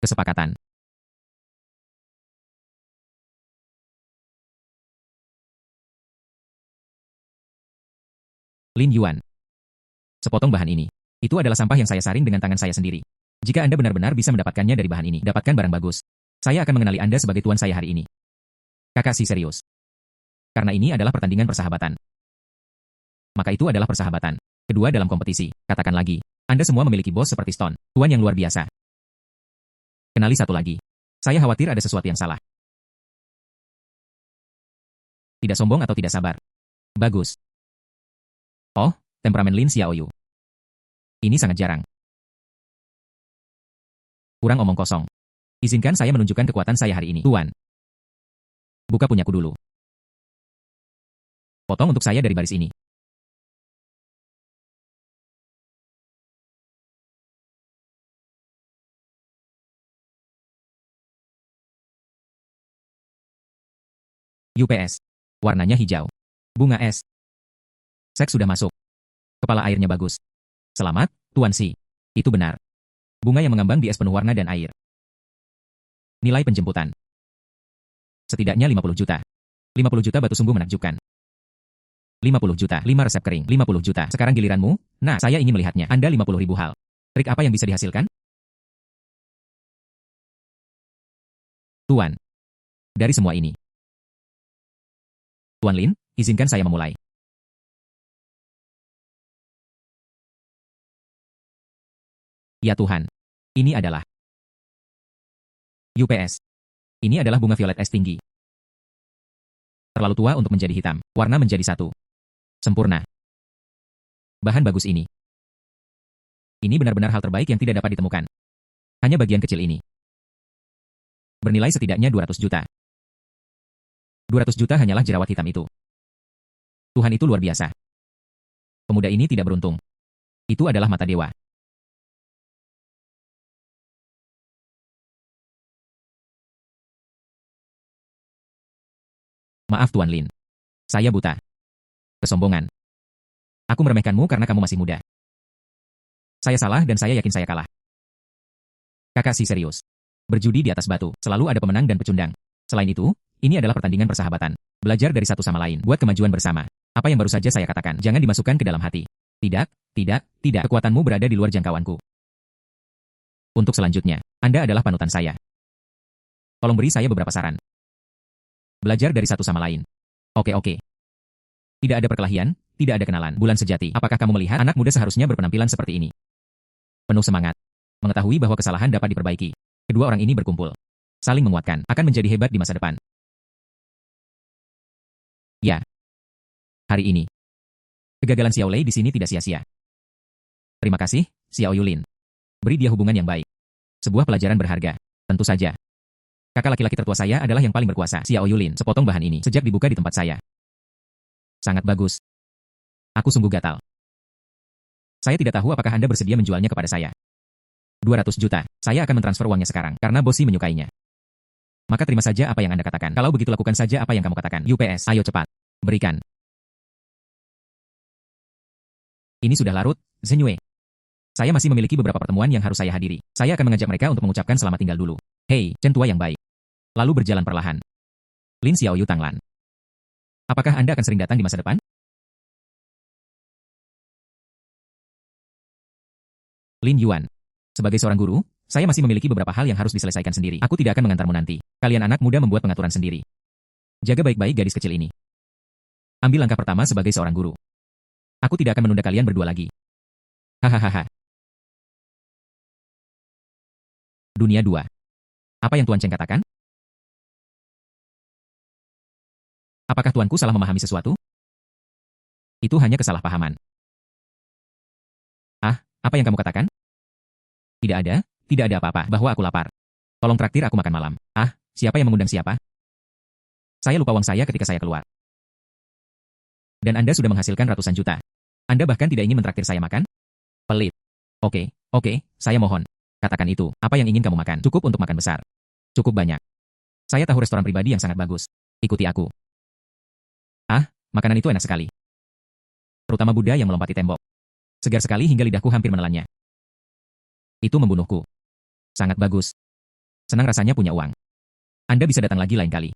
Kesepakatan. Lin Yuan. Sepotong bahan ini. Itu adalah sampah yang saya saring dengan tangan saya sendiri. Jika Anda benar-benar bisa mendapatkannya dari bahan ini, dapatkan barang bagus. Saya akan mengenali Anda sebagai tuan saya hari ini. Kakak Si serius. Karena ini adalah pertandingan persahabatan. Maka itu adalah persahabatan. Kedua dalam kompetisi, katakan lagi, Anda semua memiliki bos seperti Stone, tuan yang luar biasa. Kenali satu lagi. Saya khawatir ada sesuatu yang salah. Tidak sombong atau tidak sabar. Bagus. Oh, temperamen Lin Xiaoyu. Ini sangat jarang. Kurang omong kosong. Izinkan saya menunjukkan kekuatan saya hari ini, tuan. Buka punyaku dulu. Potong untuk saya dari baris ini. UPS. Warnanya hijau. Bunga es. Seks sudah masuk. Kepala airnya bagus. Selamat, Tuan Si. Itu benar. Bunga yang mengambang di es penuh warna dan air. Nilai penjemputan. Setidaknya 50 juta. 50 juta batu sungguh menakjubkan. 50 juta, 5 resep kering, 50 juta. Sekarang giliranmu? Nah, saya ingin melihatnya. Anda 50.000 hal. Trik apa yang bisa dihasilkan? Tuan. Dari semua ini. Tuan Lin, izinkan saya memulai. Ya Tuhan. Ini adalah UPS. Ini adalah bunga violet es tinggi. Terlalu tua untuk menjadi hitam. Warna menjadi satu. Sempurna. Bahan bagus ini. Ini benar-benar hal terbaik yang tidak dapat ditemukan. Hanya bagian kecil ini. Bernilai setidaknya 200 juta. 200 juta hanyalah jerawat hitam itu. Tuhan itu luar biasa. Pemuda ini tidak beruntung. Itu adalah mata dewa. Maaf Tuan Lin. Saya buta. Kesombongan. Aku meremehkanmu karena kamu masih muda. Saya salah dan saya yakin saya kalah. Kakak Si serius. Berjudi di atas batu, selalu ada pemenang dan pecundang. Selain itu, ini adalah pertandingan persahabatan. Belajar dari satu sama lain, buat kemajuan bersama. Apa yang baru saja saya katakan, jangan dimasukkan ke dalam hati. Tidak, tidak, tidak. Kekuatanmu berada di luar jangkauanku. Untuk selanjutnya, Anda adalah panutan saya. Tolong beri saya beberapa saran. Belajar dari satu sama lain. Oke. Tidak ada perkelahian, tidak ada kenalan. Bulan sejati. Apakah kamu melihat anak muda seharusnya berpenampilan seperti ini? Penuh semangat. Mengetahui bahwa kesalahan dapat diperbaiki. Kedua orang ini berkumpul. Saling menguatkan. Akan menjadi hebat di masa depan. Ya. Hari ini. Kegagalan Xiao Lei di sini tidak sia-sia. Terima kasih, Xiao Yulin. Beri dia hubungan yang baik. Sebuah pelajaran berharga. Tentu saja. Kakak laki-laki tertua saya adalah yang paling berkuasa. Xiao Yulin, sepotong bahan ini sejak dibuka di tempat saya. Sangat bagus. Aku sungguh gatal. Saya tidak tahu apakah Anda bersedia menjualnya kepada saya. 200 juta. Saya akan mentransfer uangnya sekarang, karena Bosi menyukainya. Maka terima saja apa yang Anda katakan. Kalau begitu lakukan saja apa yang kamu katakan. UPS, ayo cepat. Berikan. Ini sudah larut, Zhenyue. Saya masih memiliki beberapa pertemuan yang harus saya hadiri. Saya akan mengajak mereka untuk mengucapkan selamat tinggal dulu. Hei, Chen tua yang baik. Lalu berjalan perlahan. Lin Xiaoyu Tanglan. Apakah Anda akan sering datang di masa depan? Lin Yuan. Sebagai seorang guru, saya masih memiliki beberapa hal yang harus diselesaikan sendiri. Aku tidak akan mengantarmu nanti. Kalian anak muda membuat pengaturan sendiri. Jaga baik-baik gadis kecil ini. Ambil langkah pertama sebagai seorang guru. Aku tidak akan menunda kalian berdua lagi. Hahaha. Dunia 2. Apa yang Tuan Cheng katakan? Apakah tuanku salah memahami sesuatu? Itu hanya kesalahpahaman. Ah, apa yang kamu katakan? Tidak ada apa-apa, bahwa aku lapar. Tolong traktir aku makan malam. Ah, siapa yang mengundang siapa? Saya lupa uang saya ketika saya keluar. Dan Anda sudah menghasilkan ratusan juta. Anda bahkan tidak ingin mentraktir saya makan? Pelit. Oke, saya mohon. Katakan itu, apa yang ingin kamu makan? Cukup untuk makan besar. Cukup banyak. Saya tahu restoran pribadi yang sangat bagus. Ikuti aku. Ah, makanan itu enak sekali. Terutama Buddha yang melompati tembok. Segar sekali hingga lidahku hampir menelannya. Itu membunuhku. Sangat bagus. Senang rasanya punya uang. Anda bisa datang lagi lain kali.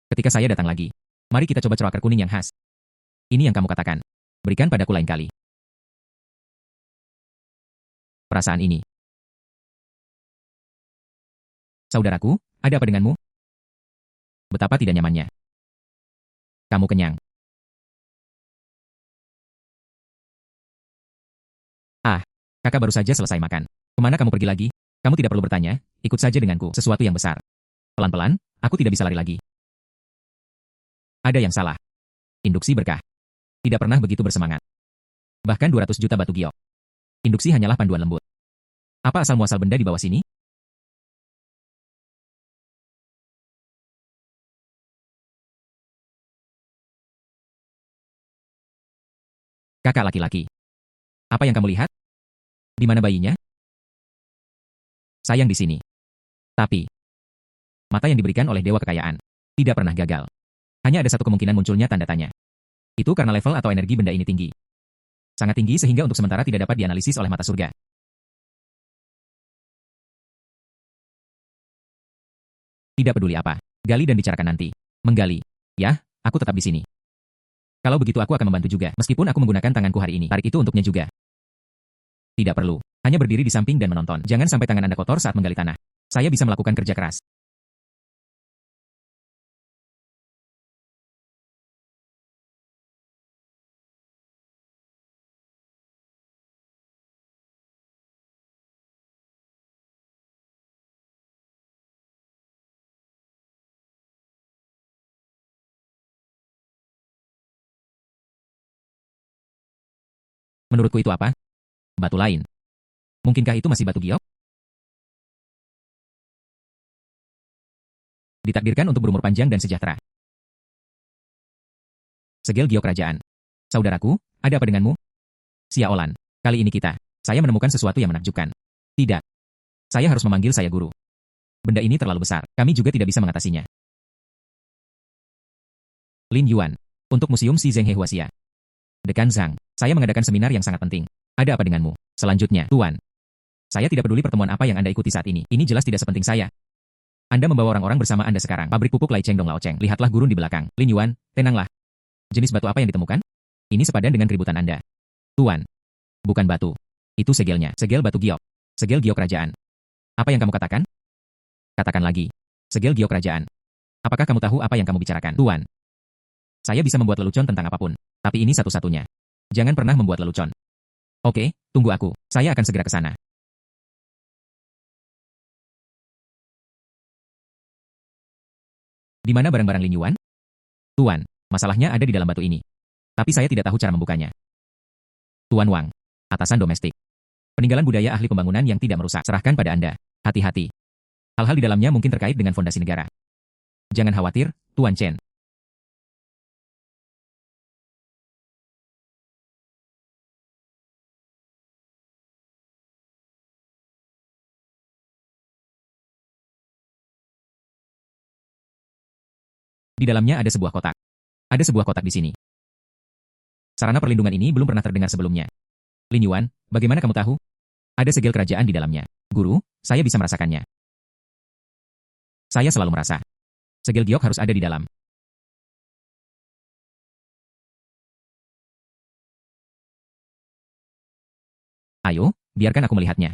Ketika saya datang lagi, mari kita coba ceroker kuning yang khas. Ini yang kamu katakan. Berikan padaku lain kali. Perasaan ini. Saudaraku, ada apa denganmu? Betapa tidak nyamannya. Kamu kenyang. Ah, kakak baru saja selesai makan. Kemana kamu pergi lagi? Kamu tidak perlu bertanya, ikut saja denganku, sesuatu yang besar. Pelan-pelan, aku tidak bisa lari lagi. Ada yang salah. Induksi berkah. Tidak pernah begitu bersemangat. Bahkan 200 juta batu giok. Induksi hanyalah panduan lembut. Apa asal-muasal benda di bawah sini? Kakak laki-laki. Apa yang kamu lihat? Di mana bayinya? Sayang di sini. Tapi, mata yang diberikan oleh dewa kekayaan tidak pernah gagal. Hanya ada satu kemungkinan munculnya tanda tanya. Itu karena level atau energi benda ini tinggi. Sangat tinggi sehingga untuk sementara tidak dapat dianalisis oleh mata surga. Tidak peduli apa. Gali dan bicarakan nanti. Menggali. Ya, aku tetap di sini. Kalau begitu aku akan membantu juga, meskipun aku menggunakan tanganku hari ini. Tarik itu untuknya juga. Tidak perlu. Hanya berdiri di samping dan menonton. Jangan sampai tangan Anda kotor saat menggali tanah. Saya bisa melakukan kerja keras. Menurutku itu apa? Batu lain. Mungkinkah itu masih batu giok? Ditakdirkan untuk berumur panjang dan sejahtera. Segel giok kerajaan. Saudaraku, ada apa denganmu? Xiaolan, kali ini saya menemukan sesuatu yang menakjubkan. Tidak. Saya harus memanggil saya guru. Benda ini terlalu besar, kami juga tidak bisa mengatasinya. Lin Yuan, untuk Museum Si Zheng Hehuaxia. Dekan Zhang, saya mengadakan seminar yang sangat penting. Ada apa denganmu? Selanjutnya, Tuan. Saya tidak peduli pertemuan apa yang Anda ikuti saat ini. Ini jelas tidak sepenting saya. Anda membawa orang-orang bersama Anda sekarang. Pabrik pupuk Lai Cheng Dong Lao Cheng. Lihatlah gurun di belakang. Lin Yuan, tenanglah. Jenis batu apa yang ditemukan? Ini sepadan dengan keributan Anda. Tuan. Bukan batu. Itu segelnya. Segel batu giok. Segel giok kerajaan. Apa yang kamu katakan? Katakan lagi. Segel giok kerajaan. Apakah kamu tahu apa yang kamu bicarakan? Tuan. Saya bisa membuat lelucon tentang apapun. Tapi ini satu-satunya. Jangan pernah membuat lelucon. Oke, tunggu aku. Saya akan segera ke sana. Di mana barang-barang Lin Yuan? Tuan, masalahnya ada di dalam batu ini. Tapi saya tidak tahu cara membukanya. Tuan Wang. Atasan domestik. Peninggalan budaya ahli pembangunan yang tidak merusak. Serahkan pada Anda. Hati-hati. Hal-hal di dalamnya mungkin terkait dengan fondasi negara. Jangan khawatir, Tuan Chen. Di dalamnya ada sebuah kotak. Ada sebuah kotak di sini. Sarana perlindungan ini belum pernah terdengar sebelumnya. Lin Yuan, bagaimana kamu tahu? Ada segel kerajaan di dalamnya. Guru, saya bisa merasakannya. Saya selalu merasa. Segel giok harus ada di dalam. Ayo, biarkan aku melihatnya.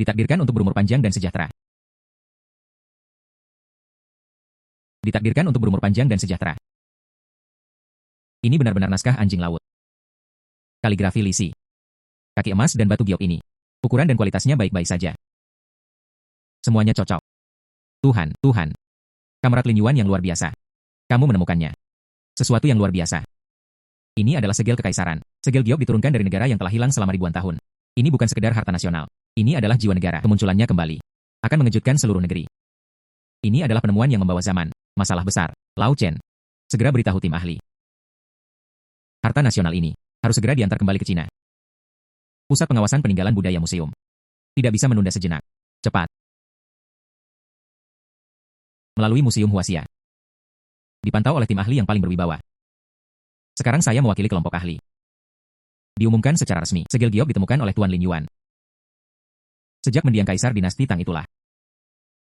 Ditakdirkan untuk berumur panjang dan sejahtera. Ditakdirkan untuk berumur panjang dan sejahtera. Ini benar-benar naskah anjing laut. Kaligrafi Lisi. Kaki emas dan batu giok ini. Ukuran dan kualitasnya baik-baik saja. Semuanya cocok. Tuhan, Tuhan. Kamerat Lin Yuan yang luar biasa. Kamu menemukannya. Sesuatu yang luar biasa. Ini adalah segel kekaisaran. Segel giok diturunkan dari negara yang telah hilang selama ribuan tahun. Ini bukan sekedar harta nasional. Ini adalah jiwa negara. Kemunculannya kembali akan mengejutkan seluruh negeri. Ini adalah penemuan yang membawa zaman. Masalah besar. Lao Chen. Segera beritahu tim ahli. Harta nasional ini harus segera diantar kembali ke Cina. Pusat Pengawasan Peninggalan Budaya Museum. Tidak bisa menunda sejenak. Cepat. Melalui Museum Huaxia. Dipantau oleh tim ahli yang paling berwibawa. Sekarang saya mewakili kelompok ahli. Diumumkan secara resmi, segel giok ditemukan oleh Tuan Lin Yuan. Sejak mendiang kaisar dinasti Tang itulah.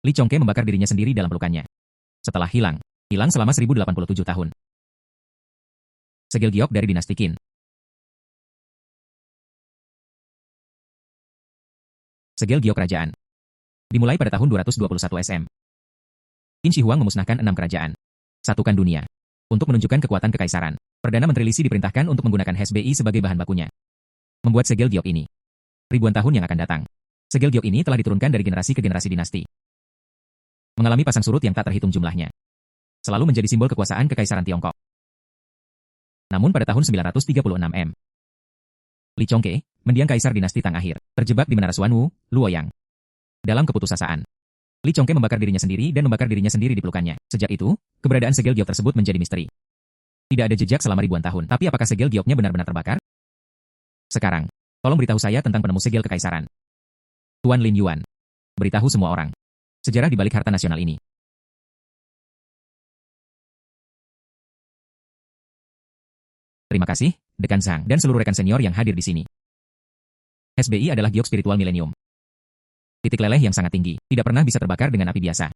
Li Chongke membakar dirinya sendiri dalam pelukannya. Setelah hilang selama 1087 tahun. Segel giok dari dinasti Qin. Segel giok kerajaan. Dimulai pada tahun 221 SM. Qin Shi Huang memusnahkan 6 kerajaan. Satukan dunia. Untuk menunjukkan kekuatan kekaisaran, Perdana Menteri Lisi diperintahkan untuk menggunakan HSBI sebagai bahan bakunya. Membuat segel giok ini. Ribuan tahun yang akan datang. Segel giok ini telah diturunkan dari generasi ke generasi dinasti. Mengalami pasang surut yang tak terhitung jumlahnya. Selalu menjadi simbol kekuasaan kekaisaran Tiongkok. Namun pada tahun 936 M. Li Chongke, mendiang kaisar dinasti Tang akhir, terjebak di Menara Xuanwu, Luoyang. Dalam keputusasaan, Li Chongke membakar dirinya sendiri dan membakar dirinya sendiri di pelukannya. Sejak itu, keberadaan segel giok tersebut menjadi misteri. Tidak ada jejak selama ribuan tahun, tapi apakah segel gioknya benar-benar terbakar? Sekarang, tolong beritahu saya tentang penemu segel kekaisaran. Tuan Lin Yuan. Beritahu semua orang. Sejarah di balik harta nasional ini. Terima kasih, Dekan Zhang, dan seluruh rekan senior yang hadir di sini. SBI adalah giok spiritual milenium. Titik leleh yang sangat tinggi, tidak pernah bisa terbakar dengan api biasa.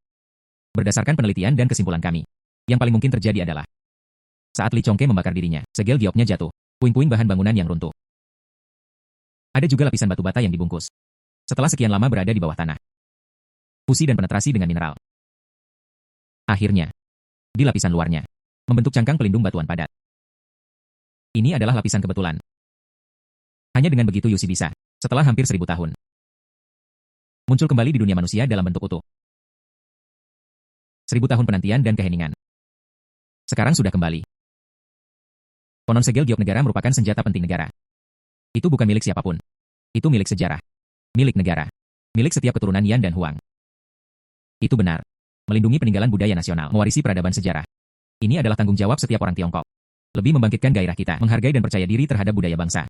Berdasarkan penelitian dan kesimpulan kami, yang paling mungkin terjadi adalah saat Li Chongke membakar dirinya, segel gioknya jatuh, puing-puing bahan bangunan yang runtuh. Ada juga lapisan batu bata yang dibungkus. Setelah sekian lama berada di bawah tanah. Fusi dan penetrasi dengan mineral. Akhirnya, di lapisan luarnya, membentuk cangkang pelindung batuan padat. Ini adalah lapisan kebetulan. Hanya dengan begitu Yusi bisa, setelah hampir 1000 tahun, muncul kembali di dunia manusia dalam bentuk utuh. 1000 tahun penantian dan keheningan. Sekarang sudah kembali. Konon segel giok negara merupakan senjata penting negara. Itu bukan milik siapapun. Itu milik sejarah. Milik negara. Milik setiap keturunan Yan dan Huang. Itu benar. Melindungi peninggalan budaya nasional, mewarisi peradaban sejarah. Ini adalah tanggung jawab setiap orang Tiongkok. Lebih membangkitkan gairah kita, menghargai dan percaya diri terhadap budaya bangsa.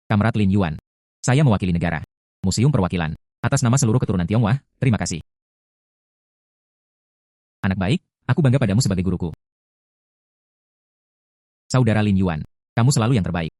Kamerat Lin Yuan. Saya mewakili negara. Museum Perwakilan. Atas nama seluruh keturunan Tionghoa, terima kasih. Anak baik, aku bangga padamu sebagai guruku. Saudara Lin Yuan, kamu selalu yang terbaik.